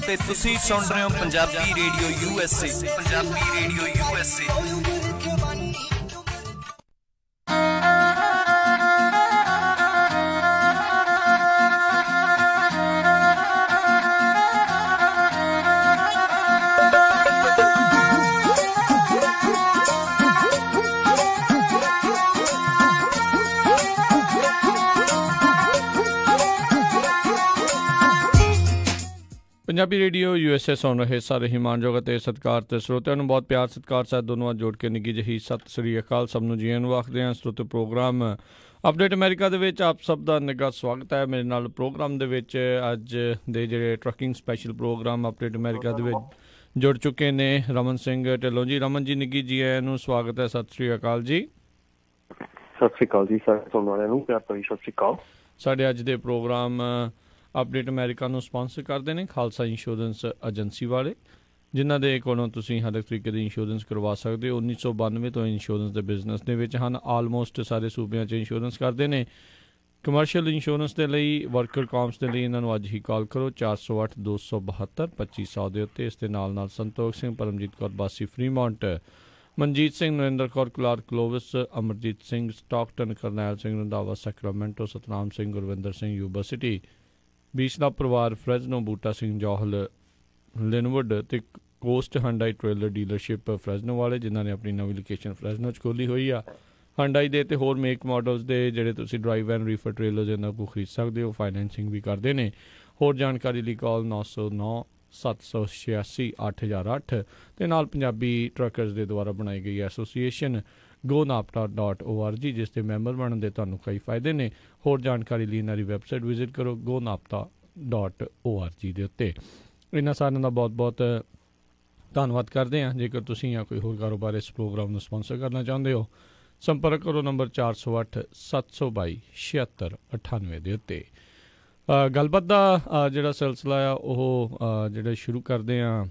ਤੇ ਤੁਸੀਂ ਸੁਣ ਰਹੇ ਹੋ Punjabi radio USA। Punjabi radio USA। Punjabi radio USA ਸੁਣ ਰਹੇ ਸਾਰੇ ਹੀ ਮਾਣਯੋਗ ਅਤੇ ਸਤਿਕਾਰ ਤੇ ਸਰੋਤਿਆਂ ਨੂੰ ਬਹੁਤ ਪਿਆਰ ਸਤਿਕਾਰ ਸਾਹਿਬ ਦੋਨੋਂ ਅੱਜ ਜੋੜ ਕੇ ਨਿੱਘੀ ਜਿਹੀ ਸਤਿ ਸ੍ਰੀ ਅਕਾਲ। ਸਭ ਨੂੰ ਜੀਆਂ ਨੂੰ ਆਖਦੇ ਹਾਂ। ਸਰੋਤੇ ਪ੍ਰੋਗਰਾਮ ਅਪਡੇਟ ਅਮਰੀਕਾ ਦੇ ਵਿੱਚ ਆਪ ਸਭ ਦਾ ਨਿੱਘਾ ਸਵਾਗਤ ਹੈ। ਮੇਰੇ ਨਾਲ ਪ੍ਰੋਗਰਾਮ ਦੇ ਵਿੱਚ ਅੱਜ ਦੇ ਜਿਹੜੇ trucking special program update America ਦੇ ਵਿੱਚ ਜੁੜ ਚੁੱਕੇ ਨੇ ਰਮਨ ਸਿੰਘ ਢਿੱਲੋਂ ਜੀ। ਰਮਨ ਜੀ ਨਿੱਘੀ ਜੀ ਨੂੰ ਸਵਾਗਤ ਹੈ। ਸਤਿ ਸ੍ਰੀ ਅਕਾਲ ਜੀ। ਸਤਿ ਸ੍ਰੀ ਅਕਾਲ ਜੀ। ਸਾਰੇ ਸੁਣਨ ਵਾਲਿਆਂ ਨੂੰ ਪਿਆਰ ਭਰੀ ਸਤਿ ਸ੍ਰੀ ਅਕਾਲ। ਸਾਡੇ ਅੱਜ ਦੇ ਪ੍ਰੋਗਰਾਮ ਅਪਡੇਟ ਅਮਰੀਕਾ ਨੂੰ ਸਪਾਂਸਰ ਕਰਦੇ ਨੇ ਖਾਲਸਾ ਇੰਸ਼ੋਰੈਂਸ ਏਜੰਸੀ ਵਾਲੇ, ਜਿਨ੍ਹਾਂ ਦੇ ਕੋਲੋਂ ਤੁਸੀਂ ਹਰ ਇੱਕ ਤਰੀਕੇ ਦੀ ਇੰਸ਼ੋਰੈਂਸ ਕਰਵਾ ਸਕਦੇ ਹੋ। 1992 ਤੋਂ ਇੰਸ਼ੋਰੈਂਸ ਦੇ ਬਿਜ਼ਨਸ ਦੇ ਵਿੱਚ ਹਨ। ਆਲਮੋਸਟ ਸਾਰੇ ਸੂਬਿਆਂ 'ਚ ਇੰਸ਼ੋਰੈਂਸ ਕਰਦੇ ਨੇ। ਕਮਰਸ਼ੀਅਲ ਇੰਸ਼ੋਰੈਂਸ ਦੇ ਲਈ, ਵਰਕਰ ਕੌਮਸ ਦੇ ਲਈ ਇਹਨਾਂ ਨੂੰ ਅੱਜ ਹੀ ਕਾਲ ਕਰੋ 408 272 2500 ਦੇ ਉੱਤੇ। ਇਸ ਦੇ ਨਾਲ ਨਾਲ Santokh Singh, Paramjit Kaur Basi Fremont, Manjit Singh, Narinder Kaur Clark Clovis, Amarjit Singh Stockton, Karnail Singh Randhawa Sacramento, Satnam Singh, Gurwinder Singh Yuba City, ਬੀਚ ਦਾ ਪਰਿਵਾਰ ਫਰੈਜ਼ਨੋ, ਬੂਟਾ ਸਿੰਘ ਜੌਹਲ ਲਿਨਵੁੱਡ ਅਤੇ Coast Hyundai trailer dealership Fresno ਵਾਲੇ, ਜਿਨ੍ਹਾਂ ਨੇ ਆਪਣੀ ਨਵੀਂ ਲੋਕੇਸ਼ਨ ਫਰੈਜ਼ਨੋ 'ਚ ਖੋਲ੍ਹੀ ਹੋਈ ਆ। ਹੰਡਾਈ ਦੇ ਅਤੇ ਹੋਰ ਮੇਕ ਮਾਡਲਸ ਦੇ ਜਿਹੜੇ ਤੁਸੀਂ ਡਰਾਈਵ ਐਂਡ ਰੀਫਰ ਟ੍ਰੇਲਰਸ ਇਹਨਾਂ ਕੋਲ ਖਰੀਦ ਸਕਦੇ ਹੋ। ਫਾਈਨੈਂਸਿੰਗ ਵੀ ਕਰਦੇ ਨੇ। ਹੋਰ ਜਾਣਕਾਰੀ ਲਈ ਕਾਲ 909 786 8008 ਅਤੇ ਨਾਲ ਪੰਜਾਬੀ ਟਰੱਕਰਸ ਦੇ ਦੁਆਰਾ ਬਣਾਈ ਗਈ ਐਸੋਸੀਏਸ਼ਨ GoNAPTA.org, ਜਿਸ ਦੇ ਮੈਂਬਰ ਬਣਨ ਦੇ ਤੁਹਾਨੂੰ ਕਈ ਫਾਇਦੇ ਨੇ। ਹੋਰ ਜਾਣਕਾਰੀ ਲਈ ਇਹਨਾਂ ਦੀ ਵੈਬਸਾਈਟ ਵਿਜ਼ਿਟ ਕਰੋ GoNAPTA.org ਦੇ ਉੱਤੇ। ਇਹਨਾਂ ਸਾਰਿਆਂ ਦਾ ਬਹੁਤ ਬਹੁਤ ਧੰਨਵਾਦ ਕਰਦੇ ਹਾਂ। ਜੇਕਰ ਤੁਸੀਂ ਜਾਂ ਕੋਈ ਹੋਰ ਕਾਰੋਬਾਰ ਇਸ ਪ੍ਰੋਗਰਾਮ ਨੂੰ ਸਪਾਂਸਰ ਕਰਨਾ ਚਾਹੁੰਦੇ ਹੋ, ਸੰਪਰਕ ਕਰੋ ਨੰਬਰ 408 722 7698 ਦੇ ਉੱਤੇ। ਗੱਲਬਾਤ ਦਾ ਜਿਹੜਾ ਸਿਲਸਿਲਾ ਆ ਉਹ ਜਿਹੜਾ ਸ਼ੁਰੂ ਕਰਦੇ ਹਾਂ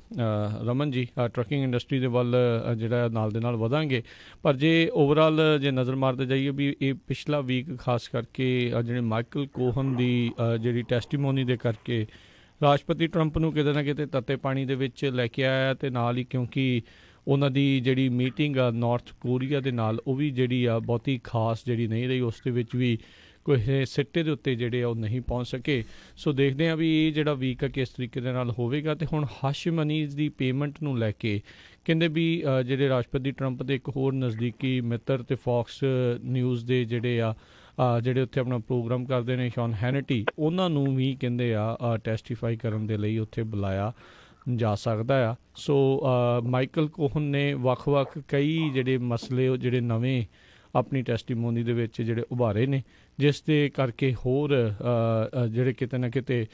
ਰਮਨ ਜੀ, ਟਰੱਕਿੰਗ ਇੰਡਸਟਰੀ ਦੇ ਵੱਲ ਜਿਹੜਾ ਨਾਲ ਦੇ ਨਾਲ ਵਧਾਂਗੇ। ਪਰ ਜੇ ਓਵਰਆਲ ਜੇ ਨਜ਼ਰ ਮਾਰਦੇ ਜਾਈਏ ਵੀ ਇਹ ਪਿਛਲਾ ਵੀਕ ਖਾਸ ਕਰਕੇ ਜਿਹੜੇ ਮਾਈਕਲ ਕੋਹਨ ਦੀ ਜਿਹੜੀ ਟੈਸਟੀਮੋਨੀ ਦੇ ਕਰਕੇ ਰਾਸ਼ਟਰਪਤੀ ਟਰੰਪ ਨੂੰ ਕਿਤੇ ਨਾ ਕਿਤੇ ਤੱਤੇ ਪਾਣੀ ਦੇ ਵਿੱਚ ਲੈ ਕੇ ਆਇਆ। ਅਤੇ ਨਾਲ ਹੀ ਕਿਉਂਕਿ ਉਹਨਾਂ ਦੀ ਜਿਹੜੀ ਮੀਟਿੰਗ ਆ ਨਾਰਥ ਕੋਰੀਆ ਦੇ ਨਾਲ, ਉਹ ਵੀ ਜਿਹੜੀ ਆ ਬਹੁਤੀ ਖਾਸ ਜਿਹੜੀ ਨਹੀਂ ਰਹੀ। ਉਸ ਦੇ ਵਿੱਚ ਵੀ ਕੋਈ ਸਿੱਟੇ ਦੇ ਉੱਤੇ ਜਿਹੜੇ ਆ ਉਹ ਨਹੀਂ ਪਹੁੰਚ ਸਕੇ। ਸੋ ਦੇਖਦੇ ਹਾਂ ਵੀ ਇਹ ਜਿਹੜਾ ਵੀਕ ਆ ਕਿਸ ਤਰੀਕੇ ਦੇ ਨਾਲ ਹੋਵੇਗਾ। ਅਤੇ ਹੁਣ ਹਸ਼ ਮਨੀਜ਼ ਦੀ ਪੇਮੈਂਟ ਨੂੰ ਲੈ ਕੇ ਕਹਿੰਦੇ ਵੀ ਜਿਹੜੇ ਰਾਸ਼ਟਰਪਤੀ ਟਰੰਪ ਦੇ ਇੱਕ ਹੋਰ ਨਜ਼ਦੀਕੀ ਮਿੱਤਰ ਅਤੇ ਫੌਕਸ ਨਿਊਜ਼ ਦੇ ਜਿਹੜੇ ਆ ਜਿਹੜੇ ਉੱਥੇ ਆਪਣਾ ਪ੍ਰੋਗਰਾਮ ਕਰਦੇ ਨੇ, ਸ਼ੌਨ ਹੈਨਟੀ, ਉਹਨਾਂ ਨੂੰ ਵੀ ਕਹਿੰਦੇ ਆ ਟੈਸਟੀਫਾਈ ਕਰਨ ਦੇ ਲਈ ਉੱਥੇ ਬੁਲਾਇਆ ਜਾ ਸਕਦਾ ਆ। ਸੋ ਮਾਈਕਲ ਕੋਹਨ ਨੇ ਵੱਖ-ਵੱਖ ਕਈ ਜਿਹੜੇ ਮਸਲੇ ਉਹ ਜਿਹੜੇ ਨਵੇਂ ਆਪਣੀ ਟੈਸਟੀਮੋਨੀ ਦੇ ਵਿੱਚ ਜਿਹੜੇ ਉਭਾਰੇ ਨੇ, ਜਿਸ ਦੇ ਕਰਕੇ ਹੋਰ ਜਿਹੜੇ ਕਿਤੇ ਨਾ ਕਿਤੇ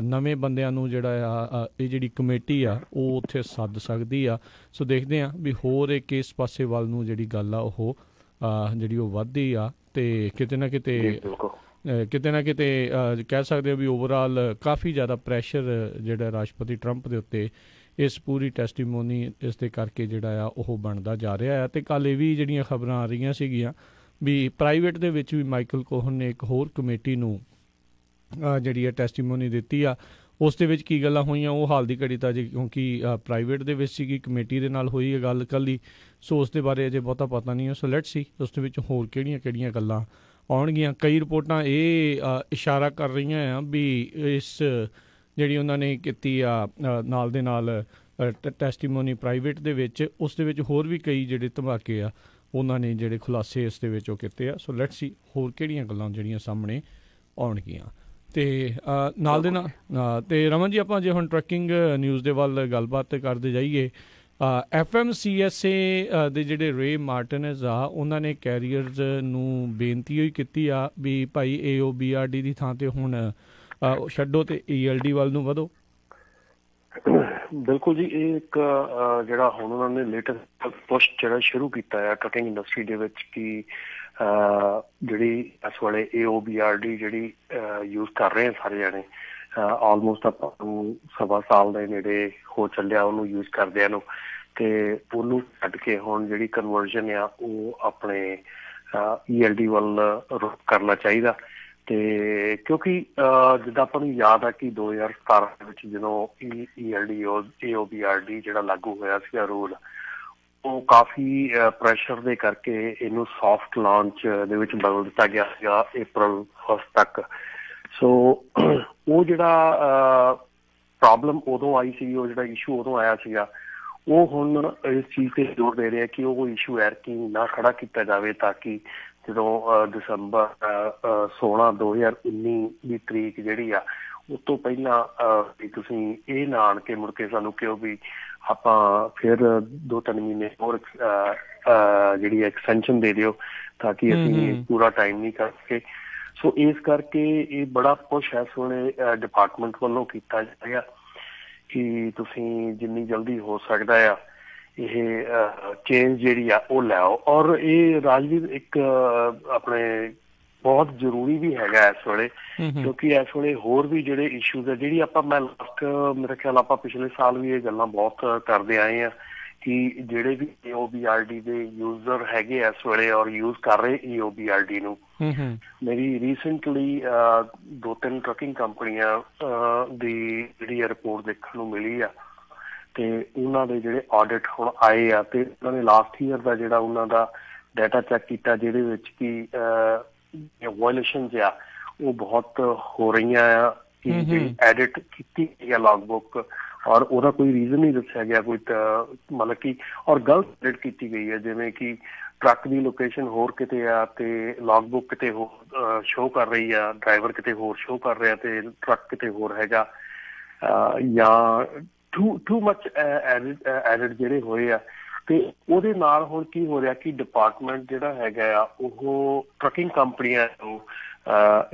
ਨਵੇਂ ਬੰਦਿਆਂ ਨੂੰ ਜਿਹੜਾ ਆ ਇਹ ਜਿਹੜੀ ਕਮੇਟੀ ਆ ਉਹ ਉੱਥੇ ਸੱਦ ਸਕਦੀ ਆ। ਸੋ ਦੇਖਦੇ ਹਾਂ ਵੀ ਹੋਰ ਇਹ ਕਿਸ ਪਾਸੇ ਵੱਲ ਨੂੰ ਜਿਹੜੀ ਗੱਲ ਆ ਉਹ ਜਿਹੜੀ ਉਹ ਵੱਧਦੀ ਆ। ਅਤੇ ਕਿਤੇ ਨਾ ਕਿਤੇ ਕਹਿ ਸਕਦੇ ਹਾਂ ਵੀ ਓਵਰਆਲ ਕਾਫੀ ਜ਼ਿਆਦਾ ਪ੍ਰੈਸ਼ਰ ਜਿਹੜਾ ਰਾਸ਼ਟਰਪਤੀ ਟਰੰਪ ਦੇ ਉੱਤੇ ਇਸ ਪੂਰੀ ਟੈਸਟੀਮੋਨੀ ਇਸ ਦੇ ਕਰਕੇ ਜਿਹੜਾ ਆ ਉਹ ਬਣਦਾ ਜਾ ਰਿਹਾ ਹੈ। ਅਤੇ ਕੱਲ੍ਹ ਇਹ ਵੀ ਜਿਹੜੀਆਂ ਖਬਰਾਂ ਆ ਰਹੀਆਂ ਸੀਗੀਆਂ ਵੀ ਪ੍ਰਾਈਵੇਟ ਦੇ ਵਿੱਚ ਵੀ ਮਾਈਕਲ ਕੋਹਨ ਨੇ ਇੱਕ ਹੋਰ ਕਮੇਟੀ ਨੂੰ ਜਿਹੜੀ ਆ ਟੈਸਟੀਮੋਨੀ ਦਿੱਤੀ ਆ। ਉਸ ਦੇ ਵਿੱਚ ਕੀ ਗੱਲਾਂ ਹੋਈਆਂ ਉਹ ਹਾਲ ਦੀ ਘੜੀ ਤਾਂ ਜੀ, ਕਿਉਂਕਿ ਪ੍ਰਾਈਵੇਟ ਦੇ ਵਿੱਚ ਸੀਗੀ, ਕਮੇਟੀ ਦੇ ਨਾਲ ਹੋਈ ਹੈ ਗੱਲ ਇਕੱਲੀ। ਸੋ ਉਸ ਦੇ ਬਾਰੇ ਅਜੇ ਬਹੁਤਾ ਪਤਾ ਨਹੀਂ ਹੈ। ਸੋ ਲੈਟਸ ਸੀ ਉਸ ਦੇ ਵਿੱਚ ਹੋਰ ਕਿਹੜੀਆਂ ਗੱਲਾਂ ਆਉਣਗੀਆਂ। ਕਈ ਰਿਪੋਰਟਾਂ ਇਹ ਇਸ਼ਾਰਾ ਕਰ ਰਹੀਆਂ ਆ ਵੀ ਇਸ ਜਿਹੜੀ ਉਹਨਾਂ ਨੇ ਕੀਤੀ ਆ ਨਾਲ ਦੇ ਨਾਲ ਟੈਸਟੀਮੋਨੀ ਪ੍ਰਾਈਵੇਟ ਦੇ ਵਿੱਚ, ਉਸ ਦੇ ਵਿੱਚ ਹੋਰ ਵੀ ਕਈ ਜਿਹੜੇ ਧਮਾਕੇ ਆ ਉਹਨਾਂ ਨੇ ਜਿਹੜੇ ਖੁਲਾਸੇ ਇਸ ਦੇ ਵਿੱਚ ਉਹ ਕੀਤੇ ਆ। ਸੋ ਲੈਟਸ ਸੀ ਹੋਰ ਕਿਹੜੀਆਂ ਗੱਲਾਂ ਜਿਹੜੀਆਂ ਸਾਹਮਣੇ ਆਉਣਗੀਆਂ। ਅਤੇ ਨਾਲ ਦੇ ਨਾਲ ਅਤੇ ਰਮਨ ਜੀ, ਆਪਾਂ ਜੇ ਹੁਣ ਟਰੱਕਿੰਗ ਨਿਊਜ਼ ਦੇ ਵੱਲ ਗੱਲਬਾਤ ਕਰਦੇ ਜਾਈਏ, FMCSA ਦੇ ਜਿਹੜੇ ਰੇ ਮਾਰਟੀਨਜ਼ ਆ ਉਹਨਾਂ ਨੇ ਕੈਰੀਅਰਜ਼ ਨੂੰ ਬੇਨਤੀ ਹੋਈ ਕੀਤੀ ਆ ਵੀ ਭਾਈ AOBRD ਦੀ ਥਾਂ 'ਤੇ ਹੁਣ ਛੱਡੋ ਅਤੇ ELD ਵੱਲ ਨੂੰ ਵਧੋ। ਬਿਲਕੁਲ ਜੀ, ਇਹ ਇੱਕ ਜਿਹੜਾ ਹੁਣ ਉਹਨਾਂ ਨੇ ਲੇਟੈਸਟ ਪੁਸ਼ ਜਿਹੜਾ ਸ਼ੁਰੂ ਕੀਤਾ ਆ ਟਰੱਕਿੰਗ ਇੰਡਸਟਰੀ ਦੇ ਵਿੱਚ ਕਿ ਜਿਹੜੀ ਇਸ ਵੇਲੇ AOBRD ਜਿਹੜੀ ਯੂਜ਼ ਕਰ ਰਹੇ ਆ ਸਾਰੇ ਜਾਣੇ, ਆਲਮੋਸਟ ਆਪਾਂ ਨੂੰ 1.25 ਸਾਲ ਦੇ ਨੇੜੇ ਹੋ ਚੱਲਿਆ ਉਹਨੂੰ ਯੂਜ਼ ਕਰਦਿਆਂ ਨੂੰ। ਅਤੇ ਉਹਨੂੰ ਛੱਡ ਕੇ ਹੁਣ ਜਿਹੜੀ ਕਨਵਰਜਨ ਆ ਉਹ ਆਪਣੇ ELD ਵੱਲ ਰੁਖ ਕਰਨਾ ਚਾਹੀਦਾ। ਤੇ ਕਿਉਂਕਿ ਜਿੱਦਾਂ ਆਪਾਂ ਨੂੰ ਯਾਦ ਆ ਕਿ 2017 ਦੇ ਵਿੱਚ ਜਦੋਂ ELD AOBRD ਜਿਹੜਾ ਲਾਗੂ ਹੋਇਆ ਸੀਗਾ ਰੂਲ, ਉਹ ਕਾਫੀ ਪ੍ਰੈਸ਼ਰ ਦੇ ਕਰਕੇ ਇਹਨੂੰ ਸੌਫਟ ਲਾਂਚ ਦੇ ਵਿੱਚ ਬਦਲ ਦਿੱਤਾ ਗਿਆ ਸੀਗਾ April 1 ਤੱਕ। ਸੋ ਉਹ ਜਿਹੜਾ ਪ੍ਰੋਬਲਮ ਉਦੋਂ ਆਈ ਸੀ, ਉਹ ਜਿਹੜਾ ਇਸ਼ੂ ਉਦੋਂ ਆਇਆ ਸੀਗਾ, ਉਹ ਹੁਣ ਇਸ ਚੀਜ਼ ਤੇ ਜ਼ੋਰ ਦੇ ਰਿਹਾ ਕਿ ਉਹ ਇਸ਼ੂ ਐਰਕੀ ਨਾ ਖੜਾ ਕੀਤਾ ਜਾਵੇ, ਤਾਂ ਕਿ ਜਦੋਂ ਦਸੰਬਰ 16 2019 ਦੀ ਤਰੀਕ ਜਿਹੜੀ ਆ ਉਸ ਤੋਂ ਪਹਿਲਾਂ ਵੀ ਤੁਸੀਂ ਇਹ ਨਾ ਆਣ ਕੇ ਮੁੜ ਕੇ ਸਾਨੂੰ ਕਿਉਂ ਵੀ ਆਪਾਂ ਫਿਰ 2-3 ਮਹੀਨੇ ਹੋਰ ਜਿਹੜੀ ਐਕਸਟੈਂਸ਼ਨ ਦੇ ਦਿਓ ਤਾਂ ਕਿ ਅਸੀਂ ਪੂਰਾ ਟਾਈਮ ਨਹੀਂ ਕਰ ਸਕੇ। ਸੋ ਇਸ ਕਰਕੇ ਇਹ ਬੜਾ ਪੁਸ਼ ਹੈ ਸੋਹਣੇ ਡਿਪਾਰਟਮੈਂਟ ਵੱਲੋਂ ਕੀਤਾ ਜਾ ਰਿਹਾ ਕਿ ਤੁਸੀਂ ਜਿੰਨੀ ਜਲਦੀ ਹੋ ਸਕਦਾ ਆ ਇਹ ਚੇਂਜ ਜਿਹੜੀ ਆ ਉਹ ਲਿਆਓ। ਔਰ ਇਹ ਰਾਜਵੀਰ ਇੱਕ ਆਪਣੇ ਬਹੁਤ ਜ਼ਰੂਰੀ ਵੀ ਹੈਗਾ ਇਸ ਵੇਲੇ, ਕਿਉਂਕਿ ਇਸ ਵੇਲੇ ਹੋਰ ਵੀ ਜਿਹੜੇ ਇਸ਼ੂਜ਼ ਆ, ਜਿਹੜੀ ਆਪਾਂ ਮੈਂ ਲਾਸਟ ਮੇਰੇ ਖਿਆਲ ਆਪਾਂ ਪਿਛਲੇ ਸਾਲ ਵੀ ਇਹ ਗੱਲਾਂ ਬਹੁਤ ਕਰਦੇ ਆਏ ਆ ਕਿ ਜਿਹੜੇ ਵੀ AOBRD ਦੇ ਯੂਜ਼ਰ ਹੈਗੇ ਇਸ ਵੇਲੇ ਔਰ ਯੂਜ਼ ਕਰ ਰਹੇ AOBRD ਨੂੰ, ਮੇਰੀ ਰੀਸੈਂਟਲੀ 2-3 ਟਰੱਕਿੰਗ ਕੰਪਨੀਆਂ ਦੀ ਜਿਹੜੀ ਰਿਪੋਰਟ ਦੇਖਣ ਨੂੰ ਮਿਲੀ ਆ ਤੇ ਉਹਨਾਂ ਦੇ ਜਿਹੜੇ ਆਡਿਟ ਹੁਣ ਆਏ ਆ ਤੇ ਉਹਨਾਂ ਨੇ ਲਾਸਟ ਈਅਰ ਦਾ ਜਿਹੜਾ ਉਹਨਾਂ ਦਾ ਡਾਟਾ ਚੈੱਕ ਕੀਤਾ, ਜਿਹਦੇ ਵਿੱਚ ਕਿ ਵਾਇਲੇਸ਼ਨਸ ਆ ਉਹ ਬਹੁਤ ਹੋ ਰਹੀਆਂ ਆ ਕਿ ਜਿਹੜੀ ਐਡਿਟ ਕੀਤੀ ਗਈ ਆ ਲੌਗ ਬੁੱਕ ਔਰ ਉਹਦਾ ਕੋਈ ਰੀਜ਼ਨ ਨਹੀਂ ਦੱਸਿਆ ਗਿਆ ਕੋਈ, ਮਤਲਬ ਕਿ ਔਰ ਗਲਤ ਐਡਿਟ ਕੀਤੀ ਗਈ ਹੈ, ਜਿਵੇਂ ਕਿ ਟਰੱਕ ਦੀ ਲੋਕੇਸ਼ਨ ਹੋਰ ਕਿਤੇ ਆ ਤੇ ਲੌਗ ਬੁੱਕ ਕਿਤੇ ਹੋਰ ਸ਼ੋਅ ਕਰ ਰਹੀ ਆ, ਡਰਾਈਵਰ ਕਿਤੇ ਹੋਰ ਸ਼ੋਅ ਕਰ ਰਿਹਾ ਤੇ ਟਰੱਕ ਕਿਤੇ ਹੋਰ ਹੈਗਾ, ਜਾਂ ਟੂ ਮਚ ਐਡਿਟ ਜਿਹੜੇ ਹੋਏ ਆ। ਤੇ ਉਹਦੇ ਨਾਲ ਹੁਣ ਕੀ ਹੋ ਰਿਹਾ ਕਿ ਡਿਪਾਰਟਮੈਂਟ ਜਿਹੜਾ ਹੈਗਾ ਆ ਉਹ ਟਰੱਕਿੰਗ ਕੰਪਨੀਆਂ ਨੂੰ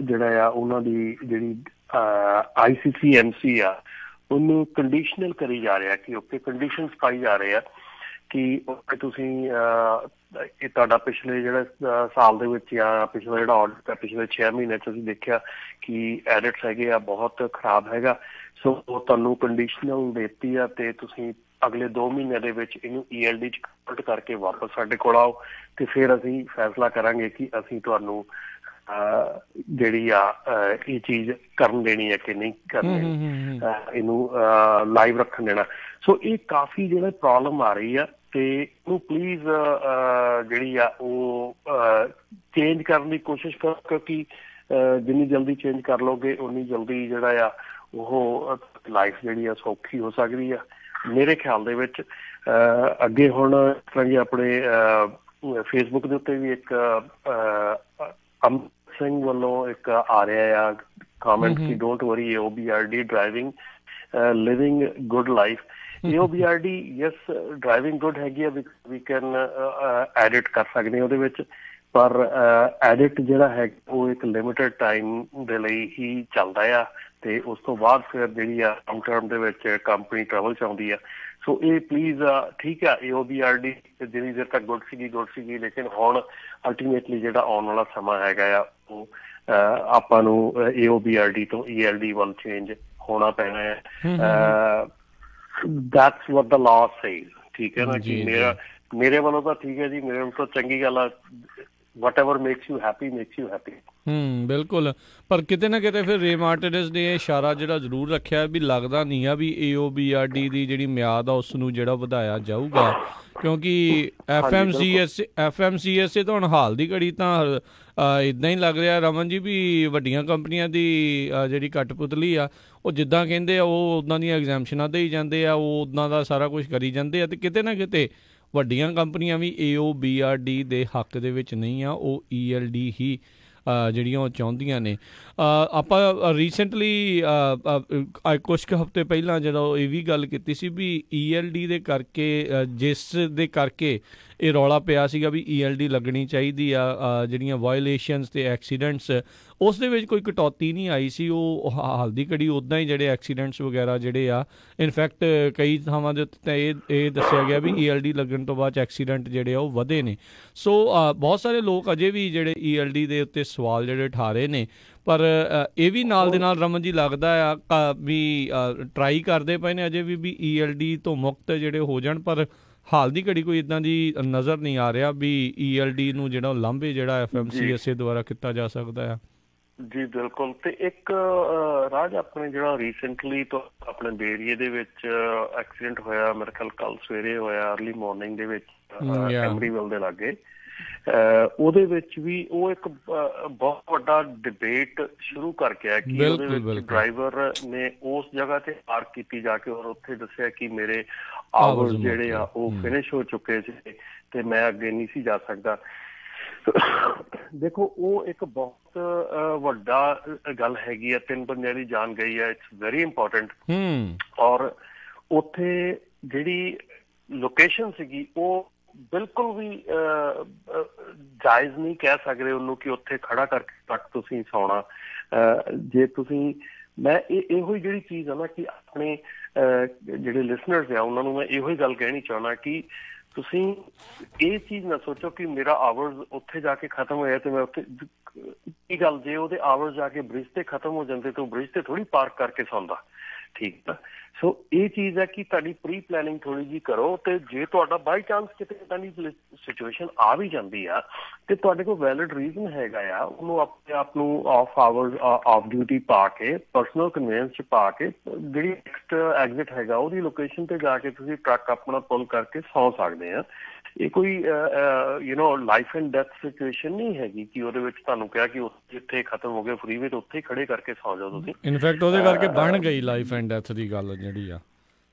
ਜਿਹੜਾ ਆ ਉਹਨਾਂ ਦੀ ਜਿਹੜੀ ICCMC ਆ ਉਹਨੂੰ ਕੰਡੀਸ਼ਨਲ ਕਰੀ ਜਾ ਰਿਹਾ ਕਿ ਓਕੇ ਕੰਡੀਸ਼ਨਸ ਪਾਈ ਜਾ ਰਹੇ ਆ ਕਿ ਤੁਸੀਂ ਇਹ ਤੁਹਾਡਾ ਪਿਛਲੇ ਜਿਹੜਾ ਸਾਲ ਦੇ ਵਿੱਚ ਜਾਂ ਪਿਛਲਾ ਜਿਹੜਾ ਆਡਿਟ ਪਿਛਲੇ 6 ਮਹੀਨੇ 'ਚ ਅਸੀਂ ਦੇਖਿਆ ਕਿ ਐਡਿਟਸ ਹੈਗੇ ਆ ਬਹੁਤ ਖਰਾਬ ਹੈਗਾ। ਸੋ ਤੁਹਾਨੂੰ ਕੰਡੀਸ਼ਨਲ ਦੇਤੀ ਆ ਤੇ ਤੁਸੀਂ ਅਗਲੇ 2 ਮਹੀਨਿਆਂ ਦੇ ਵਿੱਚ ਇਹਨੂੰ ELD 'ਚ ਕਨਵਰਟ ਕਰਕੇ ਵਾਪਸ ਸਾਡੇ ਕੋਲ ਆਓ ਤੇ ਫਿਰ ਅਸੀਂ ਫੈਸਲਾ ਕਰਾਂਗੇ ਕਿ ਅਸੀਂ ਤੁਹਾਨੂੰ ਜਿਹੜੀ ਆ ਇਹ ਚੀਜ਼ ਕਰਨ ਦੇਣੀ ਹੈ ਕਿ ਨਹੀਂ ਕਰਨੀ, ਇਹਨੂੰ ਲਾਈਵ ਰੱਖਣ ਦੇਣਾ। ਸੋ ਇਹ ਕਾਫੀ ਜਿਹੜਾ ਪ੍ਰੋਬਲਮ ਆ ਰਹੀ ਆ ਤੇ ਇਹਨੂੰ ਪਲੀਜ਼ ਜਿਹੜੀ ਆ ਉਹ ਚੇਂਜ ਕਰਨ ਦੀ ਕੋਸ਼ਿਸ਼ ਕਰੋ, ਕਿਉਂਕਿ ਜਿੰਨੀ ਜਲਦੀ ਚੇਂਜ ਕਰ ਲਓਗੇ ਉਨੀ ਜਲਦੀ ਜਿਹੜਾ ਆ ਉਹ ਲਾਈਫ ਜਿਹੜੀ ਆ ਸੌਖੀ ਹੋ ਸਕਦੀ ਆ ਮੇਰੇ ਖਿਆਲ ਦੇ ਵਿੱਚ। ਅੱਗੇ ਹੁਣ ਇਸ ਤਰ੍ਹਾਂ ਜੀ ਆਪਣੇ ਫੇਸਬੁੱਕ ਦੇ ਉੱਤੇ ਵੀ ਇੱਕ ਅਮਰ ਸਿੰਘ ਵੱਲੋਂ ਇੱਕ ਆ ਰਿਹਾ ਆ ਕਮੈਂਟ ਕਿ don't worry AOBRD driving living good life. AOBRD yes driving good ਹੈਗੀ ਆ, ਵੀ ਕੈਨ ਐਡਿਟ ਕਰ ਸਕਦੇ ਉਹਦੇ ਵਿੱਚ, ਪਰ ਐਡਿਟ ਜਿਹੜਾ ਹੈ ਉਹ ਇੱਕ ਲਿਮਿਟਡ ਟਾਈਮ ਦੇ ਲਈ ਹੀ ਚੱਲਦਾ ਆ ਤੇ ਉਸ ਤੋਂ ਬਾਅਦ ਫਿਰ ਜਿਹੜੀ ਆ ਲੌਂਗ ਟਰਮ ਦੇ ਵਿੱਚ ਕੰਪਨੀ ਟਰੈਵਲ 'ਚ ਆਉਂਦੀ ਆ। ਸੋ ਇਹ ਪਲੀਜ਼ ਠੀਕ ਆ AOBRD ਜਿੰਨੀ ਦੇਰ ਤੱਕ ਗੁੱਡ ਸੀਗੀ, ਲੇਕਿਨ ਹੁਣ ਅਲਟੀਮੇਟਲੀ ਜਿਹੜਾ ਆਉਣ ਵਾਲਾ ਸਮਾਂ ਹੈਗਾ ਆ ਉਹ ਆਪਾਂ ਨੂੰ AOBRD ਤੋਂ ELD ਵੱਲ ਚੇਂਜ ਹੋਣਾ ਪੈਣਾ ਹੈ। That's what the law says, ਠੀਕ ਹੈ ਨਾ, ਕਿ ਮੇਰੇ ਵੱਲੋਂ ਤਾਂ ਠੀਕ ਹੈ ਜੀ, ਮੇਰੇ ਵੱਲੋਂ ਤਾਂ ਚੰਗੀ ਗੱਲ ਆ, whatever makes you happy makes you happy। ਬਿਲਕੁਲ, ਪਰ ਕਿਤੇ ਨਾ ਕਿਤੇ ਫਿਰ ਰੇ ਮਾਰਟਿਨਸ ਨੇ ਇਸ਼ਾਰਾ ਜਿਹੜਾ ਜ਼ਰੂਰ ਰੱਖਿਆ ਵੀ ਲੱਗਦਾ ਨਹੀਂ ਆ ਵੀ AOBRD ਦੀ ਜਿਹੜੀ ਮਿਆਦ ਆ ਉਸ ਨੂੰ ਜਿਹੜਾ ਵਧਾਇਆ ਜਾਊਗਾ, ਕਿਉਂਕਿ FMCSA ਤਾਂ ਹੁਣ ਹਾਲ ਦੀ ਘੜੀ ਤਾਂ ਇੱਦਾਂ ਹੀ ਲੱਗ ਰਿਹਾ ਰਮਨ ਜੀ ਵੀ ਵੱਡੀਆਂ ਕੰਪਨੀਆਂ ਦੀ ਜਿਹੜੀ ਕਠਪੁਤਲੀ ਆ ਉਹ ਜਿੱਦਾਂ ਕਹਿੰਦੇ ਆ ਉਹ ਉੱਦਾਂ ਦੀਆਂ ਐਗਜ਼ੈਂਪਸ਼ਨਾਂ ਦੇ ਹੀ ਜਾਂਦੇ ਆ, ਉਹ ਉੱਦਾਂ ਦਾ ਸਾਰਾ ਕੁਛ ਕਰੀ ਜਾਂਦੇ ਆ, ਤੇ ਕਿਤੇ ਨਾ ਕਿਤੇ ਵੱਡੀਆਂ ਕੰਪਨੀਆਂ ਵੀ AOBRD ਦੇ ਹੱਕ ਦੇ ਵਿੱਚ ਨਹੀਂ ਆ, ਉਹ ELD ਹੀ ਜਿਹੜੀਆਂ ਉਹ ਚਾਹੁੰਦੀਆਂ ਨੇ। ਆਪਾਂ ਰੀਸੈਂਟਲੀ ਕੁਛ ਕੁ ਹਫ਼ਤੇ ਪਹਿਲਾਂ ਜਦੋਂ ਇਹ ਵੀ ਗੱਲ ਕੀਤੀ ਸੀ ਵੀ ELD ਦੇ ਕਰਕੇ ਜਿਸ ਦੇ ਕਰਕੇ ਇਹ ਰੌਲਾ ਪਿਆ ਸੀਗਾ ਵੀ ELD ਲੱਗਣੀ ਚਾਹੀਦੀ ਆ, ਜਿਹੜੀਆਂ ਵਾਇਲੇਸ਼ਨਸ ਤੇ ਐਕਸੀਡੈਂਟਸ ਉਸ ਦੇ ਵਿੱਚ ਕੋਈ ਕਟੌਤੀ ਨਹੀਂ ਆਈ ਸੀ, ਉਹ ਹਾਲ ਦੀ ਘੜੀ ਉੱਦਾਂ ਹੀ ਜਿਹੜੇ ਐਕਸੀਡੈਂਟਸ ਵਗੈਰਾ ਜਿਹੜੇ ਆ, ਇਨਫੈਕਟ ਕਈ ਥਾਵਾਂ ਦੇ ਉੱਤੇ ਤਾਂ ਇਹ ਦੱਸਿਆ ਗਿਆ ਵੀ ELD ਲੱਗਣ ਤੋਂ ਬਾਅਦ ਐਕਸੀਡੈਂਟ ਜਿਹੜੇ ਆ ਉਹ ਵਧੇ ਨੇ। ਸੋ ਬਹੁਤ ਸਾਰੇ ਲੋਕ ਅਜੇ ਵੀ ਜਿਹੜੇ ELD ਦੇ ਉੱਤੇ ਸਵਾਲ ਜਿਹੜੇ ਉਠਾ ਰਹੇ ਨੇ, ਪਰ ਇਹ ਵੀ ਨਾਲ ਦੇ ਨਾਲ ਰਮਨ ਜੀ ਲੱਗਦਾ ਆ ਵੀ ਟਰਾਈ ਕਰਦੇ ਪਏ ਨੇ ਅਜੇ ਵੀ ELD ਤੋਂ ਮੁਕਤ ਜਿਹੜੇ ਹੋ ਜਾਣ, ਪਰ ਹਾਲ ਦੀ ਘੜੀ ਕੋਈ ਇੱਦਾਂ ਦੀ ਨਜ਼ਰ ਨਹੀਂ ਆ ਰਿਹਾ ਵੀ ELD ਨੂੰ ਜਿਹੜਾ ਲਾਂਭੇ ਜਿਹੜਾ FMCSA ਦੁਆਰਾ ਕੀਤਾ ਜਾ ਸਕਦਾ ਆ। ਜੀ ਬਿਲਕੁਲ। ਤੇ ਇੱਕ ਰਾਜ ਆਪਣੇ ਜਿਹੜਾ ਰੀਸੈਂਟਲੀ ਤੋਂ ਆਪਣੇ ਬੇਰੀਏ ਦੇ ਵਿੱਚ ਐਕਸੀਡੈਂਟ ਹੋਇਆ, ਮੇਰੇ ਖਿਆਲ ਕੱਲ ਸਵੇਰੇ ਹੋਇਆ, ਅਰਲੀ ਮਾਰਨਿੰਗ ਦੇ ਵਿੱਚ ਐਮਰੀਵਿਲ ਦੇ ਲਾਗੇ, ਉਹਦੇ ਵਿੱਚ ਵੀ ਉਹ ਇੱਕ ਬਹੁਤ ਵੱਡਾ ਡਿਬੇਟ ਸ਼ੁਰੂ ਕਰਕੇ ਆਇਆ ਕਿ ਉਹਦੇ ਵਿੱਚ ਡਰਾਈਵਰ ਨੇ ਉਸ ਜਗ੍ਹਾ ਤੇ ਪਾਰਕ ਕੀਤੀ ਜਾ ਕੇ, ਔਰ ਉੱਥੇ ਦੱਸਿਆ ਕਿ ਮੇਰੇ ਆਵਰਸ ਜਿਹੜੇ ਆ ਉਹ ਫਿਨਿਸ਼ ਹੋ ਚੁੱਕੇ ਸੀ ਤੇ ਮੈਂ ਅੱਗੇ ਨਹੀਂ ਸੀ ਜਾ ਸਕਦਾ। ਦੇਖੋ ਉਹ ਇੱਕ ਬਹੁਤ ਵੱਡਾ ਗੱਲ ਹੈਗੀ ਆ, 3 ਬੰਦਿਆਂ ਦੀ ਜਾਨ ਗਈ ਹੈ, ਇਟਸ ਵੈਰੀ ਇੰਪੋਰਟੈਂਟ। ਔਰ ਉੱਥੇ ਜਿਹੜੀ ਲੋਕੇਸ਼ਨ ਸੀਗੀ ਉਹ ਬਿਲਕੁਲ ਵੀ ਜਾਇਜ਼ ਨਹੀਂ ਕਹਿ ਸਕਦੇ ਉਹਨੂੰ ਕਿ ਉੱਥੇ ਖੜਾ ਕਰਕੇ ਤੱਕ ਤੁਸੀਂ ਸੌਣਾ। ਜੇ ਤੁਸੀਂ, ਮੈਂ ਇਹੋ ਹੀ ਜਿਹੜੀ ਚੀਜ਼ ਆ ਨਾ ਕਿ ਆਪਣੇ ਜਿਹੜੇ ਲਿਸਨਰਸ ਆ ਉਹਨਾਂ ਨੂੰ ਮੈਂ ਇਹੋ ਹੀ ਗੱਲ ਕਹਿਣੀ ਚਾਹੁੰਦਾ ਕਿ ਤੁਸੀਂ ਇਹ ਚੀਜ਼ ਨਾ ਸੋਚੋ ਕਿ ਮੇਰਾ ਆਵਰਸ ਉੱਥੇ ਜਾ ਕੇ ਖਤਮ ਹੋਇਆ ਤੇ ਮੈਂ ਉੱਥੇ ਕੀ ਗੱਲ, ਜੇ ਉਹਦੇ ਆਵਰਸ ਜਾ ਕੇ ਬ੍ਰਿਜ ਤੇ ਖਤਮ ਹੋ ਜਾਂਦੇ ਤਾਂ ਉਹ ਬ੍ਰਿਜ ਤੇ ਥੋੜੀ ਪਾਰਕ ਕਰਕੇ ਸੌਂਦਾ, ਠੀਕ ਆ। ਸੋ ਇਹ ਚੀਜ਼ ਹੈ ਕਿ ਤੁਹਾਡੀ ਪ੍ਰੀ ਪਲੈਨਿੰਗ ਥੋੜੀ ਜਿਹੀ ਕਰੋ, ਤੇ ਜੇ ਤੁਹਾਡਾ ਬਾਈ ਚਾਂਸ ਕਿਤੇ ਇੱਦਾਂ ਦੀ ਸਿਚੁਏਸ਼ਨ ਆ ਵੀ ਜਾਂਦੀ ਆ ਤੇ ਤੁਹਾਡੇ ਕੋਲ ਵੈਲਿਡ ਰੀਜ਼ਨ ਹੈਗਾ ਆ, ਉਹਨੂੰ ਆਪਣੇ ਆਪ ਨੂੰ ਆਫ ਆਵਰਸ ਆਫ ਡਿਊਟੀ ਪਾ ਕੇ, ਪਰਸਨਲ ਕਨਵੀਨੈਂਸ ਚ ਪਾ ਕੇ, ਜਿਹੜੀ ਨੈਕਸਟ ਐਗਜ਼ਿਟ ਹੈਗਾ ਉਹਦੀ ਲੋਕੇਸ਼ਨ ਤੇ ਜਾ ਕੇ ਤੁਸੀਂ ਟਰੱਕ ਆਪਣਾ ਪੁੱਲ ਕਰਕੇ ਸੌ ਸਕਦੇ ਆ। ਇਹ ਕੋਈ ਲਾਈਫ ਐਂਡ ਡੈਥ ਸਿਚੁਏਸ਼ਨ ਨਹੀਂ ਹੈਗੀ ਕਿ ਉਹਦੇ ਵਿੱਚ ਤੁਹਾਨੂੰ ਕਿਹਾ ਕਿ ਜਿੱਥੇ ਖਤਮ ਹੋ ਗਏ ਫਰੀਵੇ ਤੇ ਉੱਥੇ ਖੜੇ ਕਰਕੇ ਸੌ ਜਾਓ ਤੁਸੀਂ। ਇਨਫੈਕਟ ਉਹਦੇ ਕਰਕੇ ਬਣ ਗਈ ਲਾਈਫ ਐਂਡ ਡੈਥ ਦੀ ਗੱਲ ਜਿਹੜੀ ਆ।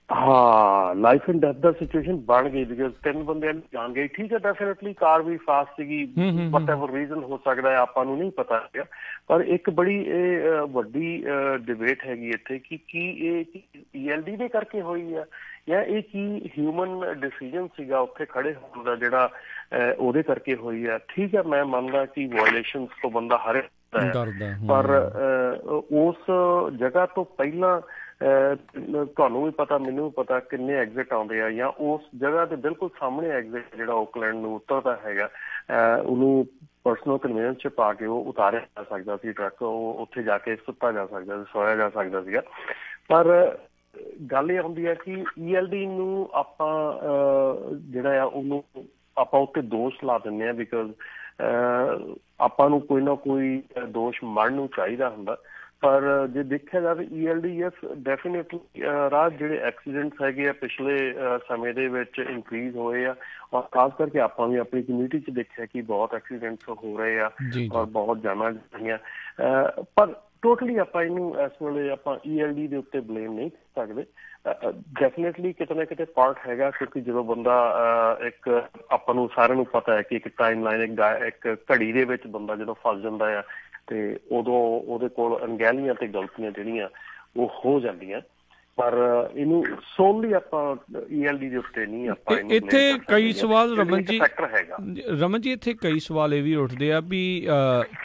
ਹਾਂ, life and death the situation ਬਣ ਗਈ ਬਿਕਾਜ਼ 3 ਬੰਦਿਆਂ ਨੂੰ ਜਾਣ ਗਈ। ਠੀਕ ਹੈ, ਡੈਫੀਨੇਟਲੀ ਕਾਰ ਵੀ ਫਾਸਟ ਸੀਗੀ, ਵਟ ਐਵਰ ਰੀਜ਼ਨ ਹੋ ਸਕਦਾ ਹੈ, ਆਪਾਂ ਨੂੰ ਨਹੀਂ ਪਤਾ ਹੈਗਾ। ਪਰ ਇੱਕ ਬੜੀ ਇਹ ਵੱਡੀ ਡਿਬੇਟ ਹੈਗੀ ਇੱਥੇ ਕਿ ਕੀ ਇਹ ELD ਦੇ ਕਰਕੇ ਹੋਈ ਆ ਜਾਂ ਇਹ ਕੀ ਹਿਊਮਨ ਡਿਸੀਜਨ ਸੀਗਾ ਉੱਥੇ ਖੜੇ ਹੋਣ ਦਾ ਜਿਹੜਾ ਉਹਦੇ ਕਰਕੇ ਹੋਈ ਆ। ਠੀਕ ਹੈ, ਮੈਂ ਮੰਨਦਾ ਕਿ ਵਾਇਲੇਸ਼ਨਸ ਤੋਂ ਬੰਦਾ ਹਰ ਡਰਦਾ, ਪਰ ਉਸ ਜਗ੍ਹਾ ਤੋਂ ਪਹਿਲਾਂ ਤੁਹਾਨੂੰ ਵੀ ਪਤਾ, ਮੈਨੂੰ ਵੀ ਪਤਾ ਕਿੰਨੇ ਐਗਜ਼ਿਟ ਆਉਂਦੇ ਆ, ਜਾਂ ਉਸ ਜਗ੍ਹਾ ਦੇ ਬਿਲਕੁਲ ਸਾਹਮਣੇ ਐਗਜ਼ਿਟ ਜਿਹੜਾ ਓਕਲੈਂਡ ਨੂੰ ਉਤਰਦਾ ਹੈਗਾ, ਉਹਨੂੰ ਪਰਸਨਲ ਕਨਵੀਨੈਂਸ ਚ ਪਾ ਕੇ ਉਹ ਉਤਾਰਿਆ ਜਾ ਸਕਦਾ ਸੀ ਟਰੱਕ, ਉਹ ਉੱਥੇ ਜਾ ਕੇ ਸੁੱਤਾ ਜਾ ਸਕਦਾ ਸੀ, ਸੋਇਆ ਜਾ ਸਕਦਾ ਸੀਗਾ। ਪਰ ਗੱਲ ਇਹ ਹੁੰਦੀ ਹੈ ਕਿ ELD ਨੂੰ ਆਪਾਂ ਜਿਹੜਾ ਆ ਉਹਨੂੰ ਆਪਾਂ ਉੱਤੇ ਦੋਸ਼ ਲਾ ਦਿੰਦੇ ਹਾਂ ਬਿਕਾਜ਼ ਆਪਾਂ ਨੂੰ ਕੋਈ ਨਾ ਕੋਈ ਦੋਸ਼ ਮੜਨ ਨੂੰ ਚਾਹੀਦਾ ਹੁੰਦਾ। ਪਰ ਜੇ ਦੇਖਿਆ ਜਾਵੇ ELD ਯੈਸ ਡੈਫੀਨੇਟਲੀ ਰਾਜ ਜਿਹੜੇ ਐਕਸੀਡੈਂਟਸ ਹੈਗੇ ਆ ਪਿਛਲੇ ਸਮੇਂ ਦੇ ਵਿੱਚ ਇਨਕਰੀਜ਼ ਹੋਏ ਆ, ਔਰ ਖਾਸ ਕਰਕੇ ਆਪਾਂ ਵੀ ਆਪਣੀ ਕਮਿਊਨਿਟੀ 'ਚ ਦੇਖਿਆ ਕਿ ਬਹੁਤ ਐਕਸੀਡੈਂਟਸ ਹੋ ਰਹੇ ਆ ਔਰ ਬਹੁਤ ਜਾਨਾਂ ਜਾਂਦੀਆਂ। ਪਰ ਟੋਟਲੀ ਆਪਾਂ ਇਹਨੂੰ ਇਸ ਵੇਲੇ ਆਪਾਂ ELD ਦੇ ਉੱਤੇ ਬਲੇਮ ਨਹੀਂ ਕਰ ਸਕਦੇ। ਡੈਫੀਨੇਟਲੀ ਕਿਤੇ ਨਾ ਕਿਤੇ ਪਾਰਟ ਹੈਗਾ, ਕਿਉਂਕਿ ਜਦੋਂ ਬੰਦਾ ਇੱਕ ਆਪਾਂ ਨੂੰ ਸਾਰਿਆਂ ਨੂੰ ਪਤਾ ਹੈ ਕਿ ਇੱਕ ਟਾਈਮ ਲਾਈਨ, ਇੱਕ ਘੜੀ ਦੇ ਵਿੱਚ ਬੰਦਾ ਜਦੋਂ ਫਸ ਜਾਂਦਾ ਆ ਤੇ ਉਦੋਂ ਉਹਦੇ ਕੋਲ ਅਣਗਹਿਲੀਆਂ ਤੇ ਗਲਤੀਆਂ ਜਿਹੜੀਆਂ ਉਹ ਹੋ ਜਾਂਦੀਆਂ। ਪਰ ਇਹਨੂੰ ਸੋਨਲੀ ਆਪਾਂ ELD ਦੇ ਉੱਤੇ ਨਹੀਂ ਆਪਾਂ ਇੱਥੇ ਕਈ ਸਵਾਲ ਰਮਨ ਜੀ ਇੱਥੇ ਕਈ ਸਵਾਲ ਇਹ ਵੀ ਉੱਠਦੇ ਆ ਵੀ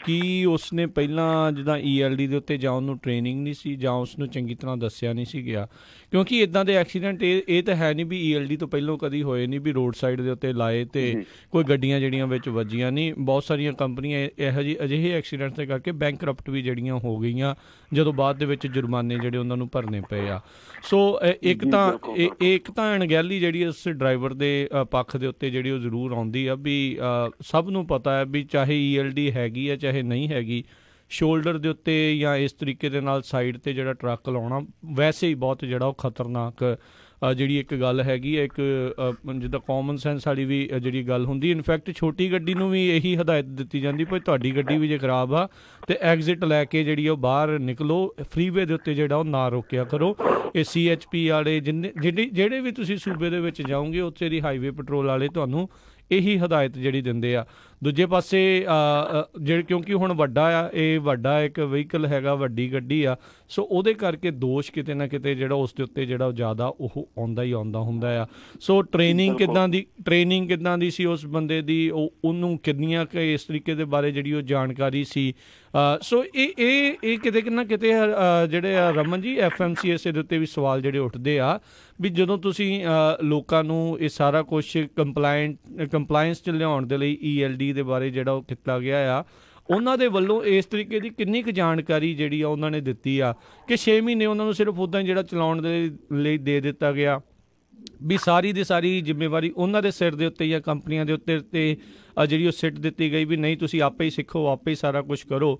ਕੀ ਉਸਨੇ ਪਹਿਲਾਂ ਜਿੱਦਾਂ ELD ਦੇ ਉੱਤੇ ਜਾਂ ਉਹਨੂੰ ਟ੍ਰੇਨਿੰਗ ਨਹੀਂ ਸੀ ਜਾਂ ਉਸਨੂੰ ਚੰਗੀ ਤਰ੍ਹਾਂ ਦੱਸਿਆ ਨਹੀਂ ਸੀ ਗਿਆ, ਕਿਉਂਕਿ ਇੱਦਾਂ ਦੇ ਐਕਸੀਡੈਂਟ ਇਹ ਤਾਂ ਹੈ ਨਹੀਂ ਵੀ ELD ਤੋਂ ਪਹਿਲਾਂ ਕਦੀ ਹੋਏ ਨਹੀਂ ਵੀ ਰੋਡ ਸਾਈਡ ਦੇ ਉੱਤੇ ਲਾਏ ਤੇ ਕੋਈ ਗੱਡੀਆਂ ਜਿਹੜੀਆਂ ਵਿੱਚ ਵੱਜੀਆਂ ਨਹੀਂ। ਬਹੁਤ ਸਾਰੀਆਂ ਕੰਪਨੀਆਂ ਇਹੋ ਜਿਹੇ ਅਜਿਹੇ ਐਕਸੀਡੈਂਟ ਦੇ ਕਰਕੇ ਬੈਂਕਰਪਟ ਵੀ ਜਿਹੜੀਆਂ ਹੋ ਗਈਆਂ, ਜਦੋਂ ਬਾਅਦ ਦੇ ਵਿੱਚ ਜੁਰਮਾਨੇ ਜਿਹੜੇ ਉਹਨਾਂ ਨੂੰ ਭਰਨੇ ਪਏ ਆ। ਸੋ ਇੱਕ ਤਾਂ ਅਣਗਹਿਲੀ ਜਿਹੜੀ ਉਸ ਡਰਾਈਵਰ ਦੇ ਪੱਖ ਦੇ ਉੱਤੇ ਜਿਹੜੀ ਉਹ ਜ਼ਰੂਰ ਆਉਂਦੀ ਆ ਵੀ ਸਭ ਨੂੰ ਪਤਾ ਹੈ ਵੀ ਚਾਹੇ ELD ਹੈਗੀ ਆ ਚਾਹੇ ਨਹੀਂ ਹੈਗੀ, ਸ਼ੋਲਡਰ ਦੇ ਉੱਤੇ ਜਾਂ ਇਸ ਤਰੀਕੇ ਦੇ ਨਾਲ ਸਾਈਡ 'ਤੇ ਜਿਹੜਾ ਟਰੱਕ ਲਾਉਣਾ ਵੈਸੇ ਹੀ ਬਹੁਤ ਜਿਹੜਾ ਉਹ ਖਤਰਨਾਕ ਜਿਹੜੀ ਇੱਕ ਗੱਲ ਹੈਗੀ ਹੈ। ਇੱਕ ਜਿੱਦਾਂ ਕਾਮਨ ਸੈਂਸ ਵਾਲੀ ਵੀ ਜਿਹੜੀ ਗੱਲ ਹੁੰਦੀ, ਇਨਫੈਕਟ ਛੋਟੀ ਗੱਡੀ ਨੂੰ ਵੀ ਇਹੀ ਹਦਾਇਤ ਦਿੱਤੀ ਜਾਂਦੀ ਭਾਈ ਤੁਹਾਡੀ ਗੱਡੀ ਵੀ ਜੇ ਖਰਾਬ ਆ ਤੇ ਐਗਜ਼ਿਟ ਲੈ ਕੇ ਜਿਹੜੀ ਉਹ ਬਾਹਰ ਨਿਕਲੋ, ਫਰੀਵੇ ਦੇ ਉੱਤੇ ਜਿਹੜਾ ਉਹ ਨਾ ਰੋਕਿਆ ਕਰੋ। ਇਹ CHP ਵਾਲੇ ਜਿਹੜੇ ਵੀ ਤੁਸੀਂ ਸੂਬੇ ਦੇ ਵਿੱਚ ਜਾਓਗੇ ਉੱਥੇ ਦੀ ਹਾਈਵੇ ਪੈਟਰੋਲ ਵਾਲੇ ਤੁਹਾਨੂੰ ਇਹੀ ਹਦਾਇਤ ਜਿਹੜੀ ਦਿੰਦੇ ਆ। ਦੂਜੇ ਪਾਸੇ ਕਿਉਂਕਿ ਹੁਣ ਵੱਡਾ ਆ, ਇਹ ਵੱਡਾ ਇੱਕ ਵਹੀਕਲ ਹੈਗਾ, ਵੱਡੀ ਗੱਡੀ ਆ, ਸੋ ਉਹਦੇ ਕਰਕੇ ਦੋਸ਼ ਕਿਤੇ ਨਾ ਕਿਤੇ ਜਿਹੜਾ ਉਸ ਦੇ ਉੱਤੇ ਜਿਹੜਾ ਜ਼ਿਆਦਾ ਉਹ ਆਉਂਦਾ ਹੀ ਆਉਂਦਾ ਹੁੰਦਾ ਆ। ਸੋ ਟ੍ਰੇਨਿੰਗ ਕਿੱਦਾਂ ਦੀ ਸੀ ਉਸ ਬੰਦੇ ਦੀ, ਉਹਨੂੰ ਕਿੰਨੀਆਂ ਕੁ ਇਸ ਤਰੀਕੇ ਦੇ ਬਾਰੇ ਜਿਹੜੀ ਉਹ ਜਾਣਕਾਰੀ ਸੀ। ਸੋ ਇਹ ਕਿਤੇ ਨਾ ਕਿਤੇ ਜਿਹੜੇ ਆ ਰਮਨ ਜੀ FMCSA ਦੇ ਉੱਤੇ ਵੀ ਸਵਾਲ ਜਿਹੜੇ ਉੱਠਦੇ ਆ ਵੀ ਜਦੋਂ ਤੁਸੀਂ ਲੋਕਾਂ ਨੂੰ ਇਹ ਸਾਰਾ ਕੁਛ ਕੰਪਲਾਇੰਸ 'ਚ ਲਿਆਉਣ ਦੇ ਲਈ ELD ਦੇ ਬਾਰੇ ਜਿਹੜਾ ਉਹ ਕੀਤਾ ਗਿਆ ਆ, ਉਹਨਾਂ ਦੇ ਵੱਲੋਂ ਇਸ ਤਰੀਕੇ ਦੀ ਕਿੰਨੀ ਕੁ ਜਾਣਕਾਰੀ ਜਿਹੜੀ ਆ ਉਹਨਾਂ ਨੇ ਦਿੱਤੀ ਆ ਕਿ 6 ਮਹੀਨੇ ਉਹਨਾਂ ਨੂੰ ਸਿਰਫ ਉੱਦਾਂ ਜਿਹੜਾ ਚਲਾਉਣ ਦੇ ਲਈ ਦੇ ਦਿੱਤਾ ਗਿਆ ਵੀ ਸਾਰੀ ਦੀ ਸਾਰੀ ਜ਼ਿੰਮੇਵਾਰੀ ਉਹਨਾਂ ਦੇ ਸਿਰ ਦੇ ਉੱਤੇ ਜਾਂ ਕੰਪਨੀਆਂ ਦੇ ਉੱਤੇ ਤੇ ਜਿਹੜੀ ਉਹ ਸਿੱਟ ਦਿੱਤੀ ਗਈ ਵੀ ਨਹੀਂ ਤੁਸੀਂ ਆਪੇ ਹੀ ਸਿੱਖੋ, ਆਪੇ ਹੀ ਸਾਰਾ ਕੁਛ ਕਰੋ,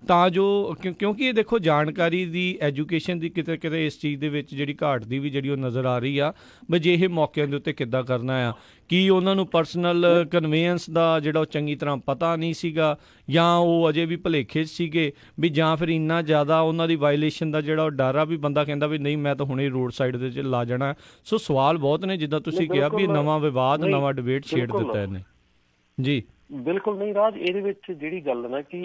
ਤਾਂ ਜੋ ਕਿਉਂਕਿ ਇਹ ਦੇਖੋ ਜਾਣਕਾਰੀ ਦੀ, ਐਜੂਕੇਸ਼ਨ ਦੀ ਕਿਤੇ ਕਿਤੇ ਇਸ ਚੀਜ਼ ਦੇ ਵਿੱਚ ਜਿਹੜੀ ਘਾਟ ਦੀ ਵੀ ਜਿਹੜੀ ਉਹ ਨਜ਼ਰ ਆ ਰਹੀ ਆ ਵੀ ਜੇ ਇਹ ਮੌਕਿਆਂ ਦੇ ਉੱਤੇ ਕਿੱਦਾਂ ਕਰਨਾ ਆ। ਕੀ ਉਹਨਾਂ ਨੂੰ ਪਰਸਨਲ ਕਨਵੇਅੰਸ ਦਾ ਜਿਹੜਾ ਉਹ ਚੰਗੀ ਤਰ੍ਹਾਂ ਪਤਾ ਨਹੀਂ ਸੀਗਾ, ਜਾਂ ਉਹ ਅਜੇ ਵੀ ਭੁਲੇਖੇ 'ਚ ਸੀਗੇ ਵੀ, ਜਾਂ ਫਿਰ ਇੰਨਾ ਜ਼ਿਆਦਾ ਉਹਨਾਂ ਦੀ ਵਾਇਲੇਸ਼ਨ ਦਾ ਜਿਹੜਾ ਉਹ ਡਰ ਆ ਵੀ ਬੰਦਾ ਕਹਿੰਦਾ ਵੀ ਨਹੀਂ ਮੈਂ ਤਾਂ ਹੁਣੇ ਰੋਡ ਸਾਈਡ ਦੇ 'ਚ ਲਾ ਜਾਣਾ। ਸੋ ਸਵਾਲ ਬਹੁਤ ਨੇ, ਜਿੱਦਾਂ ਤੁਸੀਂ ਕਿਹਾ ਵੀ ਨਵਾਂ ਵਿਵਾਦ, ਨਵਾਂ ਡਿਬੇਟ ਛੇੜ ਦਿੱਤਾ ਇਹਨੇ। ਜੀ ਬਿਲਕੁਲ ਨਹੀਂ ਰਾਜ, ਇਹਦੇ ਵਿੱਚ ਜਿਹੜੀ ਗੱਲ ਨਾ ਕਿ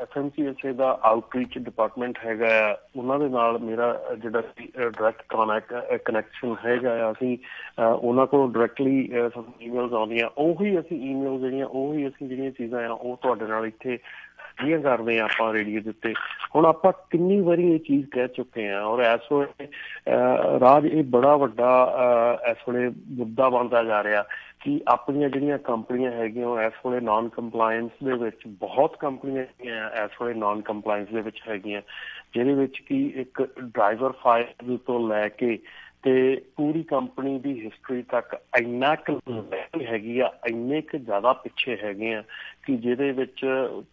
FMCSA ਦਾ ਆਊਟਰੀਚ ਡਿਪਾਰਟਮੈਂਟ ਹੈਗਾ ਆ, ਉਹਨਾਂ ਦੇ ਨਾਲ ਮੇਰਾ ਜਿਹੜਾ ਡਾਇਰੈਕਟ ਕਨੈਕਸ਼ਨ ਹੈਗਾ ਆ। ਅਸੀਂ ਉਹਨਾਂ ਕੋਲ ਡਾਇਰੈਕਟਲੀ ਸਾਨੂੰ ਈਮੇਲਸ ਆਉਂਦੀਆਂ, ਉਹੀ ਅਸੀਂ ਈਮੇਲ ਜਿਹੜੀਆਂ ਚੀਜ਼ਾਂ ਆ ਉਹ ਤੁਹਾਡੇ ਨਾਲ ਇੱਥੇ ਸਾਂਝੀਆਂ ਕਰਦੇ ਹਾਂ ਆਪਾਂ ਰੇਡੀਓ ਦੇ ਉੱਤੇ। ਹੁਣ ਆਪਾਂ ਕਿੰਨੀ ਵਾਰੀ ਇਹ ਚੀਜ਼ ਕਹਿ ਚੁੱਕੇ ਹਾਂ, ਔਰ ਇਸ ਵੇਲੇ ਰਾਜ ਇਹ ਬੜਾ ਵੱਡਾ ਇਸ ਵੇਲੇ ਮੁੱਦਾ ਬਣਦਾ ਜਾ ਰਿਹਾ ਕਿ ਆਪਣੀਆਂ ਜਿਹੜੀਆਂ ਕੰਪਨੀਆਂ ਹੈਗੀਆਂ ਇਸ ਵੇਲੇ ਨਾਨ ਕੰਪਲਾਇੰਸ ਦੇ ਵਿੱਚ, ਬਹੁਤ ਕੰਪਨੀਆਂ ਹੈਗੀਆਂ ਇਸ ਵੇਲੇ ਨਾਨ ਕੰਪਲਾਇੰਸ ਦੇ ਵਿੱਚ ਹੈਗੀਆਂ, ਜਿਹਦੇ ਵਿੱਚ ਕਿ ਇੱਕ ਡਰਾਈਵਰ ਫਾਈਲ ਤੋਂ ਲੈ ਕੇ ਤੇ ਪੂਰੀ ਕੰਪਨੀ ਦੀ ਹਿਸਟਰੀ ਤੱਕ ਇੰਨਾ ਕੁ ਹੈਗੀ ਆ, ਇੰਨੇ ਕੁ ਜ਼ਿਆਦਾ ਪਿੱਛੇ ਹੈਗੇ ਆ ਕਿ ਜਿਹਦੇ ਵਿੱਚ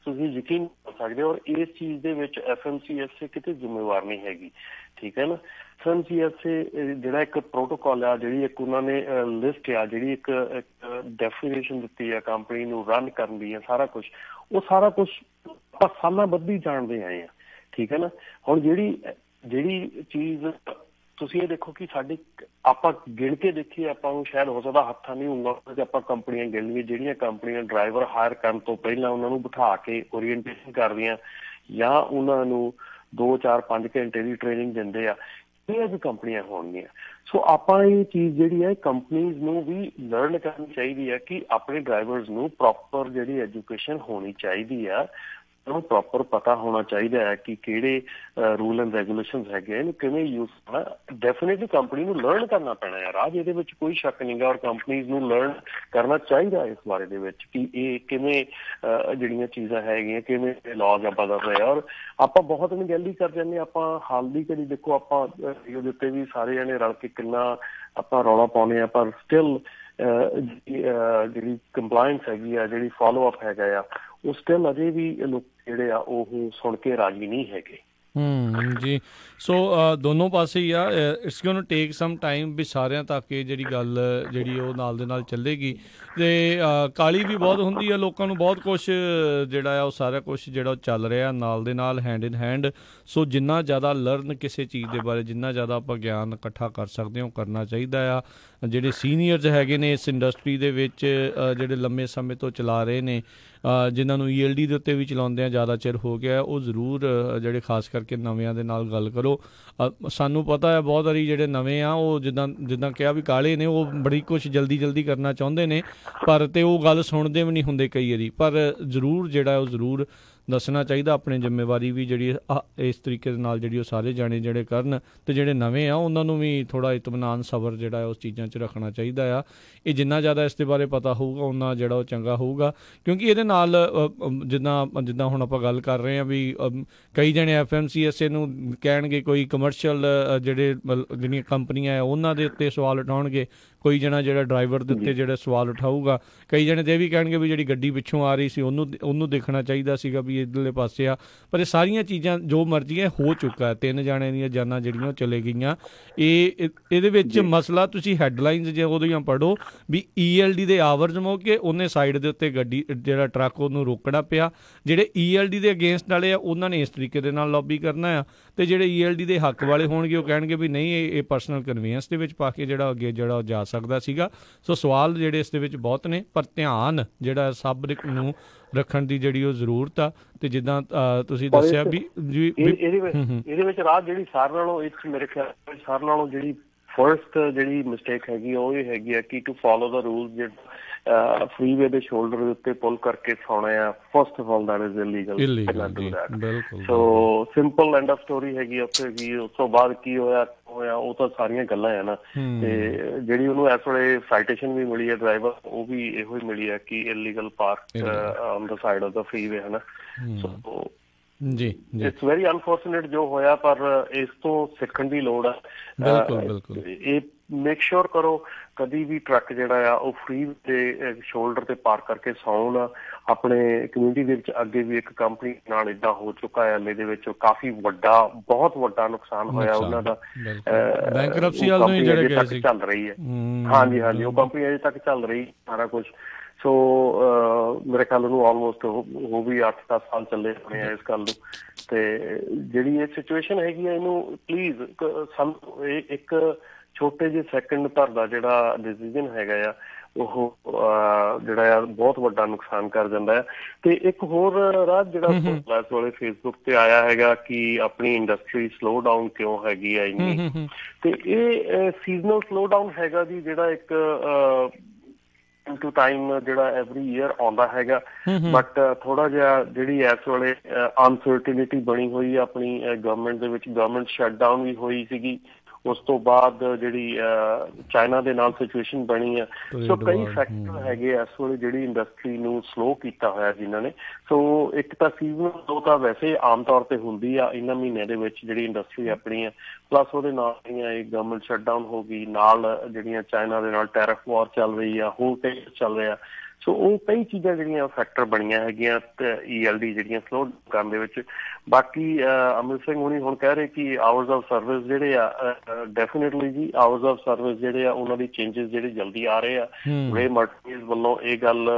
ਤੁਸੀਂ ਯਕੀਨ ਕਰ ਸਕਦੇ ਹੋ। ਔਰ ਇਸ ਚੀਜ਼ ਦੇ ਵਿੱਚ FMCSA ਕਿਤੇ ਜ਼ਿੰਮੇਵਾਰ ਨਹੀਂ ਹੈਗੀ, ਠੀਕ ਹੈ ਨਾ। FMCSA ਜਿਹੜਾ ਇੱਕ ਪ੍ਰੋਟੋਕਾਲ ਆ, ਜਿਹੜੀ ਇੱਕ ਉਹਨਾਂ ਨੇ ਲਿਸਟ ਆ, ਜਿਹੜੀ ਇੱਕ ਡੈਫੀਨੇਸ਼ਨ ਦਿੱਤੀ ਆ ਕੰਪਨੀ ਨੂੰ ਰਨ ਕਰਨ ਦੀ ਆ, ਸਾਰਾ ਕੁਛ ਆਪਾਂ ਸਾਲਾਂ ਬੱਧੀ ਜਾਣਦੇ ਆਏ ਆ, ਠੀਕ ਹੈ ਨਾ। ਹੁਣ ਜਿਹੜੀ ਚੀਜ਼ ਤੁਸੀਂ ਇਹ ਦੇਖੋ ਕਿ ਸਾਡੀ ਆਪਾਂ ਗਿਣ ਕੇ ਦੇਖੀਏ, ਆਪਾਂ ਨੂੰ ਸ਼ਾਇਦ ਹੋ ਸਕਦਾ ਹੱਥਾਂ ਨਹੀਂ ਉਂਗਲਾਂ ਤੇ ਆਪਾਂ ਕੰਪਨੀਆਂ ਗਿਣ ਲਈਏ ਜਿਹੜੀਆਂ ਕੰਪਨੀਆਂ ਡਰਾਈਵਰ ਹਾਇਰ ਕਰਨ ਤੋਂ ਪਹਿਲਾਂ ਉਹਨਾਂ ਨੂੰ ਬਿਠਾ ਕੇ ਓਰੀਐਂਟੇਸ਼ਨ ਕਰਦੀਆਂ ਜਾਂ ਉਹਨਾਂ ਨੂੰ 2, 4, 5 ਘੰਟੇ ਦੀ ਟ੍ਰੇਨਿੰਗ ਦਿੰਦੇ ਆ, ਇਹ ਵੀ ਕੰਪਨੀਆਂ ਹੋਣਗੀਆਂ। ਸੋ ਆਪਾਂ ਇਹ ਚੀਜ਼ ਜਿਹੜੀ ਹੈ ਕੰਪਨੀਜ਼ ਨੂੰ ਵੀ ਲਰਨ ਕਰਨੀ ਚਾਹੀਦੀ ਹੈ ਕਿ ਆਪਣੇ ਡਰਾਈਵਰਸ ਨੂੰ ਪ੍ਰੋਪਰ ਜਿਹੜੀ ਐਜੂਕੇਸ਼ਨ ਹੋਣੀ ਚਾਹੀਦੀ ਆ, ਉਹਨੂੰ ਪ੍ਰੋਪਰ ਪਤਾ ਹੋਣਾ ਚਾਹੀਦਾ ਹੈ ਕਿ ਕਿਹੜੇ ਰੂਲ ਐਂਡ ਰੈਗੂਲੇਸ਼ਨਸ ਹੈਗੇ, ਇਹਨੂੰ ਕਿਵੇਂ ਯੂਜ਼ ਕਰਨਾ। ਡੈਫੀਨੇਟਲੀ ਕੰਪਨੀ ਨੂੰ ਲਰਨ ਕਰਨਾ ਪੈਣਾ ਹੈ ਰਾਜ, ਇਹਦੇ ਵਿੱਚ ਕੋਈ ਸ਼ੱਕ ਨਹੀਂ ਗਾ, ਔਰ ਕੰਪਨੀਜ਼ ਨੂੰ ਲਰਨ ਕਰਨਾ ਚਾਹੀਦਾ ਇਸ ਬਾਰੇ ਦੇ ਵਿੱਚ ਕਿ ਇਹ ਕਿਵੇਂ ਜਿਹੜੀਆਂ ਚੀਜ਼ਾਂ ਹੈਗੀਆਂ, ਕਿਵੇਂ ਲਾਜ਼ ਆ ਬਦਲ ਰਹੇ। ਔਰ ਆਪਾਂ ਬਹੁਤ ਅਣਗਹਿਲੀ ਕਰ ਜਾਂਦੇ, ਆਪਾਂ ਹਾਲ ਦੀ ਘੜੀ ਦੇਖੋ ਆਪਾਂ ਰੇਡੀਓ ਦੇ ਉੱਤੇ ਵੀ ਸਾਰੇ ਜਣੇ ਰਲ ਕੇ ਕਿੰਨਾ ਆਪਾਂ ਰੌਲਾ ਪਾਉਂਦੇ ਹਾਂ, ਪਰ ਸਟਿਲ ਜਿਹੜੀ ਕੰਪਲਾਇੰਸ ਹੈਗੀ ਆ, ਜਿਹੜੀ ਫੋਲੋ ਅਪ ਹੈਗਾ ਆ, ਉਹ ਸਟਿਲ ਅਜੇ ਵੀ ਲੋਕ ਜਿਹੜੇ ਆ ਉਹ ਸੁਣ ਕੇ ਰਾਜੀ ਨਹੀਂ ਹੈਗੇ। ਜੀ, ਸੋ ਦੋਨੋਂ ਪਾਸੇ ਹੀ ਆ, it's going to take some time ਵੀ ਸਾਰਿਆਂ ਤੱਕ ਇਹ ਜਿਹੜੀ ਗੱਲ ਜਿਹੜੀ ਉਹ ਨਾਲ ਦੇ ਨਾਲ ਚੱਲੇਗੀ। ਅਤੇ ਕਾਹਲੀ ਵੀ ਬਹੁਤ ਹੁੰਦੀ ਆ ਲੋਕਾਂ ਨੂੰ, ਬਹੁਤ ਕੁਛ ਜਿਹੜਾ ਆ ਉਹ ਸਾਰਾ ਕੁਛ ਜਿਹੜਾ ਉਹ ਚੱਲ ਰਿਹਾ ਨਾਲ ਦੇ ਨਾਲ ਹੈਂਡ ਇਨ ਹੈਂਡ। ਸੋ ਜਿੰਨਾ ਜ਼ਿਆਦਾ ਲਰਨ ਕਿਸੇ ਚੀਜ਼ ਦੇ ਬਾਰੇ, ਜਿੰਨਾ ਜ਼ਿਆਦਾ ਆਪਾਂ ਗਿਆਨ ਇਕੱਠਾ ਕਰ ਸਕਦੇ ਹਾਂ ਉਹ ਕਰਨਾ ਚਾਹੀਦਾ ਆ। ਜਿਹੜੇ ਸੀਨੀਅਰਸ ਹੈਗੇ ਨੇ ਇਸ ਇੰਡਸਟਰੀ ਦੇ ਵਿੱਚ, ਜਿਹੜੇ ਲੰਮੇ ਸਮੇਂ ਤੋਂ ਚਲਾ ਰਹੇ ਨੇ, ਜਿਨ੍ਹਾਂ ਨੂੰ ELD ਦੇ ਉੱਤੇ ਵੀ ਚਲਾਉਂਦਿਆਂ ਜ਼ਿਆਦਾ ਚਿਰ ਹੋ ਗਿਆ, ਉਹ ਜ਼ਰੂਰ ਜਿਹੜੇ ਖਾਸ ਕਰਕੇ ਨਵਿਆਂ ਦੇ ਨਾਲ ਗੱਲ ਕਰੋ। ਸਾਨੂੰ ਪਤਾ ਹੈ ਬਹੁਤ ਵਾਰੀ ਜਿਹੜੇ ਨਵੇਂ ਆ ਉਹ ਜਿੱਦਾਂ ਕਿਹਾ ਵੀ ਕਾਲੇ ਨੇ, ਉਹ ਬੜੀ ਕੁਛ ਜਲਦੀ ਕਰਨਾ ਚਾਹੁੰਦੇ ਨੇ, ਪਰ ਤੇ ਉਹ ਗੱਲ ਸੁਣਦੇ ਵੀ ਨਹੀਂ ਹੁੰਦੇ ਕਈ ਵਾਰੀ। ਪਰ ਜ਼ਰੂਰ ਜਿਹੜਾ ਉਹ ਜ਼ਰੂਰ ਦੱਸਣਾ ਚਾਹੀਦਾ, ਆਪਣੀ ਜ਼ਿੰਮੇਵਾਰੀ ਵੀ ਜਿਹੜੀ ਇਸ ਤਰੀਕੇ ਦੇ ਨਾਲ ਜਿਹੜੀ ਉਹ ਸਾਰੇ ਜਾਣੇ ਜਿਹੜੇ ਕਰਨ, ਅਤੇ ਜਿਹੜੇ ਨਵੇਂ ਆ ਉਹਨਾਂ ਨੂੰ ਵੀ ਥੋੜ੍ਹਾ ਇਤਮਾਨਾਨ ਸਬਰ ਜਿਹੜਾ ਉਸ ਚੀਜ਼ਾਂ 'ਚ ਰੱਖਣਾ ਚਾਹੀਦਾ ਆ। ਇਹ ਜਿੰਨਾ ਜ਼ਿਆਦਾ ਇਸ ਦੇ ਬਾਰੇ ਪਤਾ ਹੋਊਗਾ ਉਹਨਾਂ ਜਿਹੜਾ ਉਹ ਚੰਗਾ ਹੋਊਗਾ, ਕਿਉਂਕਿ ਇਹਦੇ ਨਾਲ ਜਿੱਦਾਂ ਹੁਣ ਆਪਾਂ ਗੱਲ ਕਰ ਰਹੇ ਹਾਂ ਵੀ ਕਈ ਜਣੇ FMCSA ਨੂੰ ਕਹਿਣਗੇ, ਕੋਈ ਕਮਰਸ਼ੀਅਲ ਜਿਹੜੀਆਂ ਕੰਪਨੀਆਂ ਆ ਉਹਨਾਂ ਦੇ ਉੱਤੇ ਸਵਾਲ ਉਠਾਉਣਗੇ, ਕੋਈ ਜਣਾ ਜਿਹੜਾ ਡਰਾਈਵਰ ਦੇ ਉੱਤੇ ਜਿਹੜੇ ਸਵਾਲ ਉਠਾਊਗਾ, ਕਈ ਜਣੇ ਤੇ ਵੀ ਕਹਿਣਗੇ ਵੀ ਜਿਹੜੀ ਗੱਡੀ ਪਿੱਛੋਂ ਆ ਰਹੀ ਸੀ ਉਹਨੂੰ ਦੇਖਣਾ ਚਾਹੀਦਾ ਸੀਗਾ ਵੀ ਇੱਧਰਲੇ ਪਾਸੇ ਆ। ਪਰ ਇਹ ਸਾਰੀਆਂ ਚੀਜ਼ਾਂ ਜੋ ਮਰਜ਼ੀ ਹੈ ਹੋ ਚੁੱਕਾ, 3 ਜਾਣਿਆਂ ਦੀਆਂ ਜਾਨਾਂ ਜਿਹੜੀਆਂ ਉਹ ਚਲੇ ਗਈਆਂ। ਇਹਦੇ ਵਿੱਚ ਮਸਲਾ ਤੁਸੀਂ ਹੈਡਲਾਈਨਸ ਜੇ ਉਹਦੀਆਂ ਪੜ੍ਹੋ ਵੀ ELD ਦੇ ਆਵਰਜ ਮੌਕੇ ਉਹਨੇ ਸਾਈਡ ਦੇ ਉੱਤੇ ਗੱਡੀ ਜਿਹੜਾ ਟਰੱਕ ਉਹਨੂੰ ਰੋਕਣਾ ਪਿਆ। ਜਿਹੜੇ ELD ਦੇ ਅਗੇਂਸਟ ਵਾਲੇ ਆ ਉਹਨਾਂ ਨੇ ਇਸ ਤਰੀਕੇ ਦੇ ਨਾਲ ਲੌਬੀ ਕਰਨਾ ਆ, ਅਤੇ ਜਿਹੜੇ ELD ਦੇ ਹੱਕ ਵਾਲੇ ਹੋਣਗੇ ਉਹ ਕਹਿਣਗੇ ਵੀ ਨਹੀਂ ਇਹ ਪਰਸਨਲ ਕਨਵੀਨੈਂਸ ਦੇ ਵਿੱਚ ਪਾ ਕੇ ਜਿਹੜਾ ਅੱਗੇ ਜਿਹੜਾ ਉਹ ਜਾ ਸਕਦਾ ਸੀਗਾ। ਸੋ ਸਵਾਲ ਜਿਹੜੇ ਇਸ ਦੇ ਵਿੱਚ ਬਹੁਤ ਨੇ, ਪਰ ਧਿਆਨ ਜਿਹੜਾ ਸਭ ਨੂੰ ਰੱਖਣ ਦੀ ਜਿਹੜੀ ਉਹ ਜ਼ਰੂਰਤ ਆ। ਤੇ ਜਿੱਦਾਂ ਤੁਸੀਂ ਦੱਸਿਆ ਵੀ ਇਹਦੇ ਵਿੱਚ ਰਾਜ ਜਿਹੜੀ ਸਾਰਿਆਂ ਨਾਲੋਂ ਮੇਰੇ ਖਿਆਲ ਸਾਰਿਆਂ ਨਾਲੋਂ ਜਿਹੜੀ ਫਰਸਟ ਜਿਹੜੀ ਮਿਸਟੇਕ ਹੈਗੀ ਉਹ ਇਹ ਹੈਗੀ ਆ ਕਿ ਟੂ ਫੋਲੋ ਦਾ ਰੂਲਸ, ਫਰੀਵੇ ਦੇ ਸ਼ੋਲਡਰ ਦੇ ਉੱਤੇ ਪੁੱਲ ਕਰਕੇ ਸੌਣਾ ਆ, first of all that is illegal. So simple end of story ਹੈਗੀ ਉੱਥੇ ਕੀ, ਉਸ ਤੋਂ ਬਾਅਦ ਕੀ ਹੋਇਆ ਉਹ ਤਾਂ ਸਾਰੀਆਂ ਗੱਲਾਂ ਆ ਨਾ। ਤੇ ਜਿਹੜੀ ਉਹਨੂੰ ਇਸ ਵੇਲੇ ਸਾਈਟੇਸ਼ਨ ਵੀ ਮਿਲੀ ਹੈ ਡਰਾਈਵਰ, ਉਹ ਵੀ ਇਹੋ ਹੀ ਮਿਲੀ ਹੈ ਕਿ illegal park on the side of the freeway, ਹੈ ਨਾ। ਸੋ ਜੀ ਇਟਸ ਵੈਰੀ ਅਨਫੋਰਚੂਨੇਟ ਜੋ ਹੋਇਆ, ਪਰ ਇਸ ਤੋਂ ਸਿੱਖਣ ਦੀ ਲੋੜ ਆ। ਬਿਲਕੁਲ ਇਹ ਮੇਕ ਸ਼ੋਰ ਕਰੋ ਕਦੀ ਵੀ ਟਰੱਕ ਜਿਹੜਾ ਆ ਉਹ ਫ੍ਰੀ ਦੇ ਸ਼ੋਲਡਰ ਤੇ ਪਾਰਕ ਕਰਕੇ ਸੌਣ। ਆਪਣੇ ਕਮਿਊਨਿਟੀ ਦੇ ਵਿੱਚ ਅੱਗੇ ਵੀ ਇੱਕ ਕੰਪਨੀ ਨਾਲ ਏਦਾਂ ਹੋ ਚੁੱਕਾ ਹੈ, ਇਹਦੇ ਵਿੱਚ ਕਾਫੀ ਵੱਡਾ ਬਹੁਤ ਵੱਡਾ ਨੁਕਸਾਨ ਹੋਇਆ ਉਹਨਾਂ ਦਾ। ਬੈਂਕਰਪਸੀ ਵਾਲ ਨੂੰ ਜਿਹੜੇ ਗਏ ਸੀ ਚੱਲ ਰਹੀ ਹੈ। ਹਾਂਜੀ ਹਾਂਜੀ, ਉਹ ਕੰਪਨੀ ਅਜੇ ਤੱਕ ਚੱਲ ਰਹੀ ਸਾਰਾ ਕੁਝ। ਸੋ ਮੇਰੇ ਖਿਆਲ ਨੂੰ ਆਲਮੋਸਟ ਉਹ ਵੀ 8-10 ਸਾਲ ਚੱਲੇ ਹੋਣੇ ਆ ਇਸ ਗੱਲ ਨੂੰ। ਤੇ ਜਿਹੜੀ ਇਹ ਸਿਚੁਏਸ਼ਨ ਹੈਗੀ ਆ ਇਹਨੂੰ ਪਲੀਜ਼ ਸਾਨੂੰ ਇੱਕ ਛੋਟੇ ਜਿਹੇ ਸੈਕਿੰਡ ਭਰ ਦਾ ਜਿਹੜਾ ਡਿਸੀਜ਼ਨ ਹੈਗਾ ਆ ਉਹ ਜਿਹੜਾ ਆ ਬਹੁਤ ਵੱਡਾ ਨੁਕਸਾਨ ਕਰ ਜਾਂਦਾ ਹੈ। ਤੇ ਇੱਕ ਹੋਰ ਰਾਜ ਜਿਹੜਾ ਇਸ ਵੇਲੇ ਫੇਸਬੁੱਕ ਤੇ ਆਇਆ ਹੈਗਾ ਕਿ ਆਪਣੀ ਇੰਡਸਟਰੀ ਸਲੋ ਡਾਊਨ ਕਿਉਂ ਹੈਗੀ ਹੈ ਇੰਨੀ, ਤੇ ਇਹ ਸੀਜ਼ਨਲ ਸਲੋ ਡਾਊਨ ਹੈਗਾ ਜੀ, ਜਿਹੜਾ ਇੱਕ ਟੂ ਟਾਈਮ ਜਿਹੜਾ ਐਵਰੀ ਈਅਰ ਆਉਂਦਾ ਹੈਗਾ। ਬਟ ਥੋੜਾ ਜਿਹਾ ਜਿਹੜੀ ਇਸ ਵੇਲੇ ਅਨਸਰਟਨਿਟੀ ਬਣੀ ਹੋਈ ਆਪਣੀ ਗਵਰਨਮੈਂਟ ਦੇ ਵਿੱਚ, ਗਵਰਨਮੈਂਟ ਸ਼ਟਡਾਊਨ ਵੀ ਹੋਈ ਸੀਗੀ, ਉਸ ਤੋਂ ਬਾਅਦ ਜਿਹੜੀ ਚਾਈਨਾ ਦੇ ਨਾਲ ਸਿਚੁਏਸ਼ਨ ਬਣੀ ਆ। ਸੋ ਕਈ ਫੈਕਟਰ ਹੈਗੇ ਇਸ ਵੇਲੇ ਜਿਹੜੀ ਇੰਡਸਟਰੀ ਨੂੰ ਸਲੋ ਕੀਤਾ ਹੋਇਆ ਜਿਨ੍ਹਾਂ ਨੇ। ਸੋ ਇੱਕ ਤਾਂ ਸੀਜ਼ਨਲ ਸਲੋ ਤਾਂ ਵੈਸੇ ਆਮ ਤੌਰ ਤੇ ਹੁੰਦੀ ਆ ਇਹਨਾਂ ਮਹੀਨਿਆਂ ਦੇ ਵਿੱਚ ਜਿਹੜੀ ਇੰਡਸਟਰੀ ਆਪਣੀ ਆ, ਪਲੱਸ ਉਹਦੇ ਨਾਲ ਜਿਹੜੀਆਂ ਇਹ ਗਵਰਨਮੈਂਟ ਸ਼ਟਡਾਊਨ ਹੋ ਗਈ, ਨਾਲ ਜਿਹੜੀਆਂ ਚਾਈਨਾ ਦੇ ਨਾਲ ਟੈਰਿਫ ਵਾਰ ਚੱਲ ਰਹੀ ਆ, ਹੋਰ ਕਈ ਚੱਲ ਰਿਹਾ। ਸੋ ਉਹ ਕਈ ਚੀਜ਼ਾਂ ਜਿਹੜੀਆਂ ਫੈਕਟਰ ਬਣੀਆਂ ਹੈਗੀਆਂ ELD ਜਿਹੜੀਆਂ ਸਲੋ ਕਰਨ ਦੇ ਵਿੱਚ। ਬਾਕੀ ਅਮਰਿਤ ਸਿੰਘ ਹੁਣੀ ਹੁਣ ਕਹਿ ਰਹੇ ਕਿ ਆਵਰਸ ਆਫ ਸਰਵਿਸ ਜਿਹੜੇ ਆ, ਡੈਫੀਨੇਟਲੀ ਜੀ ਆਵਰਸ ਆਫ ਸਰਵਿਸ ਜਿਹੜੇ ਆ ਉਹਨਾਂ ਦੀ ਚੇਂਜਸ ਜਿਹੜੇ ਜਲਦੀ ਆ ਰਹੇ ਆ। ਵੇ ਮਰਟੀਜ਼ ਵੱਲੋਂ ਇਹ ਗੱਲ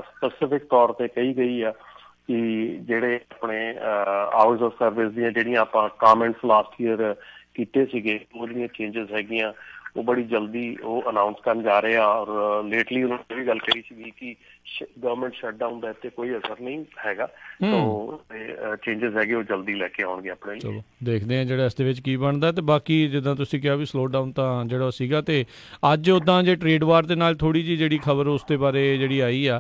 ਸਪੈਸੀਫਿਕ ਤੌਰ ਤੇ ਕਹੀ ਗਈ ਆ ਕਿ ਜਿਹੜੇ ਆਪਣੇ ਆਵਰਸ ਆਫ ਸਰਵਿਸ ਦੀਆਂ ਜਿਹੜੀਆਂ ਆਪਾਂ ਕਮੈਂਟਸ ਲਾਸਟ ਈਅਰ ਕੀਤੇ ਸੀਗੇ, ਉਹ ਜਿਹੜੀਆਂ ਚੇਂਜਸ ਹੈਗੀਆਂ ਉਹ ਬੜੀ ਜਲਦੀ ਉਹ ਅਨਾਊਂਸ ਕਰਨ ਜਾ ਰਹੇ ਆ। ਔਰ ਲੇਟਲੀ ਉਹਨਾਂ ਨੇ ਵੀ ਗੱਲ ਕਹੀ ਸੀਗੀ ਕਿ ਗਵਰਨਮੈਂਟ ਸ਼ਟਡਾਊਨ ਦਾ ਇੱਥੇ ਕੋਈ ਅਸਰ ਨਹੀਂ ਹੈਗਾ, ਸੋ ਚੇਂਜਸ ਹੈਗੇ ਉਹ ਜਲਦੀ ਲੈ ਕੇ ਆਉਣਗੇ ਆਪਣੇ ਲਈ। ਚਲੋ ਦੇਖਦੇ ਹਾਂ ਜਿਹੜਾ ਇਸ ਦੇ ਵਿੱਚ ਕੀ ਬਣਦਾ। ਤੇ ਬਾਕੀ ਜਿੱਦਾਂ ਤੁਸੀਂ ਕਿਹਾ ਵੀ ਸਲੋ ਡਾਊਨ ਤਾਂ ਜਿਹੜਾ ਸੀਗਾ, ਤੇ ਅੱਜ ਉੱਦਾਂ ਜੇ ਟ੍ਰੇਡ ਵਾਰ ਦੇ ਨਾਲ ਥੋੜ੍ਹੀ ਜਿਹੀ ਜਿਹੜੀ ਖਬਰ ਉਸ ਦੇ ਬਾਰੇ ਜਿਹੜੀ ਆਈ ਆ,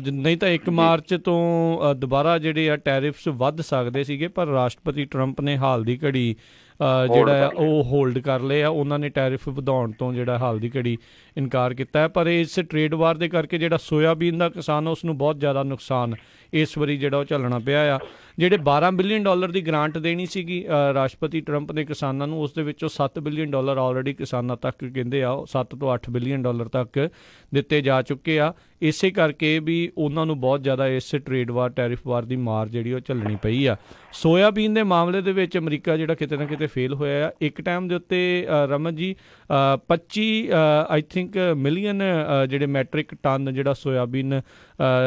ਨਹੀਂ ਤਾਂ 1 ਮਾਰਚ ਤੋਂ ਦੁਬਾਰਾ ਜਿਹੜੇ ਆ ਟੈਰਿਫਸ ਵੱਧ ਸਕਦੇ ਸੀਗੇ, ਪਰ ਰਾਸ਼ਟਰਪਤੀ ਟਰੰਪ ਨੇ ਹਾਲ ਦੀ ਘੜੀ ਜਿਹੜਾ ਆ ਉਹ ਹੋਲਡ ਕਰ ਲਏ ਆ। ਉਹਨਾਂ ਨੇ ਟੈਰਿਫ ਵਧਾਉਣ ਤੋਂ ਜਿਹੜਾ ਹਾਲ ਦੀ ਘੜੀ ਇਨਕਾਰ ਕੀਤਾ ਹੈ। ਪਰ ਇਸ ਟ੍ਰੇਡ ਵਾਰ ਦੇ ਕਰਕੇ ਜਿਹੜਾ ਸੋਇਆਬੀਨ ਦਾ ਕਿਸਾਨ ਉਸ ਨੂੰ ਬਹੁਤ ਜ਼ਿਆਦਾ ਨੁਕਸਾਨ ਇਸ ਵਾਰੀ ਜਿਹੜਾ ਉਹ ਝੱਲਣਾ ਪਿਆ ਆ। ਜਿਹੜੇ $12 ਬਿਲੀਅਨ ਦੀ ਗ੍ਰਾਂਟ ਦੇਣੀ ਸੀਗੀ ਰਾਸ਼ਟਰਪਤੀ ਟਰੰਪ ਨੇ ਕਿਸਾਨਾਂ ਨੂੰ, ਉਸ ਦੇ ਵਿੱਚੋਂ $7 ਬਿਲੀਅਨ ਆਲਰੇਡੀ ਕਿਸਾਨਾਂ ਤੱਕ ਕਹਿੰਦੇ ਆ 7 ਤੋਂ 8 ਬਿਲੀਅਨ ਤੱਕ ਦਿੱਤੇ ਜਾ ਚੁੱਕੇ ਆ। ਇਸੇ ਕਰਕੇ ਵੀ ਉਹਨਾਂ ਨੂੰ ਬਹੁਤ ਜ਼ਿਆਦਾ ਇਸ ਟ੍ਰੇਡ ਵਾਰ ਟੈਰਿਫ ਵਾਰ ਦੀ ਮਾਰ ਜਿਹੜੀ ਉਹ ਝੱਲਣੀ ਪਈ ਆ। ਸੋਇਆਬੀਨ ਦੇ ਮਾਮਲੇ ਦੇ ਵਿੱਚ ਅਮਰੀਕਾ ਜਿਹੜਾ ਕਿਤੇ ਨਾ ਕਿਤੇ ਫੇਲ ਹੋਇਆ ਆ। ਇੱਕ ਟਾਈਮ ਦੇ ਉੱਤੇ Raman ji 25 I think million ਜਿਹੜੇ ਮੈਟ੍ਰਿਕ ਟਨ ਜਿਹੜਾ ਸੋਇਆਬੀਨ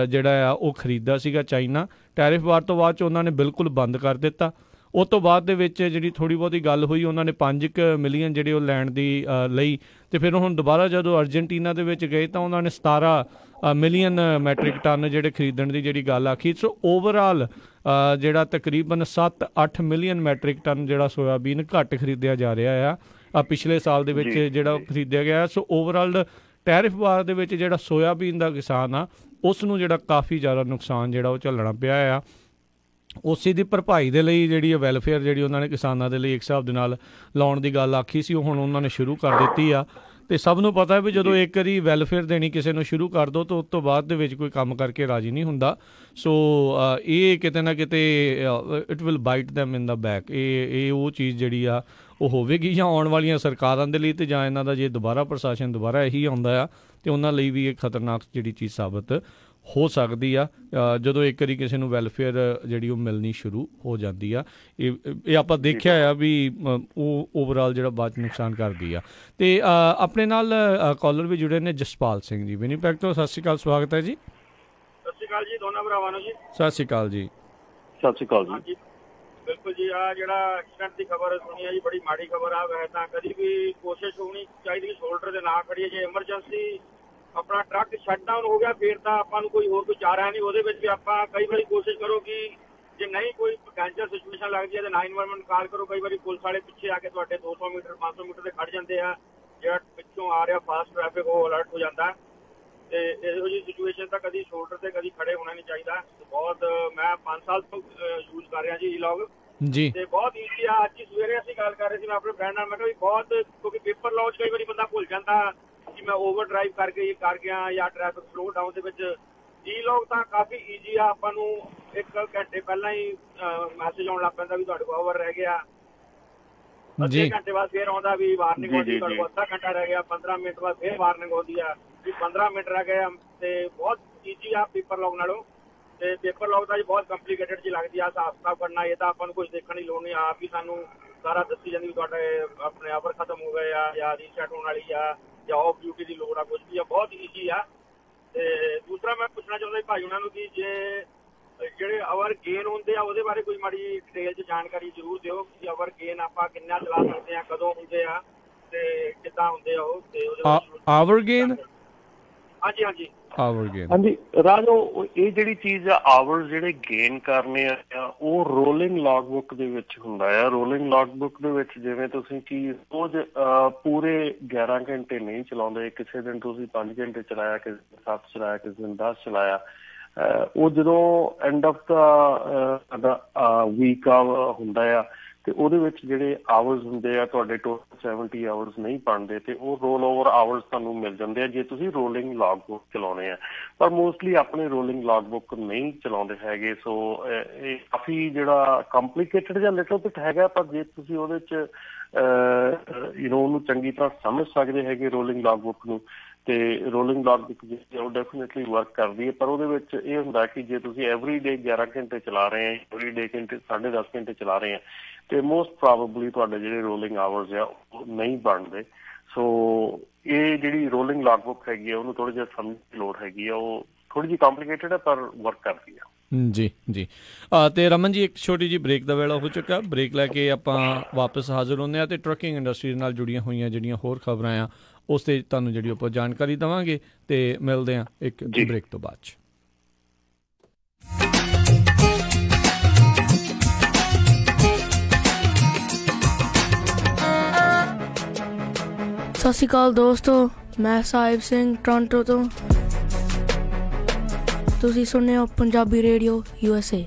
ਜਿਹੜਾ ਆ ਉਹ ਖਰੀਦਦਾ ਸੀਗਾ ਚਾਈਨਾ। ਟੈਰਿਫ ਵਾਰ ਤੋਂ ਬਾਅਦ 'ਚ ਉਹਨਾਂ ਨੇ ਬਿਲਕੁਲ ਬੰਦ ਕਰ ਦਿੱਤਾ। ਉਹ ਤੋਂ ਬਾਅਦ ਦੇ ਵਿੱਚ ਜਿਹੜੀ ਥੋੜ੍ਹੀ ਬਹੁਤੀ ਗੱਲ ਹੋਈ, ਉਹਨਾਂ ਨੇ 5 ਮਿਲੀਅਨ ਜਿਹੜੇ ਉਹ ਲੈਣ ਦੀ ਲਈ। ਅਤੇ ਫਿਰ ਹੁਣ ਦੁਬਾਰਾ ਜਦੋਂ ਅਰਜਨਟੀਨਾ ਦੇ ਵਿੱਚ ਗਏ ਤਾਂ ਉਹਨਾਂ ਨੇ 17 ਮਿਲੀਅਨ ਮੈਟ੍ਰਿਕ ਟਨ ਜਿਹੜੇ ਖਰੀਦਣ ਦੀ ਜਿਹੜੀ ਗੱਲ ਆਖੀ। ਸੋ ਓਵਰਆਲ ਜਿਹੜਾ ਤਕਰੀਬਨ 7-8 ਮਿਲੀਅਨ ਮੈਟ੍ਰਿਕ ਟਨ ਜਿਹੜਾ ਸੋਇਆਬੀਨ ਘੱਟ ਖਰੀਦਿਆ ਜਾ ਰਿਹਾ ਆ ਪਿਛਲੇ ਸਾਲ ਦੇ ਵਿੱਚ ਜਿਹੜਾ ਖਰੀਦਿਆ ਗਿਆ। ਸੋ ਓਵਰਆਲ ਟੈਰਿਫ ਵਾਰ ਦੇ ਵਿੱਚ ਜਿਹੜਾ ਸੋਇਆਬੀਨ ਦਾ ਕਿਸਾਨ ਆ ਉਸ ਨੂੰ ਜਿਹੜਾ ਕਾਫੀ ਜ਼ਿਆਦਾ ਨੁਕਸਾਨ ਜਿਹੜਾ ਉਹ ਝੱਲਣਾ ਪਿਆ ਆ। ਉਸੇ ਦੀ ਭਰਪਾਈ ਦੇ ਲਈ ਜਿਹੜੀ ਵੈਲਫੇਅਰ ਜਿਹੜੀ ਉਹਨਾਂ ਨੇ ਕਿਸਾਨਾਂ ਦੇ ਲਈ ਇੱਕ ਹਿਸਾਬ ਦੇ ਨਾਲ ਲਾਉਣ ਦੀ ਗੱਲ ਆਖੀ ਸੀ, ਉਹ ਹੁਣ ਉਹਨਾਂ ਨੇ ਸ਼ੁਰੂ ਕਰ ਦਿੱਤੀ ਆ। ਅਤੇ ਸਭ ਨੂੰ ਪਤਾ ਵੀ ਜਦੋਂ ਇੱਕ ਵਾਰੀ ਵੈਲਫੇਅਰ ਦੇਣੀ ਕਿਸੇ ਨੂੰ ਸ਼ੁਰੂ ਕਰ ਦਿਓ ਤਾਂ ਉਸ ਤੋਂ ਬਾਅਦ ਦੇ ਵਿੱਚ ਕੋਈ ਕੰਮ ਕਰਕੇ ਰਾਜੀ ਨਹੀਂ ਹੁੰਦਾ। ਸੋ ਇਹ ਕਿਤੇ ਨਾ ਕਿਤੇ it will bite them in the back. ਇਹ ਉਹ ਚੀਜ਼ ਜਿਹੜੀ ਆ ਉਹ ਹੋਵੇਗੀ ਜਾਂ ਆਉਣ ਵਾਲੀਆਂ ਸਰਕਾਰਾਂ ਦੇ ਲਈ, ਅਤੇ ਜਾਂ ਇਹਨਾਂ ਦਾ ਜੇ ਦੁਬਾਰਾ ਪ੍ਰਸ਼ਾਸਨ ਦੁਬਾਰਾ ਇਹੀ ਆਉਂਦਾ ਆ ਅਤੇ ਉਹਨਾਂ ਲਈ ਵੀ ਇਹ ਖਤਰਨਾਕ ਜਿਹੜੀ ਚੀਜ਼ ਸਾਬਤ ਹੋ ਸਕਦੀ ਆ ਜਦੋਂ ਇੱਕ ਵਾਰੀ ਕਿਸੇ ਨੂੰ ਵੈਲਫੇਅਰ ਜਿਹੜੀ ਉਹ ਮਿਲਣੀ ਸ਼ੁਰੂ ਹੋ ਜਾਂਦੀ ਆ। ਇਹ ਆਪਾਂ ਦੇਖਿਆ ਆ ਵੀ ਉਹ ਓਵਰਆਲ ਜਿਹੜਾ ਬਾਅਦ 'ਚ ਨੁਕਸਾਨ ਕਰਦੀ ਆ। ਅਤੇ ਆਪਣੇ ਨਾਲ ਕਾਲਰ ਵੀ ਜੁੜੇ ਨੇ ਜਸਪਾਲ ਸਿੰਘ ਜੀ ਵਿਨੀਪੈਗ ਤੋਂ। ਸਤਿ ਸ਼੍ਰੀ ਅਕਾਲ, ਸਵਾਗਤ ਹੈ ਜੀ। ਸਤਿ ਸ਼੍ਰੀ ਅਕਾਲ ਜੀ ਦੋਨਾਂ ਭਰਾਵਾਂ ਨੂੰ ਜੀ। ਸਤਿ ਸ਼੍ਰੀ ਅਕਾਲ ਜੀ। ਸਤਿ ਸ਼੍ਰੀ ਅਕਾਲ ਜੀ। ਬਿਲਕੁਲ ਜੀ, ਆ ਜਿਹੜਾ ਐਕਸੀਡੈਂਟ ਦੀ ਖਬਰ ਸੁਣੀ ਹੈ ਜੀ ਬੜੀ ਮਾੜੀ ਖਬਰ ਆ। ਵੈਸੇ ਤਾਂ ਕਦੀ ਵੀ ਕੋਸ਼ਿਸ਼ ਹੋਣੀ ਚਾਹੀਦੀ ਸ਼ੋਲਡਰ ਦੇ ਨਾ ਖੜੀਏ। ਜੇ ਐਮਰਜੈਂਸੀ ਆਪਣਾ ਟਰੱਕ ਸ਼ਟਡਾਊਨ ਹੋ ਗਿਆ ਫਿਰ ਤਾਂ ਆਪਾਂ ਨੂੰ ਕੋਈ ਹੋਰ ਕੋਈ ਚਾਰਾ ਨਹੀਂ। ਉਹਦੇ ਵਿੱਚ ਵੀ ਆਪਾਂ ਕਈ ਵਾਰੀ ਕੋਸ਼ਿਸ਼ ਕਰੋ ਕਿ ਜੇ ਨਹੀਂ ਕੋਈ ਡੇਂਜਰ ਸਿਚੁਏਸ਼ਨ ਲੱਗਦੀ ਹੈ ਤਾਂ 911 ਕਾਲ ਕਰੋ। ਕਈ ਵਾਰੀ ਪੁਲਿਸ ਵਾਲੇ ਪਿੱਛੇ ਆ ਕੇ ਤੁਹਾਡੇ 200 ਮੀਟਰ 500 ਮੀਟਰ ਤੇ ਖੜ ਜਾਂਦੇ ਆ। ਜਿਹੜਾ ਪਿੱਛੋਂ ਆ ਰਿਹਾ ਫਾਸਟ ਟ੍ਰੈਫਿਕ ਉਹ ਅਲਰਟ ਹੋ ਜਾਂਦਾ। ਤੇ ਇਹੋ ਜਿਹੀ ਸਿਚੁਏਸ਼ਨ ਤਾਂ ਕਦੀ ਸ਼ੋਲਡਰ ਤੇ ਕਦੀ ਖੜੇ ਹੋਣਾ ਨਹੀਂ ਚਾਹੀਦਾ। ਬਹੁਤ ਮੈਂ 5 ਸਾਲ ਤੋਂ ਯੂਜ਼ ਕਰ ਰਿਹਾ ਜੀ E-Log ਜੀ, ਤੇ ਬਹੁਤ ਈਜ਼ੀ ਆ। ਅੱਜ ਹੀ ਸਵੇਰੇ ਅਸੀਂ ਗੱਲ ਕਰ ਰਹੇ ਸੀ ਮੈਂ ਆਪਣੇ ਫਰੈਂਡ ਨਾਲ, ਮੈਂ ਕਿਹਾ ਵੀ ਬਹੁਤ, ਕਿਉਂਕਿ ਪੇਪਰ ਲਾਅ 'ਚ ਕਈ ਵਾਰੀ ਬੰਦਾ ਭੁੱਲ ਜਾਂਦਾ ਕਿ ਮੈਂ ਓਵਰ ਡਰਾਈਵ ਕਰਕੇ ਕਰ ਗਿਆ ਜਾਂ ਟ੍ਰੈਫਿਕ ਸਲੋ ਡਾਊਨ ਦੇ ਵਿੱਚ। E-Log ਤਾਂ ਕਾਫੀ ਈਜ਼ੀ ਆ। ਆਪਾਂ ਨੂੰ 1 ਘੰਟੇ ਪਹਿਲਾਂ ਹੀ ਮੈਸੇਜ ਆਉਣ ਲੱਗ ਪੈਂਦਾ ਵੀ ਤੁਹਾਡੇ ਕੋਲ ਓਵਰ ਰਹਿ ਗਿਆ। ਅੱਧੇ ਘੰਟੇ ਬਾਅਦ ਫੇਰ ਆਉਂਦਾ ਵੀ ਵਾਰਨਿੰਗ ਆਉਂਦੀ, ਤੁਹਾਡੇ ਕੋਲ ਅੱਧਾ ਘੰਟਾ ਰਹਿ ਗਿਆ, 15 ਮਿੰਟ ਬਾਅਦ ਫੇਰ ਵਾਰਨਿੰਗ ਆਉਂਦੀ ਆ ਵੀ 15 ਮਿੰਟ ਰਹਿ ਗਏ। ਤੇ ਬਹੁਤ ਈਜ਼ੀ ਆ ਪੇਪਰ ਲੌਗ ਨਾਲੋਂ। ਤੇ ਪੇਪਰ ਲੌਗ ਤਾਂ ਜੀ ਬਹੁਤ ਕੰਪਲੀਕੇਟਡ ਜੀ ਲੱਗਦੀ ਆ, ਹਿਸਾਬ ਕਿਤਾਬ ਕਰਨਾ। ਇਹ ਤਾਂ ਆਪਾਂ ਨੂੰ ਕੁਝ ਦੇਖਣ ਦੀ ਲੋੜ ਨਹੀਂ, ਆਪ ਹੀ ਸਾਨੂੰ ਸਾਰਾ ਦੱਸੀ ਜਾਂਦੀ ਵੀ ਤੁਹਾਡੇ ਆਪਣੇ ਆਵਰ ਖਤਮ ਹੋ ਗਏ ਆ ਜਾਂ ਰੀਸੈਟ ਹੋਣ ਵਾਲੀ ਆ ਜਾਂ ਆਫ ਡਿਊਟੀ ਦੀ ਲੋੜ ਆ, ਕੁਝ ਵੀ ਆ, ਬਹੁਤ ਈਜ਼ੀ ਆ। ਤੇ ਦੂਸਰਾ ਮੈਂ ਪੁੱਛਣਾ ਚਾਹੁੰਦਾ ਭਾਈ ਉਹਨਾਂ ਨੂੰ ਕਿ ਜੇ ਜਿਹੜੇ ਆਵਰ ਗੇਨ ਹੁੰਦੇ ਆ ਉਹਦੇ ਬਾਰੇ ਕੋਈ ਮਾੜੀ ਡਿਟੇਲ 'ਚ ਜਾਣਕਾਰੀ ਜ਼ਰੂਰ ਦਿਓ ਕਿ ਆਵਰ ਗੇਨ ਆਪਾਂ ਕਿੰਨਾ ਚਲਾ ਸਕਦੇ ਆ, ਕਦੋਂ ਹੁੰਦੇ ਆ ਤੇ ਕਿੱਦਾਂ ਹੁੰਦੇ ਆ ਉਹ। ਤੇ ਆਵਰ ਗੇਨ, ਹਾਂਜੀ ਹਾਂਜੀ ਆਵਰ ਗੇਨ, ਹਾਂਜੀ ਰਾਜੋ, ਇਹ ਜਿਹੜੀ ਚੀਜ਼ ਆ ਆਵਰਸ ਜਿਹੜੇ ਗੇਨ ਕਰਨੇ ਆ ਉਹ ਰੋਲਿੰਗ ਲੌਗ ਬੁੱਕ ਦੇ ਵਿੱਚ ਹੁੰਦਾ ਆ। ਰੋਲਿੰਗ ਲੌਗ ਬੁੱਕ ਦੇ ਵਿੱਚ ਜਿਵੇਂ ਤੁਸੀਂ ਕਿ ਰੋਜ਼ ਪੂਰੇ 11 ਘੰਟੇ ਨਹੀਂ ਚਲਾਉਂਦੇ, ਕਿਸੇ ਦਿਨ ਤੁਸੀਂ 5 ਘੰਟੇ ਚਲਾਇਆ, ਕਿਸੇ ਦਿਨ 7 ਚਲਾਇਆ, ਕਿਸੇ ਦਿਨ 10 ਚਲਾਇਆ, ਉਹ ਜਦੋਂ ਐਂਡ ਆਫ ਦਾ ਵੀਕ ਹੁੰਦਾ ਆ ਤੇ ਉਹਦੇ ਵਿੱਚ ਜਿਹੜੇ ਆਵਰਸ ਹੁੰਦੇ ਆ ਤੁਹਾਡੇ ਟੋਟਲ 70 ਆਵਰਸ ਨਹੀਂ ਬਣਦੇ ਤੇ ਉਹ ਰੋਲ ਓਵਰ ਆਵਰਸ ਤੁਹਾਨੂੰ ਮਿਲ ਜਾਂਦੇ ਆ ਜੇ ਤੁਸੀਂ ਰੋਲਿੰਗ ਲੌਗ ਬੁੱਕ ਚਲਾਉਣੇ ਆ। ਪਰ ਮੋਸਟਲੀ ਆਪਣੇ ਰੋਲਿੰਗ ਲੌਗ ਬੁੱਕ ਨਹੀਂ ਚਲਾਉਂਦੇ ਹੈਗੇ। ਸੋ ਇਹ ਕਾਫੀ ਜਿਹੜਾ ਕੰਪਲੀਕੇਟਡ ਜਾਂ ਲਿਟਲ ਬਿਟ ਹੈਗਾ, ਪਰ ਜੇ ਤੁਸੀਂ ਉਹਦੇ 'ਚ ਉਹਨੂੰ ਚੰਗੀ ਤਰ੍ਹਾਂ ਸਮਝ ਸਕਦੇ ਹੈਗੇ ਰੋਲਿੰਗ ਲੌਗ ਬੁੱਕ ਨੂੰ, ਤੇ ਰੋਲਿੰਗ ਲੌਗ ਬੁੱਕ ਜਿਹੜੀ ਉਹ ਡੈਫੀਨੇਟਲੀ ਵਰਕ ਕਰਦੀ ਹੈ। ਪਰ ਉਹਦੇ ਵਿੱਚ ਇਹ ਹੁੰਦਾ ਕਿ ਜੇ ਤੁਸੀਂ ਐਵਰੀ ਡੇ 11 ਘੰਟੇ ਚਲਾ ਰਹੇ ਆ, ਐਵਰੀ ਡੇ 10.5 ਘੰਟੇ ਚਲਾ ਰਹੇ ਆ ਤੇ ਮੋਸਟ ਪ੍ਰੋਬੇਬਲੀ ਤੁਹਾਡੇ ਜਿਹੜੇ ਰੋਲਿੰਗ ਆਵਰਸ ਆ ਉਹ ਨਹੀਂ ਬਣਦੇ। ਸੋ ਇਹ ਜਿਹੜੀ ਰੋਲਿੰਗ ਲੌਗ ਬੁੱਕ ਹੈਗੀ ਆ ਉਹਨੂੰ ਥੋੜ੍ਹਾ ਜਿਹਾ ਸਮਝ ਦੀ ਲੋੜ ਹੈਗੀ ਆ, ਉਹ ਥੋੜ੍ਹੀ ਜਿਹੀ ਕੰਪਲੀਕੇਟਡ ਹੈ ਪਰ ਵਰਕ ਕਰਦੀ ਆ। ਜੀ ਜੀ। ਤੇ ਰਮਨ ਜੀ, ਇੱਕ ਛੋਟੀ ਜਿਹੀ ਬ੍ਰੇਕ ਦਾ ਵੇਲਾ ਹੋ ਚੁੱਕਾ। ਬ੍ਰੇਕ ਲੈ ਕੇ ਆਪਾਂ ਵਾਪਸ ਹਾਜ਼ਰ ਹੁੰਦੇ ਹਾਂ ਤੇ ਟਰੱਕਿੰਗ ਇੰਡਸਟਰੀ ਨਾਲ ਜੁੜੀਆਂ ਹੋਈਆਂ ਜਿਹੜੀਆਂ ਹੋਰ ਖਬਰਾਂ ਆ ਉਸ 'ਤੇ ਤੁਹਾਨੂੰ ਜਿਹੜੀ ਆਪਾਂ ਜਾਣਕਾਰੀ ਦੇਵਾਂਗੇ ਤੇ ਮਿਲਦੇ ਹਾਂ ਇੱਕ ਬ੍ਰੇਕ ਤੋਂ ਬਾਅਦ 'ਚ। ਸਤਿ ਸ਼੍ਰੀ ਅਕਾਲ ਦੋਸਤੋ, ਮੈਂ ਸਾਹਿਬ ਸਿੰਘ ਟੋਰਾਂਟੋ ਤੋਂ। ਤੁਸੀਂ ਸੁਣਦੇ ਹੋ ਪੰਜਾਬੀ ਰੇਡੀਓ USA।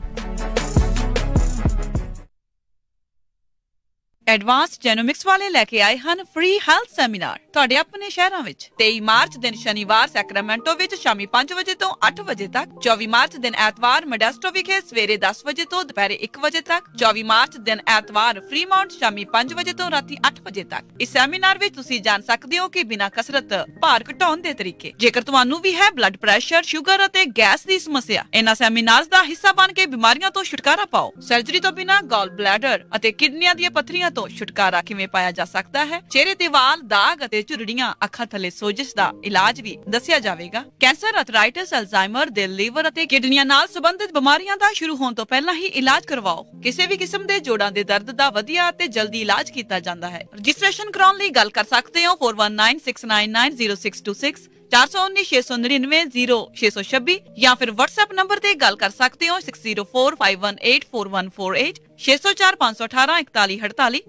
ਐਡਵਾਂਸ ਜੈਨੋਮਿਕਸ ਵਾਲੇ ਲੈ ਕੇ ਆਏ ਹਨ ਫ੍ਰੀ ਹੈਲਥ ਸੈਮੀਨਾਰ ਤੁਹਾਡੇ ਆਪਣੇ ਸ਼ਹਿਰਾਂ ਵਿੱਚ। 23 ਮਾਰਚ ਦਿਨ ਸ਼ਨੀਵਾਰ ਸੈਕਰਾਮੈਂਟੋ ਵਿੱਚ ਸ਼ਾਮੀ 5 ਵਜੇ ਤੋਂ 8 ਵਜੇ ਤੱਕ, 24 ਮਾਰਚ ਦਿਨ ਐਤਵਾਰ ਮੋਡੈਸਟੋ ਵਿਖੇ ਸਵੇਰੇ 10 ਵਜੇ ਤੋਂ ਦੁਪਹਿਰੇ 1 ਵਜੇ ਤੱਕ, 24 ਮਾਰਚ ਦਿਨ ਐਤਵਾਰ ਫ੍ਰੀਮਾਉਂਟ ਸ਼ਾਮੀ 5 ਵਜੇ ਤੋਂ ਰਾਤੀ 8 ਵਜੇ ਤੱਕ। ਇਸ ਸੈਮੀਨਾਰ ਵਿੱਚ ਤੁਸੀਂ ਜਾਣ ਸਕਦੇ ਹੋ ਕਿ ਬਿਨਾਂ ਕਸਰਤ ਭਾਰ ਘਟਾਉਣ ਦੇ ਤਰੀਕੇ। ਜੇਕਰ ਤੁਹਾਨੂੰ ਵੀ ਹੈ ਬਲੱਡ ਪ੍ਰੈਸ਼ਰ, ਸ਼ੂਗਰ ਅਤੇ ਗੈਸ ਦੀ ਸਮੱਸਿਆ, ਇਹਨਾਂ ਸੈਮੀਨਾਰਸ ਦਾ ਹਿੱਸਾ ਬਣ ਕੇ ਬਿਮਾਰੀਆਂ ਤੋਂ ਛੁਟਕਾਰਾ ਪਾਓ। ਸਰਜਰੀ ਤੋਂ ਬਿਨਾਂ ਗਾਲ ਬਲੈਡਰ ਅਤੇ ਕਿਡਨੀਆਂ ਦੀਆਂ ਪੱਥਰੀਆਂ ਤੋਂ ਛੁਟਕਾਰਾ ਕਿਵੇਂ ਪਾਇਆ ਜਾ ਸਕਦਾ ਹੈ। ਚਿਹਰੇ ਤੇ ਵਾਲ, ਦਾਗ ਅਤੇ ਝੁਰੜੀਆਂ, ਅੱਖਾਂ ਥੱਲੇ ਸੋਜਸ਼ ਦਾ ਇਲਾਜ ਵੀ ਦੱਸਿਆ ਜਾਵੇਗਾ। ਕੈਂਸਰ, ਅਰਥਰਾਈਟਿਸ, ਅਲਜ਼ਾਈਮਰ, ਦਿਲ, ਲੀਵਰ ਅਤੇ ਕਿਡਨੀਆਂ ਨਾਲ ਸੰਬੰਧਿਤ ਬਿਮਾਰੀਆਂ ਦਾ ਸ਼ੁਰੂ ਹੋਣ ਤੋਂ ਪਹਿਲਾਂ ਹੀ ਇਲਾਜ ਕਰਵਾਓ। ਕਿਸੇ ਵੀ ਕਿਸਮ ਦੇ ਜੋੜਾਂ ਦੇ ਦਰਦ ਦਾ ਵਧੀਆ ਅਤੇ ਜਲਦੀ ਇਲਾਜ ਕੀਤਾ ਜਾਂਦਾ ਹੈ। ਰਜਿਸਟ੍ਰੇਸ਼ਨ ਕਰਾਉਣ ਲਈ ਗੱਲ ਕਰ ਸਕਦੇ ਹੋ 4196990626, 4196990626 ਜਾਂ ਫਿਰ WhatsApp ਨੰਬਰ ਤੇ ਗੱਲ ਕਰ ਸਕਦੇ ਹੋ 6045184148, 604 518 4148।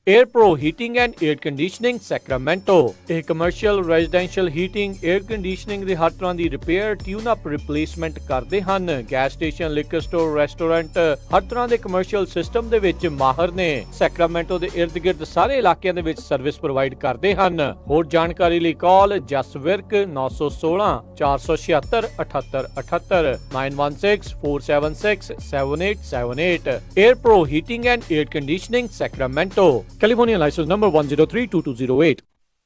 Air Pro Heating and Air Conditioning Sacramento। ਇਹ commercial, residential heating, air conditioning ਦੇ ਹਰ ਤਰ੍ਹਾਂ ਦੀ ਰਿਪੇਅਰ, ਟਿਊਨ ਅਪ, ਰਿਪਲੇਸਮੈਂਟ ਕਰਦੇ ਹਨ। Gas station, liquor store, restaurant, ਹਰ ਤਰ੍ਹਾਂ ਦੇ ਕਮਰਸ਼ੀਅਲ ਸਿਸਟਮ ਦੇ ਵਿੱਚ ਮਾਹਰ ਨੇ। ਸੈਕਰਾਮੈਂਟੋ ਦੇ ਇਰਦ ਗਿਰਦ ਸਾਰੇ ਇਲਾਕਿਆਂ ਦੇ ਵਿੱਚ ਸਰਵਿਸ ਪ੍ਰੋਵਾਈਡ ਕਰਦੇ ਹਨ। ਹੋਰ ਜਾਣਕਾਰੀ ਲਈ ਕਾਲ ਜਸਵਿਰਕ 916 476 7878, 9164767878। Air Pro Heating and Air Conditioning Sacramento, California license number 1032208।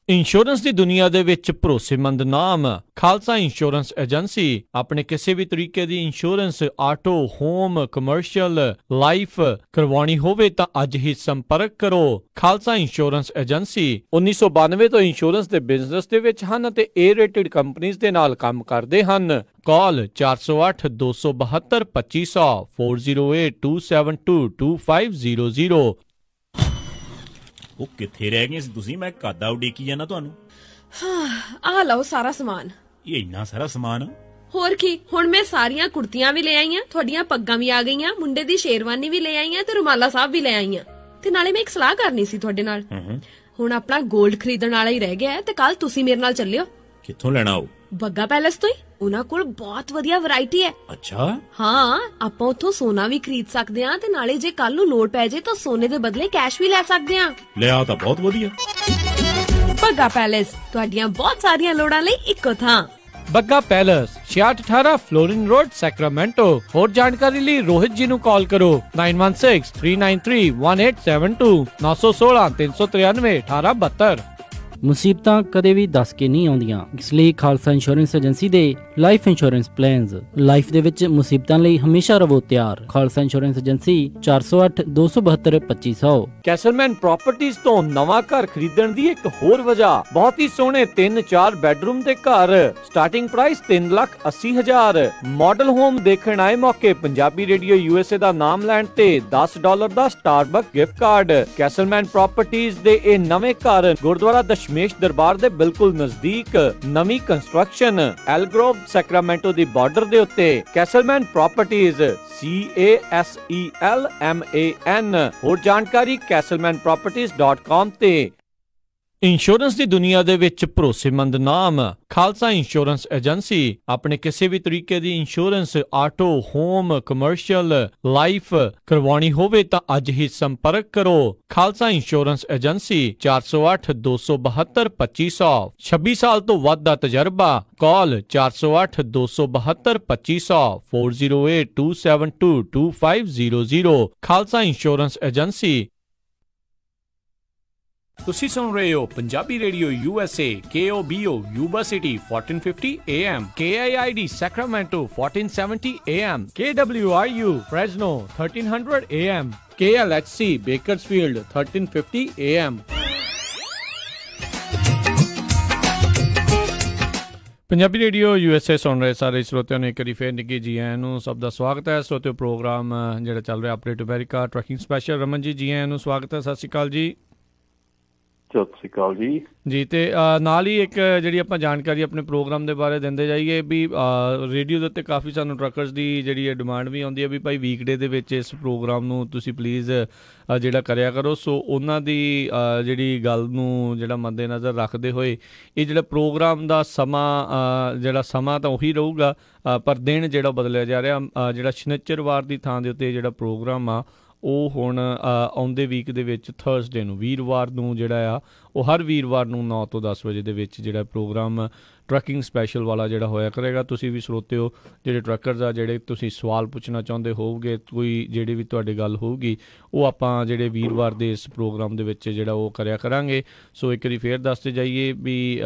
Insurance ਦੀ ਦੁਨੀਆ ਦੇ ਵਿੱਚ ਭਰੋਸੇਮੰਦ ਨਾਮ ਖਾਲਸਾ ਇੰਸ਼ੋਰੈਂਸ ਏਜੰਸੀ। ਆਪਣੇ ਕਿਸੇ ਵੀ ਤਰੀਕੇ ਦੀ insurance, auto, home, commercial, life ਕਰਵਾਉਣੀ ਹੋਵੇ ਤਾਂ ਅੱਜ ਹੀ ਸੰਪਰਕ ਕਰੋ। ਖਾਲਸਾ ਇੰਸ਼ੋਰੈਂਸ ਏਜੰਸੀ 1992 ਤੋਂ ਇੰਸ਼ੋਰੈਂਸ ਦੇ ਬਿਜ਼ਨਸ ਦੇ ਵਿੱਚ ਹਨ ਅਤੇ ਏ ਰੇਟਡ ਕੰਪਨੀਆਂ ਦੇ ਨਾਲ ਕੰਮ ਕਰਦੇ ਹਨ। ਕਾਲ 408 272 2500, 408 272 2500। ਉਹ ਕਿੱਥੇ ਰਹਿ ਗਏ ਸੀ ਤੁਸੀਂ? ਮੈਂ ਕਾਦਾ ਉਡੀਕੀ ਜਾਂਦਾ ਤੁਹਾਨੂੰ। ਆ ਲਓ ਸਾਰਾ ਸਮਾਨ। ਇਹ ਇੰਨਾ ਸਾਰਾ ਸਮਾਨ? ਹੋਰ ਕੀ, ਹੁਣ ਮੈਂ ਸਾਰੀਆਂ ਕੁੜਤੀਆਂ ਵੀ ਲੈ ਆਈਆਂ, ਤੁਹਾਡੀਆਂ ਪੱਗਾਂ ਵੀ ਆ ਗਈਆਂ, ਮੁੰਡੇ ਦੀ ਸ਼ੇਰਵਾਨੀ ਵੀ ਲੈ ਆਈਆਂ ਤੇ ਰੁਮਾਲਾ ਸਾਹਿਬ ਵੀ ਲੈ ਆਈਆਂ। ਤੇ ਨਾਲੇ ਮੈਂ ਇੱਕ ਸਲਾਹ ਕਰਨੀ ਸੀ ਤੁਹਾਡੇ ਨਾਲ। ਹੁਣ ਆਪਣਾ 골ਡ ਖਰੀਦਣ ਵਾਲਾ ਹੀ ਰਹਿ ਗਿਆ ਤੇ ਕੱਲ ਤੁਸੀਂ ਮੇਰੇ ਨਾਲ ਚੱਲਿਓ। ਕਿੱਥੋਂ ਲੈਣਾ ਉਹ? ਬੱਗਾ ਪੈਲੇਸ ਤੋਂ ਹੀ। ਉਹਨਾਂ ਕੋਲ ਬਹੁਤ ਵਧੀਆ ਵੈਰਾਈਟੀ ਹੈ। ਅੱਛਾ। ਹਾਂ, ਆਪਾਂ ਉੱਥੋਂ ਸੋਨਾ ਵੀ ਖਰੀਦ ਸਕਦੇ ਹਾਂ ਤੇ ਨਾਲੇ ਜੇ ਕੱਲ ਨੂੰ ਲੋੜ ਪੈ ਜੇ ਤਾਂ ਸੋਨੇ ਦੇ ਬਦਲੇ ਕੈਸ਼ ਵੀ ਲੈ ਸਕਦੇ ਹਾਂ। ਲਿਆ ਤਾਂ ਬਹੁਤ ਵਧੀਆ। ਬੱਗਾ ਪੈਲੇਸ, ਤੁਹਾਡੀਆਂ ਬਹੁਤ ਸਾਰੀਆਂ ਲੋੜਾਂ ਲਈ ਇੱਕੋ ਥਾਂ। Bagga Palace 6618 Florin Road Sacramento. ਹੋਰ ਜਾਣਕਾਰੀ ਲਈ ਰੋਹਿਤ ਜੀ ਨੂੰ ਕਾਲ ਕਰੋ 9163931872 916 393 1872। ਮੁਸੀਬਤਾਂ ਕਦੇ ਵੀ ਦੱਸ ਕੇ ਨਹੀਂ ਆਉਂਦੀਆਂ, ਇਸ ਲਈ ਖਾਲਸਾ ਇੰਸ਼ੋਰੈਂਸ ਏਜੰਸੀ ਦੇ ਲਾਈਫ ਇੰਸ਼ੋਰੈਂਸ ਪਲਾਨਸ। ਲਾਈਫ ਦੇ ਵਿੱਚ ਮੁਸੀਬਤਾਂ ਲਈ ਹਮੇਸ਼ਾ ਰਹੋ ਤਿਆਰ। Khalsa insurance agency 4082722500। ਕੈਸਲਮੈਨ ਪ੍ਰਾਪਰਟੀਜ਼ ਤੋਂ ਨਵਾਂ ਘਰ ਖਰੀਦਣ ਦੀ ਇੱਕ ਹੋਰ ਵਜ੍ਹਾ, ਬਹੁਤ ਹੀ ਸੋਹਣੇ 3-4 ਬੈਡਰੂਮ ਦੇ ਘਰ, ਸਟਾਰਟਿੰਗ ਪ੍ਰਾਈਸ 3,80,000। ਮਾਡਲ ਹੋਮ ਦੇਖਣ ਆਏ ਮੌਕੇ ਪੰਜਾਬੀ ਰੇਡੀਓ USA ਦਾ ਨਾਮ ਲੈਣ ਤੇ $10 ਦਾ ਸਟਾਰਬਕ ਗਿਫਟ ਕਾਰਡ। ਕੈਸਲਮੈਨ ਪ੍ਰਾਪਰਟੀਜ਼ ਦੇ ਇਹ ਨਵੇਂ ਘਰ ਗੁਰਦੁਆਰਾ ਦਸ਼ਮੇਸ਼ ਦਰਬਾਰ ਦੇ ਬਿਲਕੁਲ ਨਜ਼ਦੀਕ, ਨਵੀਂ ਕੰਸਟਰਕਸ਼ਨ, ਐਲਗਰੋਵ ਸੈਕਰਾਮੈਂਟੋ ਦੀ ਬਾਰਡਰ ਦੇ ਉੱਤੇ। ਕੈਸਲਮੈਨ ਪ੍ਰਾਪਰਟੀਜ਼ CASELMAN। ਹੋਰ ਜਾਣਕਾਰੀ castlemanproperties.com ਤੇ। ਇੰਸ਼ੋਰੈਂਸ ਦੀ ਦੁਨੀਆ ਦੇ ਵਿੱਚ ਭਰੋਸੇਮੰਦ ਨਾਮ ਖਾਲਸਾ ਇੰਸ਼ੋਰੈਂਸ ਏਜੰਸੀ। ਆਪਣੇ ਕਿਸੇ ਵੀ ਤਰੀਕੇ ਦੀ insurance, auto, home, commercial, life ਕਰਵਾਉਣੀ ਹੋਵੇ ਤਾਂ ਅੱਜ ਹੀ ਸੰਪਰਕ ਕਰੋ। Khalsa insurance agency 4082722500। 26 ਸਾਲ ਤੋਂ ਵੱਧ ਦਾ ਤਜਰਬਾ। ਕਾਲ 4082722500 4082722500। Khalsa insurance agency. ਤੁਸੀਂ ਸੁਣ ਰਹੇ ਹੋ Punjabi radio USA KOBO Yuba City 1450 AM, KIID Sacramento 1470 AM, KWRU Fresno 1300 AM, KLHC Bakersfield 1350 AM। Punjabi radio USA ਸੁਣ ਰਹੇ ਸਾਰੇ ਸਰੋਤਿਆਂ ਨੂੰ ਇੱਕ ਵਾਰੀ ਫੇਰ ਨਿੱਘੀ ਜੀ ਆਇਆਂ ਨੂੰ। ਸਭ ਦਾ ਸਵਾਗਤ ਹੈ। ਸਰੋਤਿਓ, ਪ੍ਰੋਗਰਾਮ ਜਿਹੜਾ ਚੱਲ ਰਿਹਾ update America trucking special. Raman ji, ਜੀ ਆਇਆਂ ਨੂੰ, ਸਵਾਗਤ ਹੈ। ਸਤਿ ਸ਼੍ਰੀ ਅਕਾਲ ਜੀ। ਸਤਿ ਸ਼੍ਰੀ ਅਕਾਲ ਜੀ। ਜੀ, ਤੇ ਨਾਲ ਹੀ ਇੱਕ ਜਿਹੜੀ ਆਪਾਂ ਜਾਣਕਾਰੀ ਆਪਣੇ ਪ੍ਰੋਗਰਾਮ ਦੇ ਬਾਰੇ ਦਿੰਦੇ ਜਾਈਏ ਵੀ ਰੇਡੀਓ ਦੇ ਉੱਤੇ ਕਾਫੀ ਸਾਨੂੰ ਟਰੱਕਰਸ ਦੀ ਜਿਹੜੀ ਡਿਮਾਂਡ ਵੀ ਆਉਂਦੀ ਹੈ ਵੀ ਭਾਈ ਵੀਕਡੇ ਦੇ ਵਿੱਚ ਇਸ ਪ੍ਰੋਗਰਾਮ ਨੂੰ ਤੁਸੀਂ ਪਲੀਜ਼ ਜਿਹੜਾ ਕਰਿਆ ਕਰੋ। ਸੋ ਉਹਨਾਂ ਦੀ ਜਿਹੜੀ ਗੱਲ ਨੂੰ ਜਿਹੜਾ ਮੱਦੇ ਨਜ਼ਰ ਰੱਖਦੇ ਹੋਏ ਇਹ ਜਿਹੜਾ ਪ੍ਰੋਗਰਾਮ ਦਾ ਸਮਾਂ ਤਾਂ ਉਹੀ ਰਹੂਗਾ, ਪਰ ਦਿਨ ਜਿਹੜਾ ਬਦਲਿਆ ਜਾ ਰਿਹਾ। ਜਿਹੜਾ ਸ਼ਨੀਚਰਵਾਰ ਦੀ ਥਾਂ ਦੇ ਉੱਤੇ ਜਿਹੜਾ ਪ੍ਰੋਗਰਾਮ ਆ ਉਹ ਹੁਣ ਆਉਂਦੇ ਵੀਕ ਦੇ ਵਿੱਚ ਥਰਸਡੇ ਨੂੰ, ਵੀਰਵਾਰ ਨੂੰ ਜਿਹੜਾ ਆ ਉਹ ਹਰ ਵੀਰਵਾਰ ਨੂੰ 9 ਤੋਂ 10 ਵਜੇ ਦੇ ਵਿੱਚ ਜਿਹੜਾ ਪ੍ਰੋਗਰਾਮ ਟਰੱਕਿੰਗ ਸਪੈਸ਼ਲ ਵਾਲਾ ਜਿਹੜਾ ਹੋਇਆ ਕਰੇਗਾ। ਤੁਸੀਂ ਵੀ ਸਰੋਤੇ ਹੋ ਜਿਹੜੇ ਟਰੱਕਰਸ ਆ, ਜਿਹੜੇ ਤੁਸੀਂ ਸਵਾਲ ਪੁੱਛਣਾ ਚਾਹੁੰਦੇ ਹੋਵੋਗੇ, ਕੋਈ ਜਿਹੜੀ ਵੀ ਤੁਹਾਡੀ ਗੱਲ ਹੋਊਗੀ ਉਹ ਆਪਾਂ ਜਿਹੜੇ ਵੀਰਵਾਰ ਦੇ ਇਸ ਪ੍ਰੋਗਰਾਮ ਦੇ ਵਿੱਚ ਜਿਹੜਾ ਉਹ ਕਰਿਆ ਕਰਾਂਗੇ। ਸੋ ਇੱਕ ਵਾਰੀ ਫੇਰ ਦੱਸਦੇ ਜਾਈਏ ਵੀ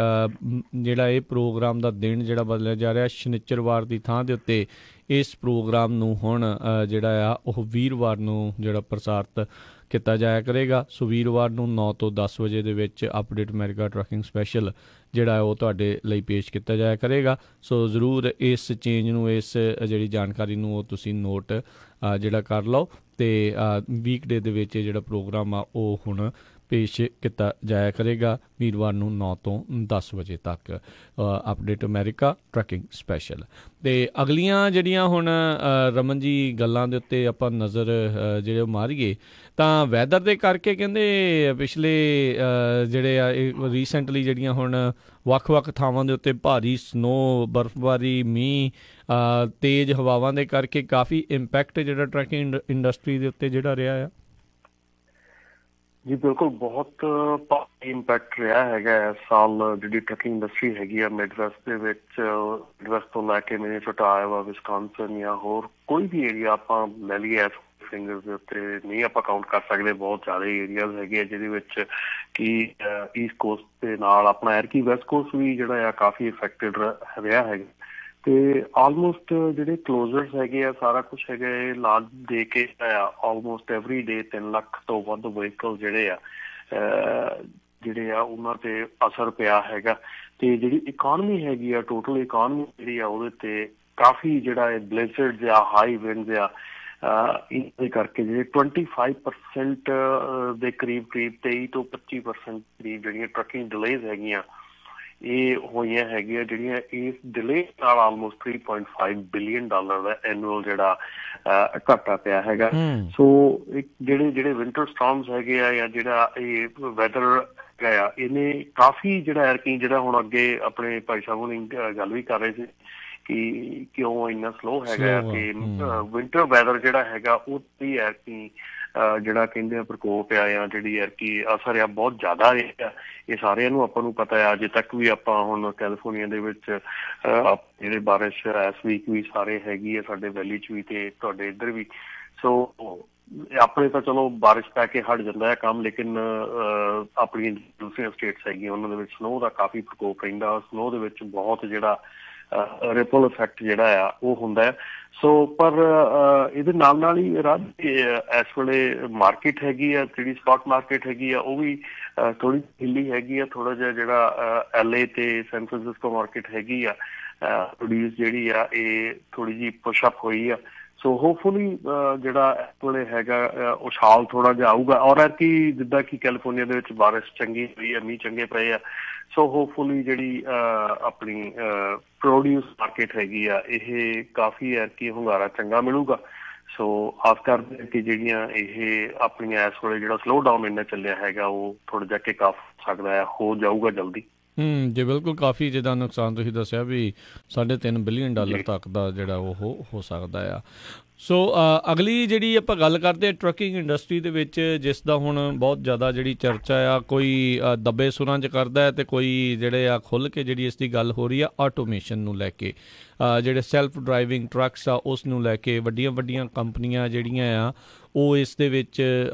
ਜਿਹੜਾ ਇਹ ਪ੍ਰੋਗਰਾਮ ਦਾ ਦਿਨ ਜਿਹੜਾ ਬਦਲਿਆ ਜਾ ਰਿਹਾ, ਸ਼ਨੀਚਰਵਾਰ ਦੀ ਥਾਂ ਦੇ ਉੱਤੇ ਇਸ ਪ੍ਰੋਗਰਾਮ ਨੂੰ ਹੁਣ ਜਿਹੜਾ ਆ ਉਹ ਵੀਰਵਾਰ ਨੂੰ ਜਿਹੜਾ ਪ੍ਰਸਾਰਿਤ ਕੀਤਾ ਜਾਇਆ ਕਰੇਗਾ। ਸੋ ਵੀਰਵਾਰ ਨੂੰ 9 ਤੋਂ 10 ਵਜੇ ਦੇ ਵਿੱਚ ਅਪਡੇਟ ਅਮਰੀਕਾ ਟਰੱਕਿੰਗ ਸਪੈਸ਼ਲ ਜਿਹੜਾ ਉਹ ਤੁਹਾਡੇ ਲਈ ਪੇਸ਼ ਕੀਤਾ ਜਾਇਆ ਕਰੇਗਾ। ਸੋ ਜ਼ਰੂਰ ਇਸ ਚੇਂਜ ਨੂੰ, ਇਸ ਜਿਹੜੀ ਜਾਣਕਾਰੀ ਨੂੰ ਉਹ ਤੁਸੀਂ ਨੋਟ ਜਿਹੜਾ ਕਰ ਲਓ। ਅਤੇ ਵੀਕਡੇ ਦੇ ਵਿੱਚ ਜਿਹੜਾ ਪ੍ਰੋਗਰਾਮ ਆ ਉਹ ਹੁਣ ਪੇਸ਼ ਕੀਤਾ ਜਾਇਆ ਕਰੇਗਾ ਵੀਰਵਾਰ ਨੂੰ 9 ਤੋਂ 10 ਵਜੇ ਤੱਕ, ਅਪਡੇਟ ਅਮਰੀਕਾ ਟਰੱਕਿੰਗ ਸਪੈਸ਼ਲ। ਅਤੇ ਅਗਲੀਆਂ ਜਿਹੜੀਆਂ ਹੁਣ ਰਮਨ ਜੀ ਗੱਲਾਂ ਦੇ ਉੱਤੇ ਆਪਾਂ ਨਜ਼ਰ ਜਿਹੜੇ ਮਾਰੀਏ ਤਾਂ ਵੈਦਰ ਦੇ ਕਰਕੇ ਕਹਿੰਦੇ ਪਿਛਲੇ ਜਿਹੜੇ ਆ ਇਹ ਰੀਸੈਂਟਲੀ ਜਿਹੜੀਆਂ ਹੁਣ ਵੱਖ-ਵੱਖ ਥਾਵਾਂ ਦੇ ਉੱਤੇ ਭਾਰੀ ਸਨੋ, ਬਰਫ਼ਬਾਰੀ, ਮੀਂਹ, ਤੇਜ਼ ਹਵਾਵਾਂ ਦੇ ਕਰਕੇ ਕਾਫੀ ਇੰਪੈਕਟ ਜਿਹੜਾ ਟਰੱਕਿੰਗ ਇੰਡਸਟਰੀ ਦੇ ਉੱਤੇ ਜਿਹੜਾ ਰਿਹਾ ਆ। ਜੀ ਬਿਲਕੁਲ, ਬਹੁਤ ਭਾਰੀ ਇੰਪੈਕਟ ਰਿਹਾ ਹੈਗਾ ਇਸ ਸਾਲ। ਜਿਹੜੀ ਟਰੱਕਿੰਗ ਇੰਡਸਟਰੀ ਹੈਗੀ ਆ ਮਿਡਵੈਸਟ ਦੇ ਵਿੱਚ, ਮਿਡਵੈਸਟ ਤੋਂ ਲੈ ਕੇ ਮਿਨੀਸੋਟਾ, ਆਇਓਵਾ, ਵਿਸਕਾਂਸਨ ਜਾਂ ਹੋਰ ਕੋਈ ਵੀ ਏਰੀਆ ਆਪਾਂ ਲੈ ਲਈਏ ਇਸ ਫਿੰਗਰਸ ਦੇ ਉੱਤੇ ਨਹੀਂ ਆਪਾਂ ਕਾਊਂਟ ਕਰ ਸਕਦੇ। ਬਹੁਤ ਜ਼ਿਆਦਾ ਏਰੀਆਜ਼ ਹੈਗੇ ਆ ਜਿਹਦੇ ਵਿੱਚ ਕਿ ਈਸਟ ਕੋਸਟ ਦੇ ਨਾਲ ਆਪਣਾ ਐਰਕੀ ਵੈਸਟ ਕੋਸਟ ਵੀ ਜਿਹੜਾ ਆ ਕਾਫੀ ਇਫੈਕਟਡ ਰਿਹਾ ਹੈਗਾ। ਤੇ ਆਲਮੋਸਟ ਜਿਹੜੇ ਕਲੋਜ਼ਰਸ ਹੈਗੇ ਆ, ਸਾਰਾ ਕੁਛ ਹੈਗਾ ਇਹ ਲਾ ਦੇ ਕੇ ਆਲਮੋਸਟ ਐਵਰੀ ਡੇ 3 ਲੱਖ ਤੋਂ ਵੱਧ ਵਹੀਕਲ ਜਿਹੜੇ ਆ ਉਹਨਾਂ ਤੇ ਅਸਰ ਪਿਆ ਹੈਗਾ। ਤੇ ਜਿਹੜੀ ਇਕੋਨਮੀ ਹੈਗੀ ਆ, ਟੋਟਲ ਇਕੋਨਮੀ ਜਿਹੜੀ ਆ ਉਹਦੇ ਤੇ ਕਾਫੀ ਜਿਹੜਾ ਇਹ ਬਲਿਜ਼ਰਡਸ ਆ, ਹਾਈ ਵਿੰਡਸ ਆ, ਇਹਦੇ ਕਰਕੇ ਜਿਹੜੇ 25% ਦੇ ਕਰੀਬ 23 ਤੋਂ 25% ਕਰੀਬ ਜਿਹੜੀਆਂ ਟਰੱਕਿੰਗ ਡਿਲੇਜ਼ ਹੈਗੀਆਂ ਇਹ ਹੋਈਆਂ ਹੈਗੀਆਂ, ਜਿਹੜੀਆਂ ਇਸ ਡਿਲੇ ਨਾਲ ਆਲਮੋਸਟ $3.5 ਬਿਲੀਅਨ ਦਾ ਐਨੂਅਲ ਜਿਹੜਾ ਘਾਟਾ ਪਿਆ ਹੈਗਾ। ਸੋ ਜਿਹੜੇ ਵਿੰਟਰ ਸਟਾਰਮਸ ਹੈਗੇ ਆ ਜਾਂ ਜਿਹੜਾ ਇਹ ਵੈਦਰ ਹੈਗਾ ਆ, ਇਹਨੇ ਕਾਫੀ ਜਿਹੜਾ ਜਿਹੜਾ ਹੁਣ ਅੱਗੇ ਆਪਣੇ ਭਾਈ ਸਾਹਿਬ ਹੋਣੀ ਗੱਲ ਵੀ ਕਰ ਰਹੇ ਸੀ ਕਿ ਕਿਉਂ ਇੰਨਾ ਸਲੋ ਹੈਗਾ ਕਿ ਵਿੰਟਰ ਵੈਦਰ ਜਿਹੜਾ ਹੈਗਾ ਉਹ ਵੀ ਜਿਹੜਾ ਕਹਿੰਦੇ ਆ ਪ੍ਰਕੋਪ ਆ ਜਾਂ ਜਿਹੜੀ ਐਰਕੀ ਅਸਰ ਆ ਬਹੁਤ ਜ਼ਿਆਦਾ ਆ। ਇਹ ਸਾਰਿਆਂ ਨੂੰ ਆਪਾਂ ਨੂੰ ਪਤਾ ਆ। ਅਜੇ ਤੱਕ ਵੀ ਆਪਾਂ ਹੁਣ ਕੈਲੀਫੋਰਨੀਆ ਦੇ ਵਿੱਚ ਜਿਹੜੇ ਬਾਰਿਸ਼ ਇਸ ਵੀਕ ਵੀ ਸਾਰੇ ਹੈਗੀ ਆ, ਸਾਡੇ ਵੈਲੀ 'ਚ ਵੀ ਤੇ ਤੁਹਾਡੇ ਇੱਧਰ ਵੀ। ਸੋ ਆਪਣੇ ਤਾਂ ਚਲੋ ਬਾਰਿਸ਼ ਪੈ ਕੇ ਹਟ ਜਾਂਦਾ ਹੈ ਕੰਮ, ਲੇਕਿਨ ਆਪਣੀਆਂ ਦੂਸਰੀਆਂ ਸਟੇਟਸ ਹੈਗੀਆਂ ਉਹਨਾਂ ਦੇ ਵਿੱਚ ਸਨੋ ਦਾ ਕਾਫੀ ਪ੍ਰਕੋਪ ਰਹਿੰਦਾ। ਸਨੋ ਦੇ ਵਿੱਚ ਬਹੁਤ ਜਿਹੜਾ ਰਿਪਲ ਇਫੈਕਟ ਜਿਹੜਾ ਆ ਉਹ ਹੁੰਦਾ ਹੈ। ਸੋ ਪਰ ਇਹਦੇ ਨਾਲ ਨਾਲ ਹੀ ਰਾਜ ਇਸ ਵੇਲੇ ਮਾਰਕੀਟ ਹੈਗੀ ਆ, ਜਿਹੜੀ ਸਟਾਕ ਮਾਰਕੀਟ ਹੈਗੀ ਆ ਉਹ ਵੀ ਥੋੜੀ ਢਿੱਲੀ ਹੈਗੀ ਆ। ਥੋੜਾ ਜਿਹਾ ਜਿਹੜਾ LA ਤੇ ਸੈਨ ਫਰਾਂਸਿਸਕੋ ਮਾਰਕੀਟ ਹੈਗੀ ਆ ਪ੍ਰੋਡਿਊਸ ਜਿਹੜੀ ਆ ਇਹ ਥੋੜੀ ਜਿਹੀ ਪੁਸ਼ ਅਪ ਹੋਈ ਆ। ਸੋ ਹੋਪਫੁਲੀ ਜਿਹੜਾ ਇਸ ਵੇਲੇ ਹੈਗਾ ਉਛਾਲ ਥੋੜਾ ਜਿਹਾ ਆਊਗਾ। ਔਰ ਕਿ ਜਿੱਦਾਂ ਕਿ ਕੈਲੀਫੋਰਨੀਆ ਦੇ ਵਿੱਚ ਬਾਰਿਸ਼ ਚੰਗੀ ਹੋਈ ਆ, ਮੀਂਹ ਚੰਗੇ ਪਏ ਆ। ਸੋ ਹੋਪਫੁਲੀ ਜਿਹੜੀ ਆਪਣੀ ਪ੍ਰੋਡਿਊਸ ਮਾਰਕੀਟ ਹੈਗੀ ਆ ਇਹ ਕਾਫੀ ਐਰਕੀ ਹੁੰਗਾਰਾ ਚੰਗਾ ਮਿਲੂਗਾ। ਸੋ ਆਸ ਕਰਦੇ ਕਿ ਜਿਹੜੀਆਂ ਇਹ ਆਪਣੀਆਂ ਇਸ ਵੇਲੇ ਜਿਹੜਾ ਸਲੋ ਡਾਊਨ ਇੰਨਾ ਚੱਲਿਆ ਹੈਗਾ ਉਹ ਥੋੜਾ ਜਿਹਾ ਕਿਕ ਆਫ ਸਕਦਾ ਹੈ, ਹੋ ਜਾਊਗਾ ਜਲਦੀ। ਜੀ ਬਿਲਕੁਲ, ਕਾਫੀ ਜਿੱਦਾਂ ਨੁਕਸਾਨ ਤੁਸੀਂ ਦੱਸਿਆ ਵੀ $3.5 ਬਿਲੀਅਨ ਤੱਕ ਦਾ ਜਿਹੜਾ ਉਹ ਹੋ ਸਕਦਾ ਆ। ਸੋ ਅਗਲੀ ਜਿਹੜੀ ਆਪਾਂ ਗੱਲ ਕਰਦੇ ਹਾਂ ਟਰੱਕਿੰਗ ਇੰਡਸਟਰੀ ਦੇ ਵਿੱਚ, ਜਿਸ ਦਾ ਹੁਣ ਬਹੁਤ ਜ਼ਿਆਦਾ ਜਿਹੜੀ ਚਰਚਾ ਆ, ਕੋਈ ਦੱਬੇ ਸੁਰਾਂ 'ਚ ਕਰਦਾ ਹੈ ਅਤੇ ਕੋਈ ਜਿਹੜੇ ਆ ਖੁੱਲ੍ਹ ਕੇ ਜਿਹੜੀ ਇਸ ਦੀ ਗੱਲ ਹੋ ਰਹੀ ਆ ਆਟੋਮੇਸ਼ਨ ਨੂੰ ਲੈ ਕੇ। ਜਿਹੜੇ ਸੈਲਫ ਡਰਾਈਵਿੰਗ ਟਰੱਕਸ ਆ ਉਸ ਨੂੰ ਲੈ ਕੇ ਵੱਡੀਆਂ ਵੱਡੀਆਂ ਕੰਪਨੀਆਂ ਜਿਹੜੀਆਂ ਆ ਉਹ ਇਸ ਦੇ ਵਿੱਚ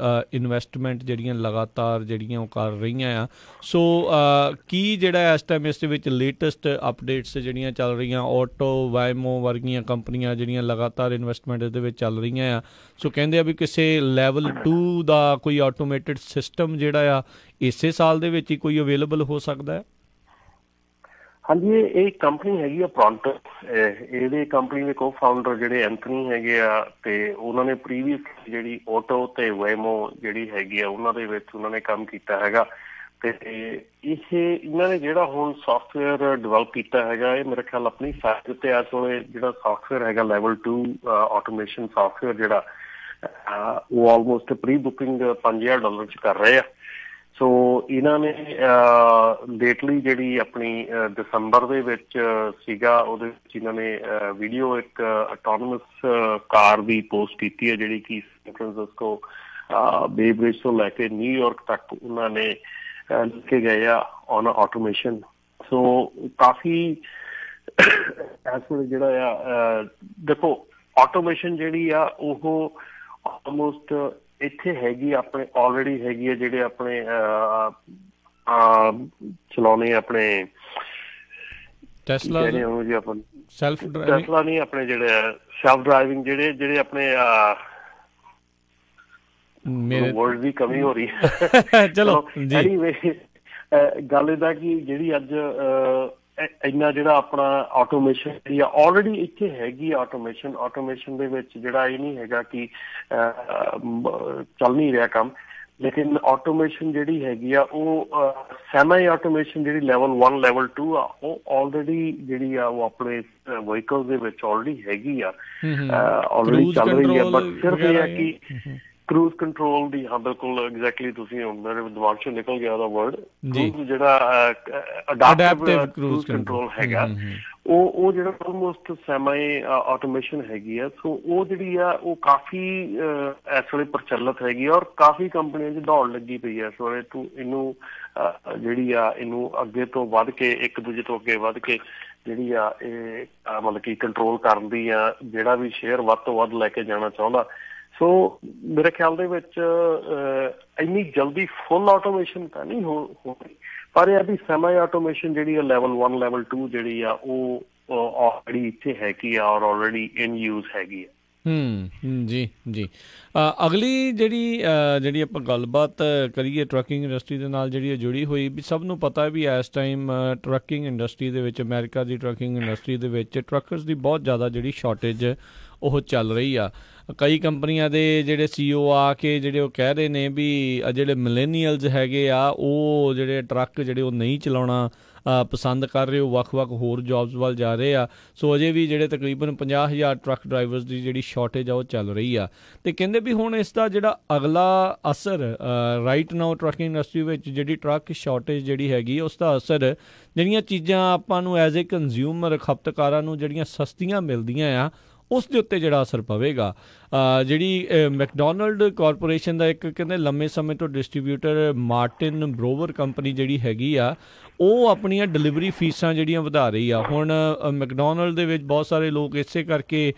ਇਨਵੈਸਟਮੈਂਟ ਜਿਹੜੀਆਂ ਲਗਾਤਾਰ ਜਿਹੜੀਆਂ ਉਹ ਕਰ ਰਹੀਆਂ ਆ। ਸੋ ਕੀ ਜਿਹੜਾ ਇਸ ਟਾਈਮ ਇਸ ਦੇ ਵਿੱਚ ਲੇਟੈਸਟ ਅਪਡੇਟਸ ਜਿਹੜੀਆਂ ਚੱਲ ਰਹੀਆਂ, ਆਟੋ ਵਾਇਮੋ ਵਰਗੀਆਂ ਕੰਪਨੀਆਂ ਜਿਹੜੀਆਂ ਲਗਾਤਾਰ ਇਨਵੈਸਟਮੈਂਟ ਦੇ ਵਿੱਚ ਚੱਲ ਰਹੀਆਂ ਆ। ਸੋ ਕਹਿੰਦੇ ਆ ਵੀ ਕਿਸੇ ਲੈਵਲ 2 ਦਾ ਕੋਈ ਆਟੋਮੇਟਿਡ ਸਿਸਟਮ ਜਿਹੜਾ ਆ ਇਸੇ ਸਾਲ ਦੇ ਵਿੱਚ ਹੀ ਕੋਈ ਅਵੇਲੇਬਲ ਹੋ ਸਕਦਾ ਹੈ। ਹਾਂਜੀ, ਇਹ ਕੰਪਨੀ ਹੈਗੀ ਆ ਪ੍ਰੋਂਟੋ। ਇਹਦੇ ਕੰਪਨੀ ਦੇ ਕੋ ਫਾਊਂਡਰ ਜਿਹੜੇ ਐਂਥਨੀ ਹੈਗੇ ਆ ਤੇ ਉਹਨਾਂ ਨੇ ਪ੍ਰੀਵੀਅਸ ਜਿਹੜੀ ਆਟੋ ਤੇ ਵੇਮੋ ਜਿਹੜੀ ਹੈਗੀ ਆ ਉਹਨਾਂ ਦੇ ਵਿੱਚ ਉਹਨਾਂ ਨੇ ਕੰਮ ਕੀਤਾ ਹੈਗਾ। ਤੇ ਇਹਨਾਂ ਨੇ ਜਿਹੜਾ ਹੁਣ ਸੌਫਟਵੇਅਰ ਡਿਵੈਲਪ ਕੀਤਾ ਹੈਗਾ ਇਹ ਮੇਰੇ ਖਿਆਲ ਆਪਣੀ ਸਾਈਟ ਉੱਤੇ ਇਸ ਵੇਲੇ ਜਿਹੜਾ ਸੌਫਟਵੇਅਰ ਹੈਗਾ ਲੈਵਲ 2 ਆਟੋਮੇਸ਼ਨ ਸੌਫਟਵੇਅਰ ਜਿਹੜਾ ਉਹ ਆਲਮੋਸਟ ਪ੍ਰੀ ਬੁਕਿੰਗ $5000 'ਚ ਕਰ ਰਹੇ ਆ। ਸੋ ਇਹਨਾਂ ਨੇ ਲੇਟਲੀ ਜਿਹੜੀ ਆਪਣੀ ਦਸੰਬਰ ਦੇ ਵਿੱਚ ਸੀਗਾ ਉਹਦੇ ਵਿੱਚ ਇਹਨਾਂ ਨੇ ਵੀਡੀਓ ਇੱਕ ਆਟੋਨਮਸ ਕਾਰ ਦੀ ਪੋਸਟ ਕੀਤੀ ਹੈ ਜਿਹੜੀ ਕਿ ਸੈਨ ਫਰਾਂਸਿਸਕੋ ਬੇ ਬ੍ਰਿਜ ਤੋਂ ਲੈ ਕੇ ਨਿਊਯਾਰਕ ਤੱਕ ਉਹਨਾਂ ਨੇ ਲੈ ਕੇ ਗਏ ਆ ਔਨ ਆਟੋਮੇਸ਼ਨ। ਸੋ ਕਾਫੀ ਇਸ ਵੇਲੇ ਜਿਹੜਾ ਆ ਦੇਖੋ ਆਟੋਮੇਸ਼ਨ ਜਿਹੜੀ ਆ ਉਹ ਆਲਮੋਸਟ ਇੱਥੇ ਹੈਗੀ ਆਪਣੇ ਆਲਰੇਡੀ ਹੈਗੀ ਹੈ। ਜਿਹੜੇ ਆਪਣੇ ਚਲਾਉਣੇ ਆਪਣੇ ਟੈਸਲਾ ਸੈਲਫ ਟੈਸਲਾ ਨਹੀਂ ਆਪਣੇ ਜਿਹੜੇ ਸੈਲਫ ਡਰਾਈਵਿੰਗ ਜਿਹੜੇ ਆਪਣੇ ਮੇਰੇ ਵਰਡ ਦੀ ਕਮੀ ਹੋ ਰਹੀ ਹੈ। ਚਲੋ ਐਨੀਵੇ ਗੱਲ ਇਹਦਾ ਕਿ ਜਿਹੜੀ ਅੱਜ ਇੰਨਾ ਜਿਹੜਾ ਆਪਣਾ ਆਟੋਮੇਸ਼ਨ ਜਿਹੜੀ ਆ ਆਲਰੇਡੀ ਇੱਥੇ ਹੈਗੀ ਆਟੋਮੇਸ਼ਨ ਦੇ ਵਿੱਚ ਜਿਹੜਾ ਇਹ ਨਹੀਂ ਹੈਗਾ ਕਿ ਚੱਲ ਨਹੀਂ ਰਿਹਾ ਕੰਮ, ਲੇਕਿਨ ਆਟੋਮੇਸ਼ਨ ਜਿਹੜੀ ਹੈਗੀ ਆ ਉਹ ਸੈਮੀ ਆਟੋਮੇਸ਼ਨ ਜਿਹੜੀ ਲੈਵਲ 1 ਲੈਵਲ 2 ਆ ਉਹ ਆਲਰੇਡੀ ਜਿਹੜੀ ਆ ਉਹ ਆਪਣੇ ਵਹੀਕਲ ਦੇ ਵਿੱਚ ਆਲਰੇਡੀ ਹੈਗੀ ਆ, ਆਲਰੇਡੀ ਚੱਲ ਰਹੀ ਆ। ਬਟ ਸਿਰਫ ਇਹ ਆ ਕਿ ਕਰੂਜ਼ ਕੰਟਰੋਲ ਦੀ, ਹਾਂ ਬਿਲਕੁਲ ਐਗਜ਼ੈਕਟਲੀ ਤੁਸੀਂ ਮੇਰੇ ਦਿਮਾਗ ਚੋਂ ਨਿਕਲ ਗਿਆ ਉਹਦਾ ਵਰਡ, ਜਿਹੜਾ ਅਡਾਪਟਿਵ ਕਰੂਜ਼ ਕੰਟਰੋਲ ਹੈਗਾ ਉਹ ਜਿਹੜਾ ਆਲਮੋਸਟ ਸੈਮੀ ਆਟੋਮੇਸ਼ਨ ਹੈਗੀ ਆ। ਸੋ ਉਹ ਜਿਹੜੀ ਆ ਉਹ ਕਾਫੀ ਇਸ ਵੇਲੇ ਪ੍ਰਚਲਿਤ ਹੈਗੀ ਔਰ ਕਾਫੀ ਕੰਪਨੀਆਂ 'ਚ ਦੌੜ ਲੱਗੀ ਪਈ ਹੈ ਇਸ ਵੇਲੇ ਇਹਨੂੰ ਜਿਹੜੀ ਆ ਇਹਨੂੰ ਅੱਗੇ ਤੋਂ ਵੱਧ ਕੇ ਇੱਕ ਦੂਜੇ ਤੋਂ ਅੱਗੇ ਵੱਧ ਕੇ ਜਿਹੜੀ ਆ ਇਹ ਮਤਲਬ ਕਿ ਕੰਟਰੋਲ ਕਰਨ ਦੀ ਆ, ਜਿਹੜਾ ਵੀ ਸ਼ੇਅਰ ਵੱਧ ਤੋਂ ਵੱਧ ਲੈ ਕੇ ਜਾਣਾ ਚਾਹੁੰਦਾ। ਸੋ ਮੇਰੇ ਖਿਆਲ ਦੇ ਵਿੱਚ ਇੰਨੀ ਜਲਦੀ ਫੁੱਲ ਆਟੋਮੇਸ਼ਨ ਤਾਂ ਨਹੀਂ ਹੋ ਰਹੀ, ਪਰ ਇਹ ਵੀ ਸੈਮੀ ਆਟੋਮੇਸ਼ਨ ਜਿਹੜੀ ਆ ਲੈਵਲ 1 ਲੈਵਲ 2 ਜਿਹੜੀ ਆ ਉਹ ਆਲਰੇਡੀ ਇੱਥੇ ਹੈਗੀ ਆ ਔਰ ਆਲਰੇਡੀ ਇਨ ਯੂਜ਼ ਹੈਗੀ ਆ। ਜੀ ਅਗਲੀ ਜਿਹੜੀ ਆਪਾਂ ਗੱਲਬਾਤ ਕਰੀਏ ਟਰੱਕਿੰਗ ਇੰਡਸਟਰੀ ਦੇ ਨਾਲ ਜਿਹੜੀ ਜੁੜੀ ਹੋਈ, ਵੀ ਸਭ ਨੂੰ ਪਤਾ ਵੀ ਇਸ ਟਾਈਮ ਟਰੱਕਿੰਗ ਇੰਡਸਟਰੀ ਦੇ ਵਿੱਚ, ਅਮਰੀਕਾ ਦੀ ਟਰੱਕਿੰਗ ਇੰਡਸਟਰੀ ਦੇ ਵਿੱਚ ਟਰੱਕਰਸ ਦੀ ਬਹੁਤ ਜ਼ਿਆਦਾ ਜਿਹੜੀ ਸ਼ਾਰਟੇਜ ਉਹ ਚੱਲ ਰਹੀ ਆ। ਕਈ ਕੰਪਨੀਆਂ ਦੇ ਜਿਹੜੇ CEO ਆ ਕੇ ਜਿਹੜੇ ਉਹ ਕਹਿ ਰਹੇ ਨੇ ਵੀ ਜਿਹੜੇ ਮਿਲੇਨੀਅਲਸ ਹੈਗੇ ਆ ਉਹ ਜਿਹੜੇ ਟਰੱਕ ਜਿਹੜੇ ਉਹ ਨਹੀਂ ਚਲਾਉਣਾ ਪਸੰਦ ਕਰ ਰਹੇ ਹੋ, ਵੱਖ-ਵੱਖ ਹੋਰ ਜੋਬਸ ਵੱਲ ਜਾ ਰਹੇ ਆ। ਸੋ ਅਜੇ ਵੀ ਜਿਹੜੇ ਤਕਰੀਬਨ 50,000 ਟਰੱਕ ਡਰਾਈਵਰਸ ਦੀ ਜਿਹੜੀ ਸ਼ਾਰਟੇਜ ਆ ਉਹ ਚੱਲ ਰਹੀ ਆ। ਅਤੇ ਕਹਿੰਦੇ ਵੀ ਹੁਣ ਇਸ ਦਾ ਜਿਹੜਾ ਅਗਲਾ ਅਸਰ ਰਾਈਟ ਨਾਓ ਟਰੱਕਿੰਗ ਇੰਡਸਟਰੀ ਵਿੱਚ ਜਿਹੜੀ ਟਰੱਕ ਸ਼ਾਰਟੇਜ ਜਿਹੜੀ ਹੈਗੀ ਉਸ ਦਾ ਅਸਰ ਜਿਹੜੀਆਂ ਚੀਜ਼ਾਂ ਆਪਾਂ ਨੂੰ ਐਜ਼ ਏ ਕੰਜ਼ਿਊਮਰ ਖਪਤਕਾਰਾਂ ਨੂੰ ਜਿਹੜੀਆਂ ਸਸਤੀਆਂ ਮਿਲਦੀਆਂ ਆ ਉਸ ਦੇ ਉੱਤੇ ਜਿਹੜਾ ਅਸਰ ਪਵੇਗਾ। ਜਿਹੜੀ ਮੈਕਡੋਨਲਡ ਕਾਰਪੋਰੇਸ਼ਨ ਦਾ ਇੱਕ ਕਹਿੰਦੇ ਲੰਮੇ ਸਮੇਂ ਤੋਂ ਡਿਸਟਰੀਬਿਊਟਰ ਮਾਰਟਿਨ ਬਰੋਵਰ ਕੰਪਨੀ ਜਿਹੜੀ ਹੈਗੀ ਆ, ਉਹ ਆਪਣੀਆਂ ਡਿਲੀਵਰੀ ਫੀਸਾਂ ਜਿਹੜੀਆਂ ਵਧਾ ਰਹੀ ਆ। ਹੁਣ ਮੈਕਡੋਨਲਡ ਦੇ ਵਿੱਚ ਬਹੁਤ ਸਾਰੇ ਲੋਕ ਇਸੇ ਕਰਕੇ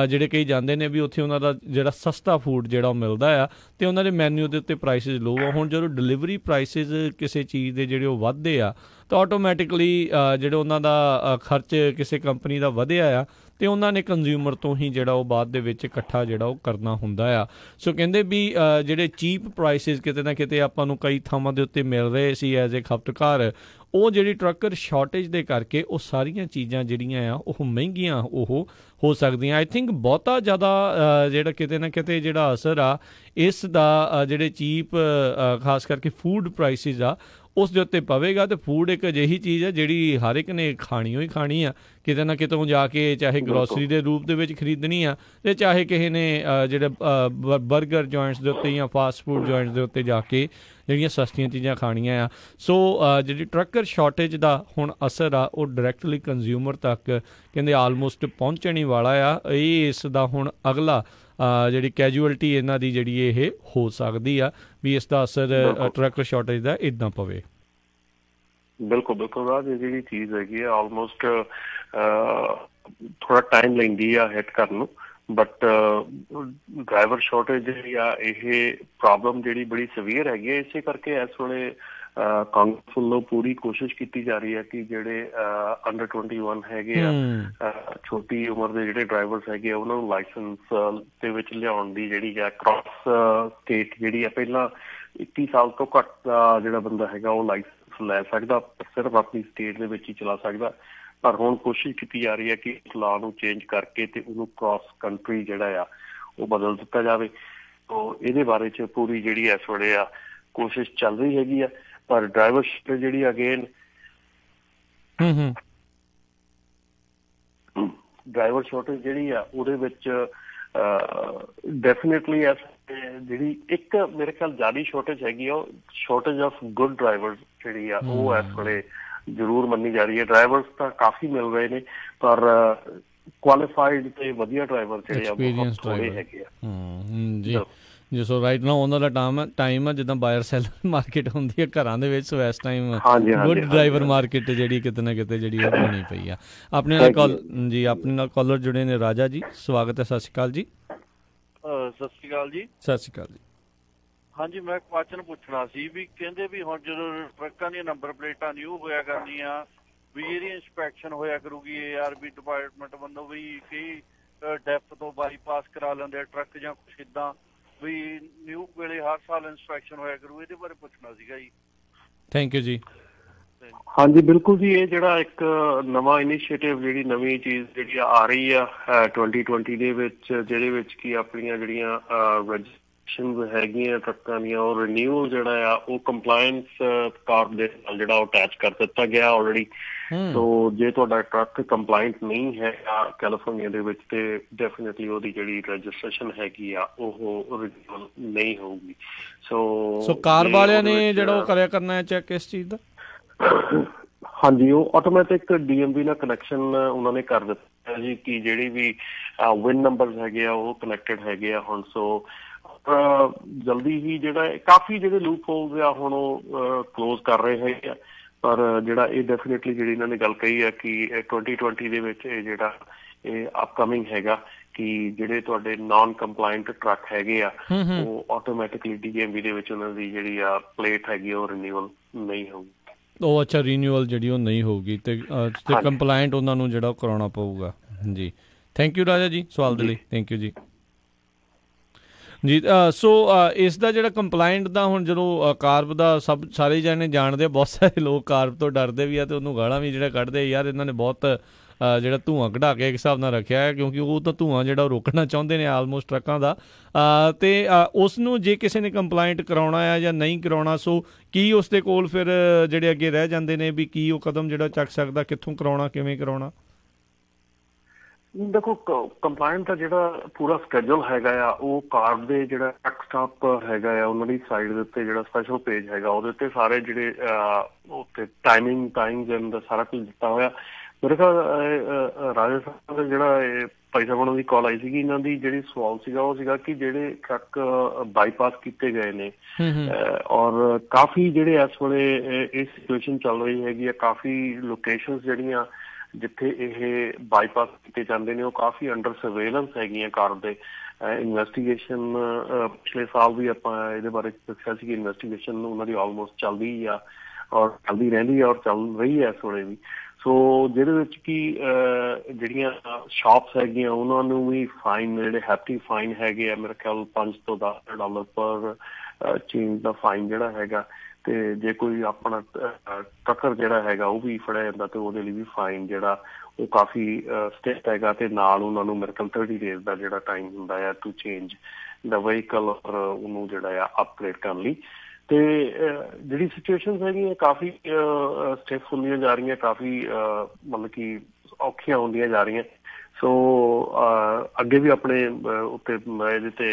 ਜਿਹੜੇ ਕਈ ਜਾਂਦੇ ਨੇ ਵੀ ਉੱਥੇ ਉਹਨਾਂ ਦਾ ਜਿਹੜਾ ਸਸਤਾ ਫੂਡ ਜਿਹੜਾ ਉਹ ਮਿਲਦਾ ਆ ਅਤੇ ਉਹਨਾਂ ਦੇ ਮੈਨਿਊ ਦੇ ਉੱਤੇ ਪ੍ਰਾਈਸਿਸ ਲੋ ਆ। ਹੁਣ ਜਦੋਂ ਡਿਲੀਵਰੀ ਪ੍ਰਾਈਸਿਸ ਕਿਸੇ ਚੀਜ਼ ਦੇ ਜਿਹੜੇ ਉਹ ਵੱਧਦੇ ਆ ਤਾਂ ਆਟੋਮੈਟਿਕਲੀ ਜਿਹੜੇ ਉਹਨਾਂ ਦਾ ਖਰਚ ਕਿਸੇ ਕੰਪਨੀ ਦਾ ਵਧਿਆ ਆ ਅਤੇ ਉਹਨਾਂ ਨੇ ਕੰਜ਼ਿਊਮਰ ਤੋਂ ਹੀ ਜਿਹੜਾ ਉਹ ਬਾਅਦ ਦੇ ਵਿੱਚ ਇਕੱਠਾ ਜਿਹੜਾ ਉਹ ਕਰਨਾ ਹੁੰਦਾ ਆ। ਸੋ ਕਹਿੰਦੇ ਵੀ ਜਿਹੜੇ ਚੀਪ ਪ੍ਰਾਈਸਿਸ ਕਿਤੇ ਨਾ ਕਿਤੇ ਆਪਾਂ ਨੂੰ ਕਈ ਥਾਵਾਂ ਦੇ ਉੱਤੇ ਮਿਲ ਰਹੇ ਸੀ ਐਜ਼ ਏ ਖਪਤਕਾਰ, ਉਹ ਜਿਹੜੀ ਟਰੱਕਰ ਸ਼ਾਰਟੇਜ ਦੇ ਕਰਕੇ ਉਹ ਸਾਰੀਆਂ ਚੀਜ਼ਾਂ ਜਿਹੜੀਆਂ ਆ ਉਹ ਮਹਿੰਗੀਆਂ ਉਹ ਹੋ ਸਕਦੀਆਂ। ਆਈ ਥਿੰਕ ਬਹੁਤਾ ਜ਼ਿਆਦਾ ਜਿਹੜਾ ਕਿਤੇ ਨਾ ਕਿਤੇ ਜਿਹੜਾ ਅਸਰ ਆ ਇਸ ਦਾ ਜਿਹੜੇ ਚੀਪ ਖਾਸ ਕਰਕੇ ਫੂਡ ਪ੍ਰਾਈਸਿਸ ਆ ਉਸ ਦੇ ਉੱਤੇ ਪਵੇਗਾ। ਅਤੇ ਫੂਡ ਇੱਕ ਅਜਿਹੀ ਚੀਜ਼ ਹੈ ਜਿਹੜੀ ਹਰ ਇੱਕ ਨੇ ਖਾਣੀ ਹੋਈ ਖਾਣੀ ਆ ਕਿਤੇ ਨਾ ਕਿਤੋਂ ਜਾ ਕੇ, ਚਾਹੇ ਗਰੋਸਰੀ ਦੇ ਰੂਪ ਦੇ ਵਿੱਚ ਖਰੀਦਣੀ ਆ ਅਤੇ ਚਾਹੇ ਕਿਸੇ ਨੇ ਜਿਹੜੇ ਬਰਗਰ ਜੁਆਇੰਟਸ ਦੇ ਉੱਤੇ ਜਾਂ ਫਾਸਟ ਫੂਡ ਜੁਆਇੰਟਸ ਦੇ ਉੱਤੇ ਜਾ ਕੇ ਜਿਹੜੀਆਂ ਸਸਤੀਆਂ ਚੀਜ਼ਾਂ ਖਾਣੀਆਂ ਆ। ਸੋ ਜਿਹੜੀ ਟਰੱਕਰ ਸ਼ਾਰਟੇਜ ਦਾ ਹੁਣ ਅਸਰ ਆ ਉਹ ਡਾਇਰੈਕਟਲੀ ਕੰਜ਼ਿਊਮਰ ਤੱਕ ਕਹਿੰਦੇ ਆਲਮੋਸਟ ਪਹੁੰਚਣ ਹੀ ਵਾਲਾ ਆ। ਇਹ ਇਸ ਦਾ ਹੁਣ ਅਗਲਾ ਜਿਹੜੀ ਕੈਜੂਅਲਟੀ ਇਹਨਾਂ ਦੀ ਜਿਹੜੀ ਇਹ ਹੋ ਸਕਦੀ ਆ ਵੀ ਇਸ ਦਾ ਅਸਰ ਟਰੱਕ ਸ਼ਾਰਟੇਜ ਦਾ ਇੱਦਾਂ ਪਵੇ। ਬਿਲਕੁਲ ਬਿਲਕੁਲ ਰਾਜ, ਇਹ ਜਿਹੜੀ ਚੀਜ਼ ਹੈਗੀ ਆ ਆਲਮੋਸਟ ਥੋੜਾ ਟਾਈਮ ਲੈਂਦੀ ਆ ਹਿੱਟ ਕਰਨ ਨੂੰ, ਬਟ ਡਰਾਈਵਰ ਸ਼ਾਰਟੇਜ ਜਿਹੜੀ ਆ ਇਹ ਪ੍ਰੋਬਲਮ ਜਿਹੜੀ ਬੜੀ ਸਵੀਅਰ ਹੈਗੀ ਹੈ। ਇਸੇ ਕਰਕੇ ਇਸ ਵੇਲੇ ਕਾਂਗਰਸ ਵੱਲੋਂ ਪੂਰੀ ਕੋਸ਼ਿਸ਼ ਕੀਤੀ ਜਾ ਰਹੀ ਹੈ ਕਿ ਜਿਹੜੇ ਅੰਡਰ 21 ਹੈਗੇ ਆ, ਛੋਟੀ ਉਮਰ ਦੇ ਜਿਹੜੇ ਡਰਾਈਵਰਸ ਹੈਗੇ ਆ, ਉਹਨਾਂ ਨੂੰ ਲਾਇਸੈਂਸ ਦੇ ਵਿੱਚ ਲਿਆਉਣ ਦੀ ਜਿਹੜੀ ਆ ਕ੍ਰਾਸ ਸਟੇਟ ਜਿਹੜੀ ਆ, ਪਹਿਲਾਂ 21 ਸਾਲ ਤੋਂ ਘੱਟ ਦਾ ਜਿਹੜਾ ਬੰਦਾ ਹੈਗਾ ਉਹ ਲਾਇਸੈਂਸ ਲੈ ਸਕਦਾ, ਸਿਰਫ ਆਪਣੀ ਸਟੇਟ ਦੇ ਵਿੱਚ ਹੀ ਚਲਾ ਸਕਦਾ। ਪਰ ਹੁਣ ਕੋਸ਼ਿਸ਼ ਕੀਤੀ ਜਾ ਰਹੀ ਹੈ ਕਿ ਇਸ ਲਾਅ ਨੂੰ ਚੇਂਜ ਕਰਕੇ ਤੇ ਉਹਨੂੰ ਕ੍ਰਾਸ ਕੰਟਰੀ ਜਿਹੜਾ ਆ ਉਹ ਬਦਲ ਦਿੱਤਾ ਜਾਵੇ। ਤੋ ਇਹਦੇ ਬਾਰੇ 'ਚ ਪੂਰੀ ਜਿਹੜੀ ਇਸ ਵੇਲੇ ਆ ਕੋਸ਼ਿਸ਼ ਚੱਲ ਰਹੀ ਹੈਗੀ ਆ। ਪਰ ਡਰਾਈਵਰ ਸ਼ਾਰਟੇਜ ਜਿਹੜੀ ਅਗੇਨ ਡਰਾਈਵਰ ਸ਼ਾਰਟੇਜ ਜਿਹੜੀ ਆ ਉਹਦੇ ਵਿੱਚ ਡੈਫੀਨੇਟਲੀ ਜਿਹੜੀ ਇੱਕ ਮੇਰੇ ਖਿਆਲ ਜ਼ਿਆਦਾ ਸ਼ਾਰਟੇਜ ਹੈਗੀ ਆ, ਉਹ ਸ਼ਾਰਟੇਜ ਆਫ ਗੁੱਡ ਡਰਾਈਵਰ ਜਿਹੜੀ ਆ ਉਹ ਇਸ ਵੇਲੇ ਜ਼ਰੂਰ ਮੰਨੀ ਜਾ ਰਹੀ ਹੈ। ਡਰਾਈਵਰਸ ਤਾਂ ਕਾਫੀ ਮਿਲ ਰਹੇ ਨੇ ਪਰ ਕੁਆਲੀਫਾਈਡ ਤੇ ਵਧੀਆ ਡਰਾਈਵਰ ਜਿਹੜੇ ਆ ਬਹੁਤ ਥੋੜੇ ਹੈਗੇ ਆ। ਜੀ ਸੋ ਰਾਈਟ ਨਾ ਉਹਨਾਂ ਦਾ ਟਾਈਮ ਆ ਜਿੱਦਾਂ ਬਾਇਰ ਸੈਲਰ ਮਾਰਕੀਟ ਹੁੰਦੀ ਹੈ ਘਰਾਂ ਦੇ ਵਿੱਚ, ਸੋ ਇਸ ਟਾਈਮ ਗੁੱਡ ਡਰਾਈਵਰ ਮਾਰਕੀਟ ਜਿਹੜੀ ਕਿਤੇ ਨਾ ਕਿਤੇ ਜਿਹੜੀ ਉਹ ਹੋਣੀ ਪਈ ਆ। ਆਪਣੇ ਨਾਲ ਕਾਲਰ ਜੁੜੇ ਨੇ ਰਾਜਾ ਜੀ, ਸਵਾਗਤ ਹੈ। ਸਤਿ ਸ਼੍ਰੀ ਅਕਾਲ ਜੀ। ਸਤਿ ਸ਼੍ਰੀ ਅਕਾਲ ਜੀ। ਸਤਿ ਸ਼੍ਰੀ ਅਕਾਲ ਜੀ। ਹਾਂਜੀ, ਮੈਂ ਕੁਐਸਚਨ ਪੁੱਛਣਾ ਸੀ ਵੀ ਕਹਿੰਦੇ ਵੀ ਹੁਣ ਜਦੋਂ ਟਰੱਕਾਂ ਦੀਆਂ ਨੰਬਰ ਪਲੇਟਾਂ ਨਿਊ ਹੋਇਆ ਕਰਨੀਆਂ ਵੀ ਇਹਦੀ ਇੰਸਪੈਕਸ਼ਨ ਹੋਇਆ ਕਰੂਗੀ ARB ਡਿਪਾਰਟਮੈਂਟ ਵੱਲੋਂ, ਵੀ ਕਈ ਡੈਪਥ ਤੋਂ ਬਾਈਪਾਸ ਕਰਾ ਲੈਂਦੇ ਟਰੱਕ ਜਾਂ ਕੁਛ ਇੱਦਾਂ, ਵੀ ਨਿਊ ਵੇਲੇ ਹਰ ਸਾਲ ਇੰਸਪੈਕਸ਼ਨ ਹੋਇਆ ਕਰੂ, ਇਹਦੇ ਬਾਰੇ ਪੁੱਛਣਾ ਸੀਗਾ ਜੀ। ਥੈਂਕ ਯੂ ਜੀ। ਹਾਂਜੀ ਬਿਲਕੁਲ ਜੀ, ਇਹ ਜਿਹੜਾ ਇੱਕ ਨਵਾਂ ਇਨੀਸ਼ੀਏਟਿਵ ਜਿਹੜੀ ਨਵੀਂ ਚੀਜ਼ ਜਿਹੜੀ ਆ ਰਹੀ ਆ 2020 ਦੇ ਵਿੱਚ, ਜਿਹਦੇ ਵਿੱਚ ਕਿ ਆਪਣੀਆਂ ਜਿਹੜੀਆਂ ਰਜਿਸਟ੍ਰੇਸ਼ਨਸ ਹੈਗੀਆਂ ਟਰੱਕਾਂ ਦੀਆਂ ਉਹ ਰਿਨਿਊਅਲ ਜਿਹੜਾ ਆ ਉਹ ਕੰਪਲਾਇੰਸ ਕਾਰਡ ਦੇ ਨਾਲ ਜਿਹੜਾ ਉਹ ਅਟੈਚ ਕਰ ਦਿੱਤਾ ਗਿਆ ਆਲਰੇਡੀ। ਸੋ ਜੇ ਤੁਹਾਡਾ ਟਰੱਕ ਕੰਪਲਾਇੰਟ ਨਹੀਂ ਹੈਗਾ ਕੈਲੀਫੋਰਨੀਆ ਦੇ ਵਿੱਚ ਤੇ ਡੈਫੀਨੇਟਲੀ ਉਹਦੀ ਜਿਹੜੀ ਰਜਿਸਟ੍ਰੇਸ਼ਨ ਹੈਗੀ ਆ ਉਹ ਰਿਨਿਊਅਲ ਨਹੀਂ ਹੋਊਗੀ। ਸੋ ਕਾਰ ਵਾਲਿਆਂ ਨੇ ਜਿਹੜਾ ਉਹ ਕਰਿਆ ਕਰਨਾ ਹੈ ਚੈੱਕ ਇਸ ਚੀਜ਼ ਦਾ। ਹਾਂਜੀ, ਉਹ ਆਟੋਮੈਟਿਕ DMV ਨਾਲ ਕਨੈਕਸ਼ਨ ਉਹਨਾਂ ਨੇ ਕਰ ਦਿੱਤਾ ਜੀ ਕਿ ਜਿਹੜੀ ਵੀ ਵਿਨ ਨੰਬਰਸ ਹੈਗੇ ਆ ਉਹ ਕਨੈਕਟਡ ਹੈਗੇ ਆ ਹੁਣ। ਸੋ ਜਲਦੀ ਹੀ ਜਿਹੜਾ ਕਾਫੀ ਜਿਹੜੇ ਲੂਪ ਹੋਲਸ ਆ ਹੁਣ ਉਹ ਕਲੋਜ਼ ਕਰ ਰਹੇ ਹੈਗੇ ਆ। ਪਰ ਜਿਹੜਾ ਇਹ ਡੈਫੀਨੇਟਲੀ ਜਿਹੜੀ ਇਹਨਾਂ ਨੇ ਗੱਲ ਕਹੀ ਹੈ ਕਿ 2020 ਦੇ ਵਿੱਚ ਇਹ ਜਿਹੜਾ ਇਹ ਅਪਕਮਿੰਗ ਹੈਗਾ ਕਿ ਜਿਹੜੇ ਤੁਹਾਡੇ ਨਾਨ ਕੰਪਲਾਇੰਟ ਟਰੱਕ ਹੈਗੇ ਆ ਉਹ ਆਟੋਮੈਟਿਕਲੀ DMV ਦੇ ਵਿੱਚ ਉਹਨਾਂ ਦੀ ਜਿਹੜੀ ਆ ਪਲੇਟ ਹੈਗੀ ਉਹ ਰਿਨਿਊਅਲ ਨਹੀਂ ਹੋਊਗੀ। ਉਹ ਅੱਛਾ, ਰੀਨਿਊਅਲ ਜਿਹੜੀ ਉਹ ਨਹੀਂ ਹੋਊਗੀ ਤੇ ਕੰਪਲਾਇੰਟ ਉਹਨਾਂ ਨੂੰ ਜਿਹੜਾ ਉਹ ਕਰਾਉਣਾ ਪਊਗਾ ਜੀ। ਥੈਂਕ ਯੂ ਰਾਜਾ ਜੀ ਸਵਾਲ ਦੇ ਲਈ, ਥੈਂਕ ਯੂ ਜੀ। ਜੀ ਸੋ ਇਸ ਦਾ ਜਿਹੜਾ ਕੰਪਲਾਇੰਟ ਦਾ ਹੁਣ ਜਦੋਂ ਕਾਰਬ ਦਾ ਸਾਰੇ ਜਾਣੇ ਜਾਣਦੇ ਆ, ਬਹੁਤ ਸਾਰੇ ਲੋਕ ਕਾਰਬ ਤੋਂ ਡਰਦੇ ਵੀ ਆ ਅਤੇ ਉਹਨੂੰ ਗਾਲਾਂ ਵੀ ਜਿਹੜਾ ਕੱਢਦੇ ਯਾਰ ਇਹਨਾਂ ਨੇ ਬਹੁਤ ਜਿਹੜਾ ਧੂੰਆਂ ਕਢਾ ਕੇ ਇੱਕ ਹਿਸਾਬ ਨਾਲ ਰੱਖਿਆ ਹੈ, ਕਿਉਂਕਿ ਉਹ ਤਾਂ ਧੂੰਆਂ ਜਿਹੜਾ ਉਹ ਰੋਕਣਾ ਚਾਹੁੰਦੇ ਨੇ ਆਲਮੋਸਟ ਟਰੱਕਾਂ ਦਾ। ਅਤੇ ਉਸ ਨੂੰ ਜੇ ਕਿਸੇ ਨੇ ਕੰਪਲਾਇੰਟ ਕਰਾਉਣਾ ਆ ਜਾਂ ਨਹੀਂ ਕਰਾਉਣਾ, ਸੋ ਕੀ ਉਸ ਦੇ ਕੋਲ ਫਿਰ ਜਿਹੜੇ ਅੱਗੇ ਰਹਿ ਜਾਂਦੇ ਨੇ ਵੀ ਕੀ ਉਹ ਕਦਮ ਜਿਹੜਾ ਚੱਕ ਸਕਦਾ, ਕਿੱਥੋਂ ਕਰਾਉਣਾ, ਕਿਵੇਂ ਕਰਾਉਣਾ? ਦੇਖੋ ਕੰਪਲਾਇੰਟ ਦਾ ਜਿਹੜਾ ਪੂਰਾ ਸਕੈਜੂਲ ਹੈਗਾ ਆ ਉਹ ਕਾਰ ਦੇ ਜਿਹੜਾ ਟਰੱਕ ਸਟਾਪ ਹੈਗਾ ਆ ਉਹਨਾਂ ਦੀ ਸਾਈਡ ਦੇ ਉੱਤੇ ਜਿਹੜਾ ਸਪੈਸ਼ਲ ਪੇਜ ਹੈਗਾ ਉਹਦੇ ਉੱਤੇ ਸਾਰੇ ਜਿਹੜੇ ਉੱਤੇ ਟਾਈਮਿੰਗ ਦਾ ਸਾਰਾ ਕੁਝ ਦਿੱਤਾ ਹੋਇਆ। ਮੇਰੇ ਖਿਆਲ ਰਾਜਸਥਾਨ ਦਾ ਜਿਹੜਾ ਇਹ ਭਾਈ ਸਾਹਿਬ ਉਹਨਾਂ ਦੀ ਕਾਲ ਆਈ ਸੀਗੀ। ਇਹਨਾਂ ਦੀ ਜਿਹੜੀ ਸਵਾਲ ਸੀਗਾ ਉਹ ਸੀਗਾ ਕਿ ਜਿਹੜੇ ਟਰੱਕ ਬਾਈਪਾਸ ਕੀਤੇ ਗਏ ਨੇ ਔਰ ਕਾਫੀ ਜਿਹੜੇ ਇਸ ਵੇਲੇ ਇਹ ਸਿਚੁਏਸ਼ਨ ਚੱਲ ਰਹੀ ਹੈਗੀ ਆ, ਕਾਫੀ ਲੋਕੇਸ਼ਨਸ ਜਿਹੜੀਆਂ ਜਿੱਥੇ ਇਹ ਬਾਈਪਾਸ ਕੀਤੇ ਜਾਂਦੇ ਨੇ ਉਹ ਕਾਫੀ ਅੰਡਰ ਸਰਵੇਲੈਂਸ ਹੈਗੀਆਂ ਕਰਦੇ। ਇਨਵੈਸਟੀਗੇਸ਼ਨ ਪਿਛਲੇ ਸਾਲ ਵੀ ਆਪਾਂ ਇਹਦੇ ਬਾਰੇ ਦੱਸਿਆ ਸੀ ਕਿ ਇਨਵੈਸਟੀਗੇਸ਼ਨ ਉਹਨਾਂ ਦੀ ਆਲਮੋਸਟ ਚੱਲਦੀ ਆ ਔਰ ਚੱਲਦੀ ਰਹਿੰਦੀ ਆ ਔਰ ਚੱਲ ਰਹੀ ਹੈ ਇਸ ਵੇਲੇ ਵੀ। ਸੋ ਜਿਹਦੇ ਵਿੱਚ ਕਿ ਜਿਹੜੀਆਂ ਸ਼ਾਪਸ ਹੈਗੀਆਂ ਉਹਨਾਂ ਨੂੰ ਵੀ ਫਾਈਨ, ਜਿਹੜੇ ਹੈਪੀ ਫਾਈਨ ਹੈਗੇ ਆ, ਮੇਰੇ ਖਿਆਲ $5 ਤੋਂ $10 ਪਰ ਚੇਂਜ ਦਾ ਫਾਈਨ ਜਿਹੜਾ ਹੈਗਾ। ਤੇ ਜੇ ਕੋਈ ਆਪਣਾ ਟਰੱਕਰ ਜਿਹੜਾ ਹੈਗਾ ਉਹ ਵੀ ਫੜਿਆ ਜਾਂਦਾ ਤੇ ਉਹਦੇ ਲਈ ਵੀ ਫਾਈਨ ਜਿਹੜਾ ਉਹ ਕਾਫੀ ਸਟਿਕਟ ਹੈਗਾ। ਤੇ ਨਾਲ ਉਹਨਾਂ ਨੂੰ ਮੇਰੇ ਖਿਆਲ 30 ਡੇਜ਼ ਦਾ ਜਿਹੜਾ ਟਾਈਮ ਹੁੰਦਾ ਆ ਟੂ ਚੇਂਜ ਦਾ ਵਹੀਕਲ ਔਰ ਉਹਨੂੰ ਜਿਹੜਾ ਆ ਅਪਗ੍ਰੇਡ ਕਰਨ ਲਈ। ਤੇ ਜਿਹੜੀ ਸਿਚੁਏਸ਼ਨ ਹੈਗੀਆਂ ਕਾਫੀ ਸਟਿਫ ਹੁੰਦੀਆਂ ਜਾ ਰਹੀਆਂ, ਕਾਫੀ ਮਤਲਬ ਕਿ ਔਖੀਆਂ ਹੁੰਦੀਆਂ ਜਾ ਰਹੀਆਂ। ਸੋ ਅੱਗੇ ਵੀ ਆਪਣੇ ਉੱਤੇ ਇਹਦੇ ਤੇ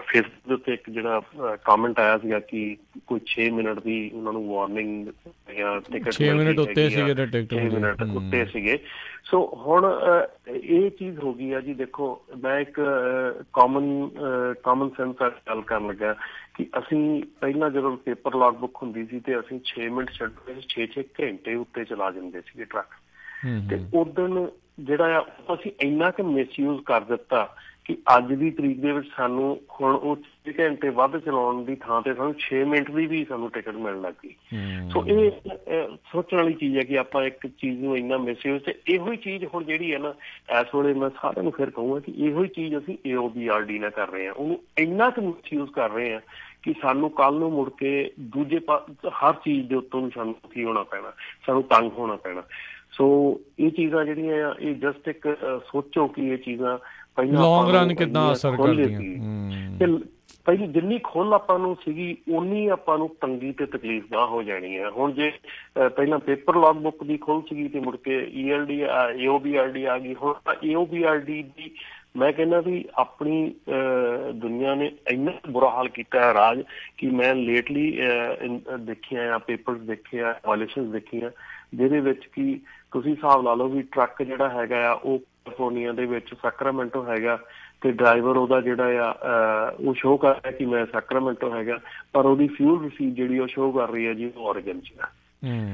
ਫੇਸਬੁੱਕ ਦੇ ਉੱਤੇ ਇੱਕ ਜਿਹੜਾ ਕਮੈਂਟ ਆਇਆ ਸੀਗਾ ਕਿ ਕੋਈ 6 ਮਿੰਟ ਦੀ ਉਹਨਾਂ ਨੂੰ ਵਾਰਨਿੰਗ ਜਾਂ ਟਿਕਟ 6 ਮਿੰਟ ਉੱਤੇ ਸੀਗੇ। ਸੋ ਹੁਣ ਇਹ ਚੀਜ਼ ਹੋ ਗਈ ਆ ਜੀ। ਦੇਖੋ ਮੈਂ ਇੱਕ ਕਾਮਨ ਸੈਂਸ ਗੱਲ ਕਰਨ ਲੱਗਾ ਕਿ ਅਸੀਂ ਪਹਿਲਾਂ ਜਦੋਂ ਪੇਪਰ ਲੌਗ ਬੁੱਕ ਹੁੰਦੀ ਸੀ ਤੇ ਅਸੀਂ 6 ਮਿੰਟ ਛੱਡ 6 ਘੰਟੇ ਉੱਤੇ ਚਲਾ ਜਾਂਦੇ ਸੀਗੇ ਟਰੱਕ। ਤੇ ਉਦੋਂ ਜਿਹੜਾ ਆ ਅਸੀਂ ਇੰਨਾ ਕੁ ਮਿਸਯੂਜ਼ ਕਰ ਦਿੱਤਾ ਕਿ ਅੱਜ ਦੀ ਤਰੀਕ ਦੇ ਵਿੱਚ ਸਾਨੂੰ ਹੁਣ ਉਹ 6 ਘੰਟੇ ਵੱਧ ਚਲਾਉਣ ਦੀ ਥਾਂ ਤੇ ਸਾਨੂੰ 6 ਮਿੰਟ ਦੀ ਵੀ ਸਾਨੂੰ ਟਿਕਟ ਮਿਲਣ ਲੱਗ ਗਈ। ਸੋ ਇਹ ਸੋਚਣ ਵਾਲੀ ਚੀਜ਼ ਹੈ ਕਿ ਆਪਾਂ ਇੱਕ ਚੀਜ਼ ਨੂੰ ਇੰਨਾ ਮਿਸਯੂਜ਼, ਤੇ ਇਹੋ ਹੀ ਚੀਜ਼ ਹੁਣ ਜਿਹੜੀ ਹੈ ਨਾ ਇਸ ਵੇਲੇ ਮੈਂ ਸਾਰਿਆਂ ਨੂੰ ਫਿਰ ਕਹੂੰਗਾ ਕਿ ਇਹੋ ਹੀ ਚੀਜ਼ ਅਸੀਂ AOBRD ਨਾਲ ਕਰ ਰਹੇ ਹਾਂ, ਉਹਨੂੰ ਇੰਨਾ ਕੁ ਮਿਸਯੂਜ਼ ਕਰ ਰਹੇ ਹਾਂ ਕਿ ਸਾਨੂੰ ਕੱਲ ਨੂੰ ਮੁੜ ਕੇ ਦੂਜੇ ਹਰ ਚੀਜ਼ ਦੇ ਉੱਤੋਂ ਸਾਨੂੰ ਕੀ ਹੋਣਾ ਪੈਣਾ, ਸਾਨੂੰ ਤੰਗ ਹੋਣਾ ਪੈਣਾ। ਸੋ ਇਹ ਚੀਜ਼ਾਂ ਜਿਹੜੀਆਂ ਆ ਇਹ ਜਸਟ ਇੱਕ ਸੋਚੋ ਕਿ ਇਹ ਚੀਜ਼ਾਂ ਪਹਿਲਾਂ ਲੌਂਗ ਰਨ ਕਿੱਦਾਂ ਅਸਰ ਕਰਦੀਆਂ ਤੇ ਪਹਿਲੀ ਜਿੰਨੀ ਖੁੱਲ ਆਪਾਂ ਨੂੰ ਸੀਗੀ ਓਨੀ ਆਪਾਂ ਨੂੰ ਤੰਗੀ ਤੇ ਤਕਲੀਫ ਦਾ ਹੋ ਜਾਣੀ ਹੈ। ਹੁਣ ਜੇ ਪਹਿਲਾਂ ਪੇਪਰ ਲੌਗ ਬੁੱਕ ਦੀ ਖੁੱਲ ਸੀਗੀ ਤੇ ਮੁੜ ਕੇ AOBRD ਆ ਗਈ। ਹੁਣ AOBRD ਦੀ ਮੈਂ ਕਹਿੰਦਾ ਵੀ ਆਪਣੀ ਦੁਨੀਆ ਨੇ ਇੰਨਾ ਬੁਰਾ ਹਾਲ ਕੀਤਾ ਹੈ ਰਾਜ ਕਿ ਮੈਂ ਲੇਟਲੀ ਦੇਖਿਆ ਆ, ਪੇਪਰਸ ਦੇਖੇ ਆ, ਵਾਇਲੇਸ਼ਨਸ ਦੇਖੀਆਂ ਜਿਹਦੇ ਵਿੱਚ ਕਿ ਤੁਸੀਂ ਹਿਸਾਬ ਲਾ ਲਓ ਵੀ ਟਰੱਕ ਜਿਹੜਾ ਹੈਗਾ ਆ ਉਹ ਕੈਲੀਫੋਰਨੀਆ ਦੇ ਵਿੱਚ ਸੈਕਰਾਮੈਂਟੋ ਹੈਗਾ ਤੇ ਡਰਾਈਵਰ ਉਹਦਾ ਜਿਹੜਾ ਆ ਉਹ ਸ਼ੋਅ ਕਰ ਰਿਹਾ ਕਿ ਮੈਂ ਸੈਕਰਾਮੈਂਟੋ ਹੈਗਾ, ਪਰ ਉਹਦੀ ਫਿਊਲ ਰਸੀਦ ਜਿਹੜੀ ਉਹ ਸ਼ੋਅ ਕਰ ਰਹੀ ਹੈ ਜੀ ਉਹ ਔਰੇਗਨ 'ਚ ਆ।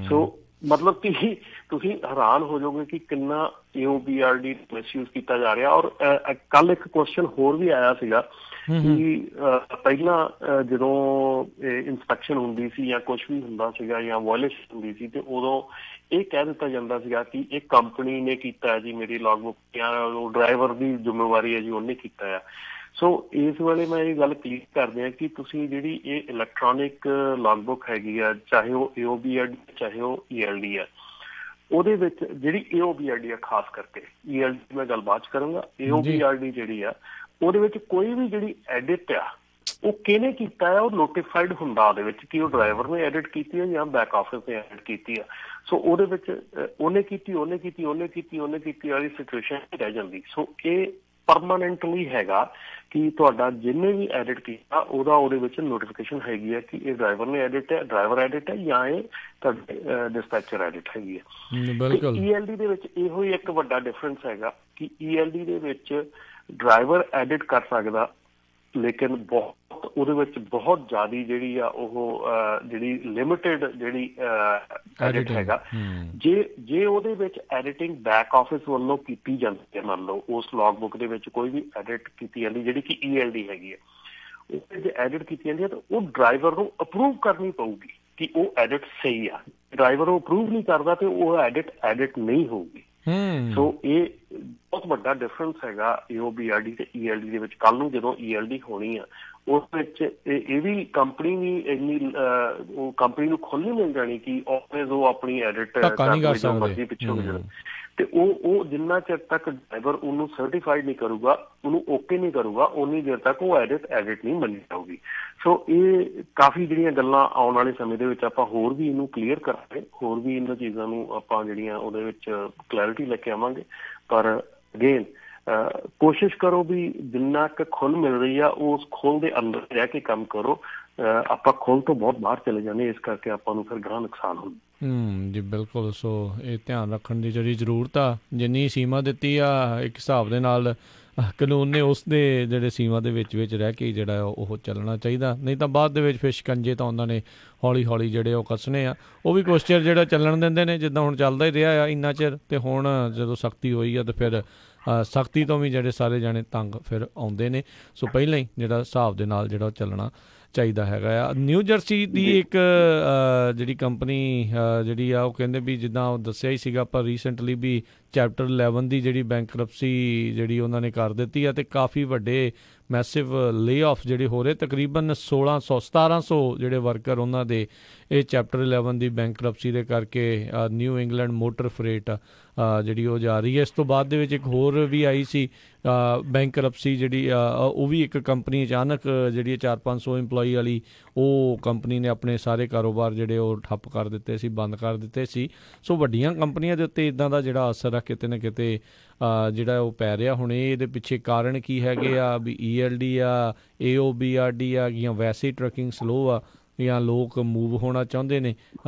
ਸੋ ਮਤਲਬ ਕਿ ਤੁਸੀਂ ਹੈਰਾਨ ਹੋ ਜਾਓਗੇ ਕਿ ਕਿੰਨਾ AOBRD ਮਿਸਯੂਜ਼ ਕੀਤਾ ਜਾ ਰਿਹਾ। ਔਰ ਕੱਲ ਇੱਕ ਕੁਐਸਚਨ ਹੋਰ ਵੀ ਆਇਆ ਸੀਗਾ ਕਿ ਪਹਿਲਾਂ ਜਦੋਂ ਇੰਸਪੈਕਸ਼ਨ ਹੁੰਦੀ ਸੀ ਜਾਂ ਕੁਛ ਵੀ ਹੁੰਦਾ ਸੀਗਾ ਜਾਂ ਵਾਇਲੇਸ਼ਨ ਹੁੰਦੀ ਸੀ ਤੇ ਉਦੋਂ ਇਹ ਕਹਿ ਦਿੱਤਾ ਜਾਂਦਾ ਸੀਗਾ ਕਿ ਇਹ ਕੰਪਨੀ ਨੇ ਕੀਤਾ ਜੀ, ਮੇਰੀ ਲੌਗ ਬੁੱਕ ਜਾਂ ਉਹ ਡਰਾਈਵਰ ਦੀ ਜ਼ਿੰਮੇਵਾਰੀ ਹੈ ਜੀ, ਉਹਨੇ ਕੀਤਾ ਆ। ਸੋ ਇਸ ਵੇਲੇ ਮੈਂ ਇਹ ਗੱਲ ਕਲੀਅਰ ਕਰਦੇ ਹਾਂ ਕਿ ਤੁਸੀਂ ਜਿਹੜੀ ਇਹ ਇਲੈਕਟ੍ਰੋਨਿਕ ਲੌਗ ਬੁੱਕ ਹੈਗੀ ਆ, ਚਾਹੇ ਉਹ AOBRD ਚਾਹੇ ਉਹ ELD ਆ, ਉਹਦੇ ਵਿੱਚ ਜਿਹੜੀ AOBRD ਆ ਖਾਸ ਕਰਕੇ, ELD ਮੈਂ ਗੱਲ ਬਾਅਦ ਚ ਕਰਾਂਗਾ, AOBRD ਜਿਹੜੀ ਆ ਉਹਦੇ ਵਿੱਚ ਕੋਈ ਵੀ ਜਿਹੜੀ ਐਡਿਟ ਆ ਉਹ ਕਿਹਨੇ ਕੀਤਾ ਹੈ ਉਹ ਨੋਟੀਫਾਈਡ ਹੁੰਦਾ ਉਹਦੇ ਵਿੱਚ ਕਿ ਉਹ ਡਰਾਈਵਰ ਨੇ ਐਡਿਟ ਕੀਤੀ ਹੈ ਜਾਂ ਬੈਕ ਆਫਿਸ ਨੇ ਐਡਿਟ ਕੀਤੀ ਆ। ਸੋ ਉਹਦੇ ਵਿੱਚ ਉਹਨੇ ਕੀਤੀ ਵਾਲੀ ਸਿਚੁਏਸ਼ਨ ਰਹਿ ਜਾਂਦੀ। ਸੋ ਇਹ ਪਰਮਾਨੈਂਟਲੀ ਹੈਗਾ ਕਿ ਤੁਹਾਡਾ ਜਿਹਨੇ ਵੀ ਐਡਿਟ ਕੀਤਾ ਉਹਦਾ ਉਹਦੇ ਵਿੱਚ ਨੋਟੀਫਿਕੇਸ਼ਨ ਹੈਗੀ ਹੈ ਕਿ ਇਹ ਡਰਾਈਵਰ ਨੇ ਐਡਿਟ ਹੈ, ਡਰਾਈਵਰ ਐਡਿਟ ਹੈ ਜਾਂ ਇਹ ਤੁਹਾਡੇ ਡਿਸਪੈਚਰ ਐਡਿਟ ਹੈਗੀ ਹੈ। ਬਿਲਕੁਲ ELD ਦੇ ਵਿੱਚ ਇਹੋ ਹੀ ਇੱਕ ਵੱਡਾ ਡਿਫਰੈਂਸ ਹੈਗਾ ਕਿ ELD ਦੇ ਵਿੱਚ ਡਰਾਈਵਰ ਐਡਿਟ ਕਰ ਸਕਦਾ, ਲੇਕਿਨ ਬਹੁਤ ਉਹਦੇ ਵਿੱਚ ਬਹੁਤ ਜ਼ਿਆਦਾ ਜਿਹੜੀ ਆ ਉਹ ਜਿਹੜੀ ਲਿਮਿਟਡ ਜਿਹੜੀ ਐਡਿਟ ਹੈਗਾ। ਜੇ ਉਹਦੇ ਵਿੱਚ ਐਡਿਟਿੰਗ ਬੈਕ ਆਫਿਸ ਵੱਲੋਂ ਕੀਤੀ ਜਾਂਦੀ ਹੈ, ਮੰਨ ਲਓ ਉਸ ਲੌਗ ਬੁੱਕ ਦੇ ਵਿੱਚ ਕੋਈ ਵੀ ਐਡਿਟ ਕੀਤੀ ਜਾਂਦੀ ਜਿਹੜੀ ਕਿ ELD ਹੈਗੀ ਹੈ, ਉਹ ਜੇ ਐਡਿਟ ਕੀਤੀ ਜਾਂਦੀ ਹੈ ਤਾਂ ਉਹ ਡਰਾਈਵਰ ਨੂੰ ਅਪਰੂਵ ਕਰਨੀ ਪਊਗੀ ਕਿ ਉਹ ਐਡਿਟ ਸਹੀ ਆ। ਡਰਾਈਵਰ ਉਹ ਅਪਰੂਵ ਨਹੀਂ ਕਰਦਾ ਤੇ ਉਹ ਐਡਿਟ ਨਹੀਂ ਹੋਊਗੀ। ਸੋ ਇਹ ਬਹੁਤ ਵੱਡਾ ਡਿਫਰੈਂਸ ਹੈਗਾ AOBRD ਤੇ ELD ਦੇ ਵਿੱਚ। ਕੱਲ ਨੂੰ ਜਦੋਂ ELD ਹੋਣੀ ਆ ਉਸ ਵਿੱਚ ਇਹ ਵੀ ਕੰਪਨੀ ਵੀ ਇੰਨੀ ਉਹ ਕੰਪਨੀ ਨੂੰ ਖੁੱਲ੍ਹ ਨਹੀਂ ਮਿਲ ਜਾਣੀ ਕਿ ਉਹ ਆਪਣੀ ਐਡਿਟ ਮਰਜ਼ੀ ਪਿੱਛੋਂ ਤੇ ਉਹ ਜਿੰਨਾ ਚਿਰ ਤੱਕ ਡਰਾਈਵਰ ਉਹਨੂੰ ਸਰਟੀਫਾਈਡ ਨਹੀਂ ਕਰੂਗਾ, ਉਹਨੂੰ ਓਕੇ ਨਹੀਂ ਕਰੂਗਾ, ਉਨੀ ਦੇਰ ਤੱਕ ਉਹ ਐਡਿਟ ਨਹੀਂ ਮੰਨੀ ਜਾਊਗੀ। ਸੋ ਇਹ ਕਾਫੀ ਜਿਹੜੀਆਂ ਗੱਲਾਂ ਆਉਣ ਵਾਲੇ ਸਮੇਂ ਦੇ ਵਿੱਚ ਆਪਾਂ ਹੋਰ ਵੀ ਇਹਨੂੰ ਕਲੀਅਰ ਕਰਾਂਗੇ, ਹੋਰ ਵੀ ਇਹਨਾਂ ਚੀਜ਼ਾਂ ਨੂੰ ਆਪਾਂ ਜਿਹੜੀਆਂ ਉਹਦੇ ਵਿੱਚ ਕਲੈਰਿਟੀ ਲੈ ਕੇ ਆਵਾਂਗੇ। ਪਰ ਅਗੇਨ ਕੋਸ਼ਿਸ਼ ਕਰੋ ਵੀ ਜਿੰਨਾ ਕੁ ਖੁੱਲ੍ਹ ਮਿਲ ਰਹੀ ਆ ਉਸ ਖੁੱਲ੍ਹ ਦੇ ਅੰਦਰ ਰਹਿ ਕੇ ਕੰਮ ਕਰੋ। ਆਪਾਂ ਖੁੱਲ ਤੋਂ ਬਹੁਤ ਬਾਹਰ ਚਲੇ ਜਾਂਦੇ, ਇਸ ਕਰਕੇ ਆਪਾਂ ਨੂੰ ਫਿਰ ਗਾਹਾਂ ਨੁਕਸਾਨ ਹੁੰਦਾ। ਜੀ ਬਿਲਕੁਲ। ਸੋ ਇਹ ਧਿਆਨ ਰੱਖਣ ਦੀ ਜਿਹੜੀ ਜ਼ਰੂਰਤ ਆ, ਜਿੰਨੀ ਸੀਮਾ ਦਿੱਤੀ ਆ ਇੱਕ ਹਿਸਾਬ ਦੇ ਨਾਲ ਕਾਨੂੰਨ ਨੇ ਉਸ ਦੇ ਜਿਹੜੇ ਸੀਮਾ ਦੇ ਵਿੱਚ ਰਹਿ ਕੇ ਜਿਹੜਾ ਉਹ ਚੱਲਣਾ ਚਾਹੀਦਾ, ਨਹੀਂ ਤਾਂ ਬਾਅਦ ਦੇ ਵਿੱਚ ਫਿਰ ਸ਼ਿਕੰਜੇ ਤਾਂ ਉਹਨਾਂ ਨੇ ਹੌਲੀ ਹੌਲੀ ਜਿਹੜੇ ਉਹ ਕੱਸਣੇ ਆ। ਉਹ ਵੀ ਕੁਛ ਚਿਰ ਜਿਹੜਾ ਚੱਲਣ ਦਿੰਦੇ ਨੇ, ਜਿੱਦਾਂ ਹੁਣ ਚੱਲਦਾ ਹੀ ਰਿਹਾ ਆ ਇੰਨਾ ਚਿਰ, ਅਤੇ ਹੁਣ ਜਦੋਂ ਸਖਤੀ ਹੋਈ ਆ ਤਾਂ ਫਿਰ ਸਖਤੀ ਤੋਂ ਵੀ ਜਿਹੜੇ ਸਾਰੇ ਜਾਣੇ ਤੰਗ ਫਿਰ ਆਉਂਦੇ ਨੇ। ਸੋ ਪਹਿਲਾਂ ਹੀ ਜਿਹੜਾ ਹਿਸਾਬ ਦੇ ਨਾਲ ਜਿਹੜਾ ਉਹ ਚੱਲਣਾ ਚਾਹੀਦਾ ਹੈਗਾ ਆ। ਨਿਊ ਜਰਸੀ ਦੀ ਇੱਕ ਜਿਹੜੀ ਕੰਪਨੀ ਜਿਹੜੀ ਆ ਉਹ ਕਹਿੰਦੇ ਵੀ ਜਿੱਦਾਂ ਉਹ ਦੱਸਿਆ ਹੀ ਸੀਗਾ ਆਪਾਂ ਰੀਸੈਂਟਲੀ ਵੀ ਚੈਪਟਰ 11 ਦੀ ਜਿਹੜੀ ਬੈਂਕਰਪਸੀ ਜਿਹੜੀ ਉਹਨਾਂ ਨੇ ਕਰ ਦਿੱਤੀ ਆ, ਅਤੇ ਕਾਫੀ ਵੱਡੇ ਮੈਸਿਵ ਲੇ ਆਫ ਜਿਹੜੇ ਹੋ ਰਹੇ, ਤਕਰੀਬਨ 1700 ਜਿਹੜੇ ਵਰਕਰ ਉਹਨਾਂ ਦੇ ਇਹ ਚੈਪਟਰ 11 ਦੀ ਬੈਂਕਰਪਸੀ ਦੇ ਕਰਕੇ ਨਿਊ ਇੰਗਲੈਂਡ ਮੋਟਰ ਫਰੇਟ ਜਿਹੜੀ ਉਹ ਜਾ ਰਹੀ ਹੈ। ਇਸ ਤੋਂ ਬਾਅਦ ਦੇ ਵਿੱਚ ਇੱਕ ਹੋਰ ਵੀ ਆਈ ਸੀ ਬੈਂਕਰਪਸੀ ਜਿਹੜੀ ਉਹ ਵੀ ਇੱਕ ਕੰਪਨੀ ਅਚਾਨਕ ਜਿਹੜੀ 400-500 ਇੰਪਲੋਈ ਵਾਲੀ, ਉਹ ਕੰਪਨੀ ਨੇ ਆਪਣੇ ਸਾਰੇ ਕਾਰੋਬਾਰ ਜਿਹੜੇ ਉਹ ਠੱਪ ਕਰ ਦਿੱਤੇ ਸੀ, ਬੰਦ ਕਰ ਦਿੱਤੇ ਸੀ। ਸੋ ਵੱਡੀਆਂ ਕੰਪਨੀਆਂ ਦੇ ਉੱਤੇ ਇੱਦਾਂ ਦਾ ਜਿਹੜਾ ਅਸਰ ਆ ਕਿਤੇ ਨਾ ਕਿਤੇ ਜਿਹੜਾ ਉਹ ਪੈ ਰਿਹਾ। ਹੁਣ ਇਹਦੇ ਪਿੱਛੇ ਕਾਰਨ ਕੀ ਹੈਗੇ ਆ ਵੀ ELD ਆ, AOBRD ਆ, ਜਾਂ ਵੈਸੇ ਹੀ ਟਰੱਕਿੰਗ ਸਲੋ ਆ, ਜਾਂ ਲੋਕ ਮੂਵ ਹੋਣਾ ਚਾਹੁੰਦੇ ਨੇ।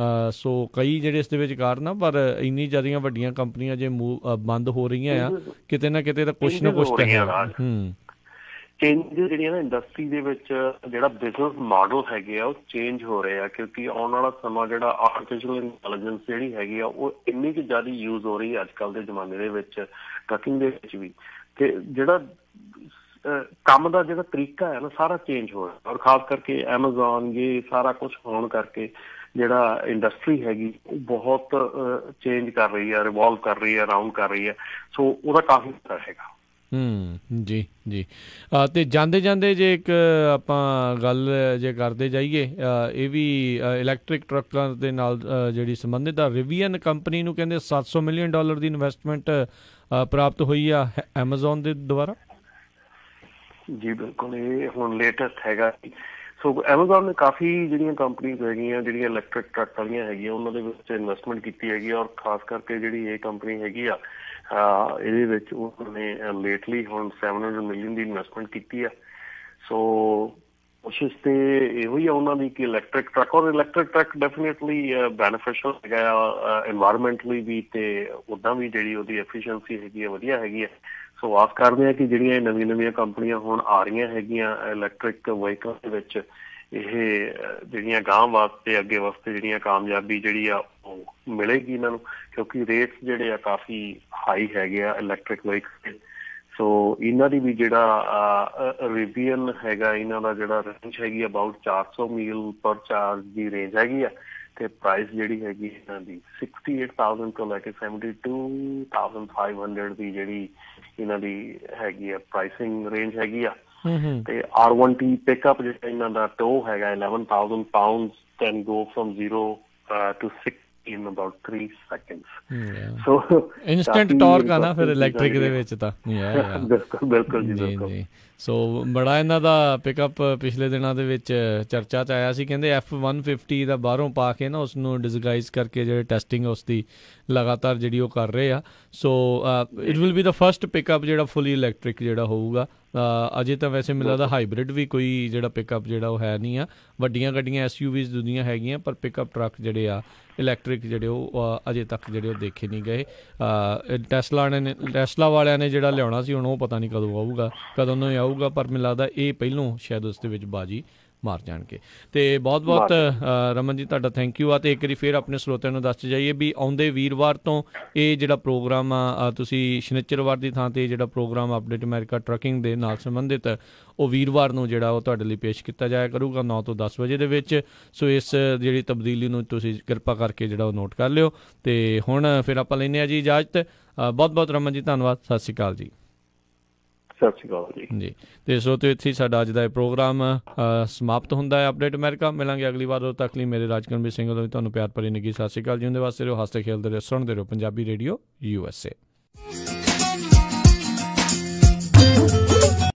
ਸੋ ਕਈ ਜਿਹੜੇ ਇਸ ਦੇ ਵਿੱਚ ਕਾਰਨ ਆ, ਪਰ ਇੰਨੀ ਜ਼ਿਆਦੀਆਂ ਵੱਡੀਆਂ ਕੰਪਨੀਆਂ ਜੇ ਬੰਦ ਹੋ ਰਹੀਆਂ ਆ, ਕਿਤੇ ਨਾ ਕਿਤੇ ਤਾਂ ਕੁਛ ਨਾ ਕੁਛ ਤਾਂ ਹੈ। ਚੇਂਜਿਸ ਜਿਹੜੀਆਂ ਨਾ ਇੰਡਸਟਰੀ ਦੇ ਵਿੱਚ, ਜਿਹੜਾ ਬਿਜ਼ਨਸ ਮਾਡਲ ਹੈਗੇ ਆ ਉਹ ਚੇਂਜ ਹੋ ਰਹੇ ਆ, ਕਿਉਂਕਿ ਆਉਣ ਵਾਲਾ ਸਮਾਂ ਜਿਹੜਾ ਆਰਟੀਫਿਸ਼ੀਅਲ ਇੰਟੈਲੀਜੈਂਸ ਜਿਹੜੀ ਹੈਗੀ ਆ ਉਹ ਇੰਨੀ ਕੁ ਜ਼ਿਆਦਾ ਯੂਜ਼ ਹੋ ਰਹੀ ਹੈ ਅੱਜ ਕੱਲ੍ਹ ਦੇ ਜ਼ਮਾਨੇ ਦੇ ਵਿੱਚ, ਟਰੱਕਿੰਗ ਦੇ ਵਿੱਚ ਵੀ, ਕਿ ਜਿਹੜਾ ਕੰਮ ਦਾ ਜਿਹੜਾ ਤਰੀਕਾ ਹੈ ਨਾ ਸਾਰਾ ਚੇਂਜ ਹੋ ਰਿਹਾ। ਔਰ ਖਾਸ ਕਰਕੇ ਐਮਾਜ਼ੋਨ ਇਹ ਸਾਰਾ ਕੁਛ ਹੋਣ ਕਰਕੇ ਜਿਹੜਾ ਇੰਡਸਟਰੀ ਹੈਗੀ ਉਹ ਬਹੁਤ ਚੇਂਜ ਕਰ ਰਹੀ ਹੈ, ਰਿਵੋਲਵ ਕਰ ਰਹੀ ਹੈ, ਰਾਊਂਡ ਕਰ ਰਹੀ ਹੈ। ਸੋ ਉਹਦਾ ਕਾਫੀ ਅਸਰ ਹੈਗਾ। ਜੀ ਜੀ। ਅਤੇ ਜਾਂਦੇ ਜਾਂਦੇ ਜੇ ਇੱਕ ਆਪਾਂ ਗੱਲ ਜੇ ਕਰਦੇ ਜਾਈਏ, ਇਹ ਵੀ ਇਲੈਕਟ੍ਰਿਕ ਟਰੱਕਾਂ ਦੇ ਨਾਲ ਜਿਹੜੀ ਸੰਬੰਧਿਤ ਆ, ਰਿਵੀਅਨ ਕੰਪਨੀ ਨੂੰ ਕਹਿੰਦੇ $700 ਮਿਲੀਅਨ ਦੀ ਇਨਵੈਸਟਮੈਂਟ ਪ੍ਰਾਪਤ ਹੋਈ ਆ ਐਮਾਜ਼ੋਨ ਦੇ ਦੁਆਰਾ। ਜੀ ਬਿਲਕੁਲ, ਇਹ ਹੁਣ ਲੇਟੈਸਟ ਹੈਗਾ। ਸੋ ਐਮਾਜ਼ੋਨ ਨੇ ਕਾਫੀ ਜਿਹੜੀਆਂ ਕੰਪਨੀਜ਼ ਹੈਗੀਆਂ ਜਿਹੜੀਆਂ ਇਲੈਕਟ੍ਰਿਕ ਟਰੱਕ ਵਾਲੀਆਂ ਹੈਗੀਆਂ ਉਹਨਾਂ ਦੇ ਵਿੱਚ ਇਨਵੈਸਟਮੈਂਟ ਕੀਤੀ ਹੈਗੀ, ਔਰ ਖਾਸ ਕਰਕੇ ਜਿਹੜੀ ਇਹ ਕੰਪਨੀ ਹੈਗੀ ਆ ਇਹਦੇ ਵਿੱਚ ਉਹਨਾਂ ਨੇ ਲੇਟਲੀ ਹੁਣ $700 ਮਿਲੀਅਨ ਦੀ ਇਨਵੈਸਟਮੈਂਟ ਕੀਤੀ ਆ। ਸੋ ਕੋਸ਼ਿਸ਼ ਤੇ ਇਹੋ ਹੀ ਆ ਉਹਨਾਂ ਦੀ ਕਿ ਇਲੈਕਟ੍ਰਿਕ ਟਰੱਕ, ਔਰ ਇਲੈਕਟ੍ਰਿਕ ਟਰੱਕ ਡੈਫੀਨੇਟਲੀ ਬੈਨੀਫਿਸ਼ਲ ਹੈਗਾ ਇਨਵਾਇਰਮੈਂਟਲੀ ਵੀ, ਤੇ ਉੱਦਾਂ ਵੀ ਜਿਹੜੀ ਉਹਦੀ ਐਫੀਸ਼ੀਐਂਸੀ ਹੈਗੀ ਆ ਵਧੀਆ ਹੈਗੀ ਆ। ਸੋ ਆਸ ਕਰਦੇ ਹਾਂ ਕਿ ਜਿਹੜੀਆਂ ਨਵੀਆਂ ਕੰਪਨੀਆਂ ਹੁਣ ਆ ਰਹੀਆਂ ਹੈਗੀਆਂ ਇਲੈਕਟ੍ਰਿਕ ਵਹੀਕਲ ਦੇ ਵਿੱਚ, ਇਹ ਜਿਹੜੀਆਂ ਗਾਂਹ ਵਾਸਤੇ ਅੱਗੇ ਵਾਸਤੇ ਜਿਹੜੀਆਂ ਕਾਮਯਾਬੀ ਜਿਹੜੀ ਆ ਉਹ ਮਿਲੇਗੀ ਇਹਨਾਂ ਨੂੰ, ਕਿਉਂਕਿ ਰੇਟਸ ਜਿਹੜੇ ਆ ਕਾਫੀ ਹਾਈ ਹੈਗੇ ਆ ਇਲੈਕਟ੍ਰਿਕ ਵਹੀਕਲ। ਸੋ ਇਹਨਾਂ ਦੀ ਵੀ ਜਿਹੜਾ ਰਿਵੀਅਨ ਹੈਗਾ, ਇਹਨਾਂ ਦਾ ਜਿਹੜਾ ਰੇਂਜ ਹੈਗੀ ਅਬਾਊਟ 400 ਮੀਲ ਪਰ ਚਾਰਜ ਦੀ ਰੇਂਜ ਹੈਗੀ ਆ, ਤੇ ਪ੍ਰਾਈਸ ਜਿਹੜੀ ਹੈਗੀ ਇਹਨਾਂ ਦੀ 68,000 ਤੋਂ ਲੈ ਕੇ 72,500 ਦੀ ਜਿਹੜੀ ਇਹਨਾਂ ਦੀ ਹੈਗੀ ਆ ਪ੍ਰਾਈਸਿੰਗ ਰੇਂਜ ਹੈਗੀ ਆ। ਤੇ R1T ਪਿਕਅਪ ਜਿਹੜਾ ਇਹਨਾਂ ਦਾ ਟੋ ਹੈਗਾ 11,000 pounds, can go from 0 to 60 in about 3 seconds। So instant torque ਆ ਨਾ ਫਿਰ ਇਲੈਕਟ੍ਰਿਕ ਦੇ ਵਿੱਚ ਤਾਂ। ਬਿਲਕੁਲ ਜੀ ਬਿਲਕੁਲ। ਸੋ ਬੜਾ ਇਹਨਾਂ ਦਾ ਪਿਕਅਪ ਪਿਛਲੇ ਦਿਨਾਂ ਦੇ ਵਿੱਚ ਚਰਚਾ 'ਚ ਆਇਆ ਸੀ, ਕਹਿੰਦੇ F-150 ਦਾ ਬਾਹਰੋਂ ਪਾ ਕੇ ਨਾ ਉਸਨੂੰ ਡਿਸਗਾਈਜ਼ ਕਰਕੇ ਜਿਹੜੇ ਟੈਸਟਿੰਗ ਉਸ ਦੀ ਲਗਾਤਾਰ ਜਿਹੜੀ ਉਹ ਕਰ ਰਹੇ ਆ। So it will be the first pickup ਜਿਹੜਾ ਫੁੱਲੀ ਇਲੈਕਟ੍ਰਿਕ ਜਿਹੜਾ ਹੋਊਗਾ। ਅਜੇ ਤਾਂ ਵੈਸੇ ਮੈਨੂੰ ਲੱਗਦਾ ਹਾਈਬ੍ਰਿਡ ਵੀ ਕੋਈ ਜਿਹੜਾ ਪਿਕਅਪ ਜਿਹੜਾ ਉਹ ਹੈ ਨਹੀਂ ਆ। ਵੱਡੀਆਂ ਗੱਡੀਆਂ SUVs ਦੁਨੀਆਂ ਹੈਗੀਆਂ, ਪਰ ਪਿਕਅਪ ਟਰੱਕ ਜਿਹੜੇ ਆ ਇਲੈਕਟ੍ਰਿਕ ਜਿਹੜੇ ਉਹ ਅਜੇ ਤੱਕ ਜਿਹੜੇ ਉਹ ਦੇਖੇ ਨਹੀਂ ਗਏ। ਟੈਸਲਾ ਵਾਲਿਆਂ ਨੇ ਜਿਹੜਾ ਲਿਆਉਣਾ ਸੀ, ਹੁਣ ਉਹ ਪਤਾ ਨਹੀਂ ਕਦੋਂ ਆਊਗਾ, ਕਦੋਂ ਨੂੰ ਆਊਗਾ, ਪਰ ਮੈਨੂੰ ਲੱਗਦਾ ਇਹ ਪਹਿਲੋਂ ਸ਼ਾਇਦ ਉਸ ਦੇ ਵਿੱਚ ਬਾਜੀ ਮਾਰ ਜਾਣਗੇ। ਤੇ ਬਹੁਤ ਬਹੁਤ ਰਮਨ ਜੀ ਤੁਹਾਡਾ ਥੈਂਕ ਯੂ ਆ। ਤੇ ਇੱਕ ਵਾਰੀ ਫਿਰ ਆਪਣੇ ਸਰੋਤਿਆਂ ਨੂੰ ਦੱਸ ਜਾਈਏ ਵੀ ਆਉਂਦੇ ਵੀਰਵਾਰ ਤੋਂ ਇਹ ਜਿਹੜਾ ਪ੍ਰੋਗਰਾਮ ਆ, ਤੁਸੀਂ ਸ਼ਨੀਚਰਵਾਰ ਦੀ ਥਾਂ ਤੇ ਜਿਹੜਾ ਪ੍ਰੋਗਰਾਮ ਅਪਡੇਟ ਅਮਰੀਕਾ ਟਰੱਕਿੰਗ ਦੇ ਨਾਲ ਸੰਬੰਧਿਤ ਉਹ ਵੀਰਵਾਰ ਨੂੰ ਜਿਹੜਾ ਉਹ ਤੁਹਾਡੇ ਲਈ ਪੇਸ਼ ਕੀਤਾ ਜਾਇਆ ਕਰੂਗਾ 9 ਤੋਂ 10 ਵਜੇ ਦੇ ਵਿੱਚ। ਸੋ ਇਸ ਜਿਹੜੀ ਤਬਦੀਲੀ ਨੂੰ ਤੁਸੀਂ ਕਿਰਪਾ ਕਰਕੇ ਜਿਹੜਾ ਉਹ ਨੋਟ ਕਰ ਲਿਓ। ਤੇ ਹੁਣ ਫਿਰ ਆਪਾਂ ਲੈਂਦੇ ਹਾਂ ਜੀ ਇਜਾਜ਼ਤ। ਬਹੁਤ ਬਹੁਤ ਰਮਨ ਜੀ ਧੰਨਵਾਦ। ਸਤਿ ਸ਼੍ਰੀ ਅਕਾਲ ਜੀ। ਸਤਿ ਸ਼੍ਰੀ ਅਕਾਲ ਜੀ। ਤੇ ਸਰੋਤਿਓ ਇੱਥੇ ਸਾਡਾ ਅੱਜ ਦਾ ਇਹ ਪ੍ਰੋਗਰਾਮ ਸਮਾਪਤ ਹੁੰਦਾ ਹੈ ਅਪਡੇਟ ਅਮਰੀਕਾ। ਮਿਲਾਂਗੇ ਅਗਲੀ ਵਾਰ। ਉਦੋਂ ਤੱਕ ਲਈ ਮੇਰੇ ਰਾਜਕਰਮਵੀਰ ਸਿੰਘ ਵੱਲੋਂ ਤੁਹਾਨੂੰ ਪਿਆਰ ਭਰੀ ਨਿੱਘੀ ਸਤਿ ਸ਼੍ਰੀ ਅਕਾਲ ਜੀ। ਉਹਦੇ ਵਾਸਤੇ ਰਹੋ, ਹੱਸਦੇ ਖੇਲਦੇ ਰਹੋ, ਸੁਣਦੇ ਰਹੋ ਪੰਜਾਬੀ ਰੇਡੀਓ USA।